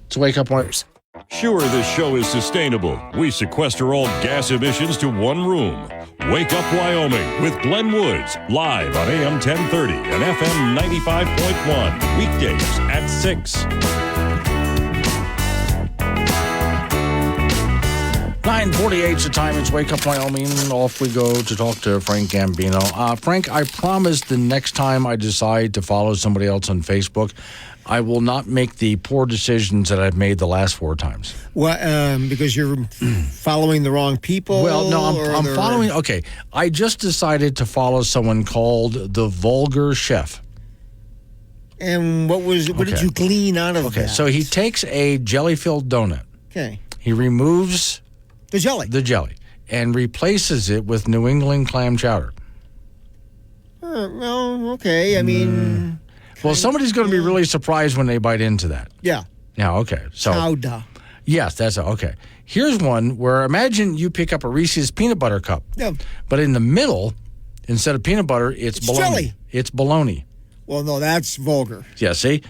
It's Wake Up Wires. Sure, this show is sustainable. We sequester all gas emissions to one room. Wake Up Wyoming with Glenn Woods, live on AM 1030 and FM 95.1, weekdays at 6. 9:48's the time. It's Wake Up Wyoming. Off we go to talk to Frank Gambino. Frank, I promise the next time I decide to follow somebody else on Facebook, I will not make the poor decisions that I've made the last 4 times. Well, because you're following the wrong people? Well, no, I'm following. Okay, I just decided to follow someone called the Vulgar Chef. And what did you glean out of that? Okay, so he takes a jelly-filled donut. Okay. He removes the jelly, and replaces it with New England clam chowder. Well, okay. I mean, well, somebody's going to be really surprised when they bite into that. Yeah. Yeah. Okay. So. Chowder. Yes, that's okay. Here's one where imagine you pick up a Reese's peanut butter cup. Yeah. But in the middle, instead of peanut butter, it's bologna. Jelly. It's bologna. Well, no, that's vulgar. Yeah. See.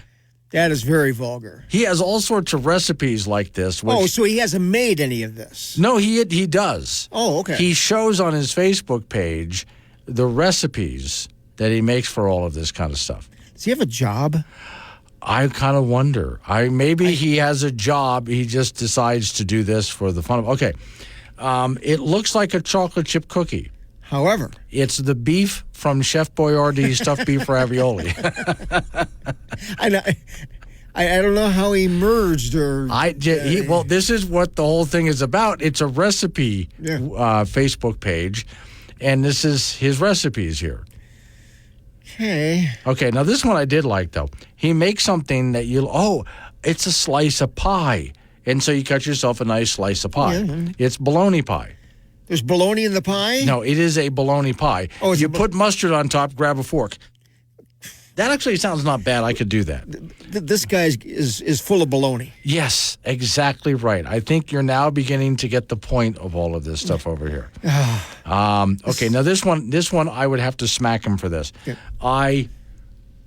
That is very vulgar. He has all sorts of recipes like this. So he hasn't made any of this? No, he does. Oh, okay. He shows on his Facebook page the recipes that he makes for all of this kind of stuff. Does he have a job? I kind of wonder. Maybe he has a job. He just decides to do this for the fun of it. Okay. It looks like a chocolate chip cookie. However, it's the beef from Chef Boyardee's stuffed beef ravioli. I don't know how he merged or. Well, this is what the whole thing is about. It's a recipe Facebook page, and this is his recipes here. Okay, now this one I did like, though. He makes something that it's a slice of pie. And so you cut yourself a nice slice of pie. Yeah. It's bologna pie. There's bologna in the pie? No, it is a bologna pie. Oh, you put mustard on top, grab a fork. That actually sounds not bad. I could do that. This guy is full of bologna. Yes, exactly right. I think you're now beginning to get the point of all of this stuff over here. Okay, now this one I would have to smack him for this. Okay. I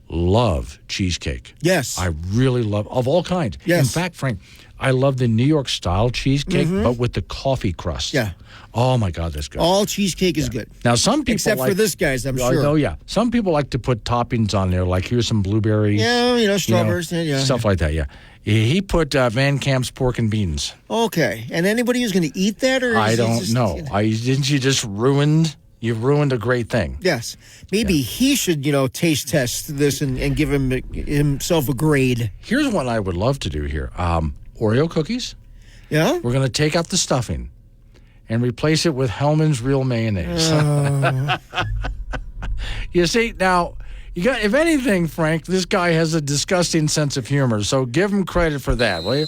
love cheesecake. Yes. I really love, of all kinds. Yes. In fact, Frank, I love the New York style cheesecake, but with the coffee crust. Yeah. Oh my God, that's good. All cheesecake is good. Now some people except for this guy's, I'm sure. Oh yeah. Some people like to put toppings on there, like here's some blueberries. Yeah, strawberries, stuff like that. Yeah. He put Van Camp's pork and beans. Okay. And anybody who's going to eat that, or I don't know. Didn't you just ruined a great thing? Yes. Maybe he should, taste test this and give himself a grade. Here's what I would love to do here. Oreo cookies. Yeah? We're going to take out the stuffing and replace it with Hellmann's Real Mayonnaise. You see, now, if anything, Frank, this guy has a disgusting sense of humor, so give him credit for that, will you?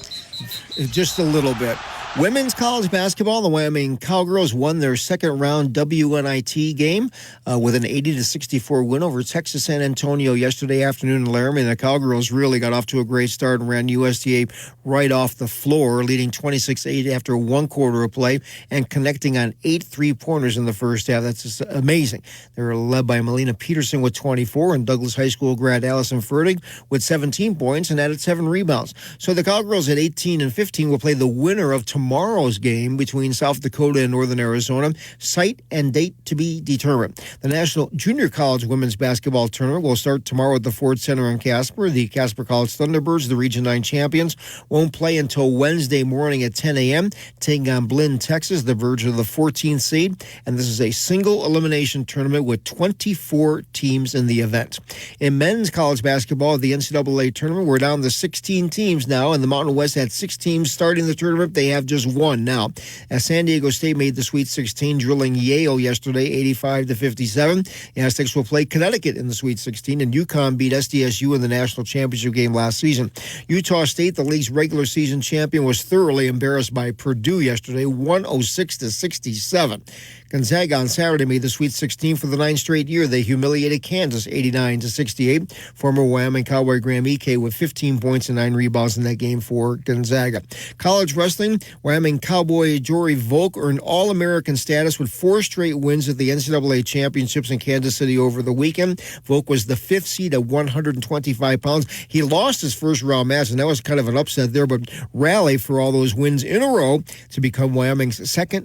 Just a little bit. Women's college basketball, the Wyoming Cowgirls won their second-round WNIT game with an 80-64 win over Texas San Antonio yesterday afternoon in Laramie. The Cowgirls really got off to a great start and ran USDA right off the floor, leading 26-8 after one quarter of play and connecting on 8 3-pointers in the first half. That's just amazing. They were led by Melina Peterson with 24 and Douglas High School grad Allison Fertig with 17 points and added 7 rebounds. So the Cowgirls at 18 and 15 will play the winner of tomorrow's game between South Dakota and Northern Arizona. Site and date to be determined. The National Junior College Women's Basketball Tournament will start tomorrow at the Ford Center in Casper. The Casper College Thunderbirds, the Region 9 champions, won't play until Wednesday morning at 10 a.m., taking on Blinn, Texas, the Virgin of the 14th seed. And this is a single elimination tournament with 24 teams in the event. In men's college basketball, the NCAA tournament, we're down to 16 teams now, and the Mountain West had 6 teams starting the tournament. They have just 1 now. As San Diego State made the Sweet 16, drilling Yale yesterday 85-57. The Aztecs will play Connecticut in the Sweet 16, and UConn beat SDSU in the national championship game last season. Utah State, the league's regular season champion, was thoroughly embarrassed by Purdue yesterday, 106-67. Gonzaga on Saturday made the Sweet 16 for the 9th straight year. They humiliated Kansas 89-68. Former Wyoming Cowboy Graham Ike with 15 points and 9 rebounds in that game for Gonzaga. College wrestling, Wyoming Cowboy Jory Volk earned All-American status with 4 straight wins at the NCAA championships in Kansas City over the weekend. Volk was the 5th seed at 125 pounds. He lost his first round match, and that was kind of an upset there, but rallied for all those wins in a row to become Wyoming's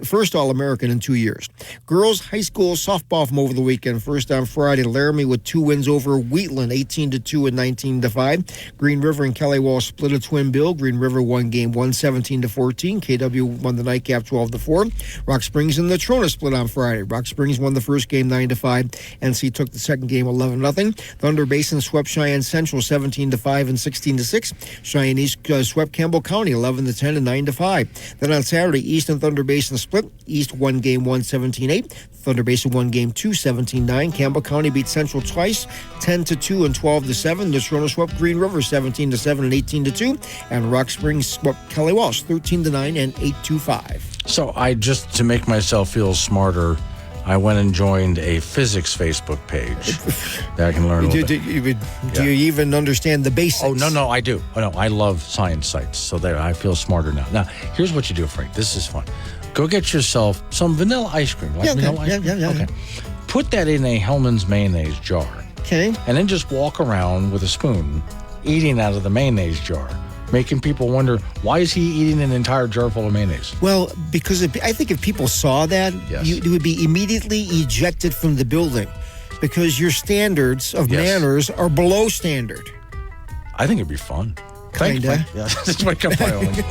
first All-American in 2 years. Girls high school softball from over the weekend. First on Friday, Laramie with 2 wins over Wheatland, 18-2 and 19-5. Green River and Kelly Walsh split a twin bill. Green River won game 1, 17-14. KW won the nightcap 12-4. Rock Springs and Natrona split on Friday. Rock Springs won the first game 9-5. NC took the second game 11-0. Thunder Basin swept Cheyenne Central 17-5 and 16-6. Cheyenne East swept Campbell County 11-10 and 9-5. Then on Saturday, East and Thunder Basin split. East won game 1, 17-8. Thunder Basin won game 2, 17-9. Campbell County beat Central twice, 10-2 and 12-7. Natrona swept Green River 17-7 and 18-2. And Rock Springs swept Kelly Walsh 13-9 and 8-5. So to make myself feel smarter, I went and joined a physics Facebook page that I can learn a little bit. Do you even understand the basics? Oh, no, I do. Oh, no, I love science sites, so there I feel smarter now. Now, here's what you do, Frank. This is fun. Go get yourself some vanilla ice cream. Vanilla ice cream? Okay. Put that in a Hellmann's mayonnaise jar. Okay. And then just walk around with a spoon, eating out of the mayonnaise jar, making people wonder, why is he eating an entire jar full of mayonnaise? Well, because I think if people saw that, you would be immediately ejected from the building because your standards of manners are below standard. I think it'd be fun. Kinda. Yeah, just wake up Wyoming.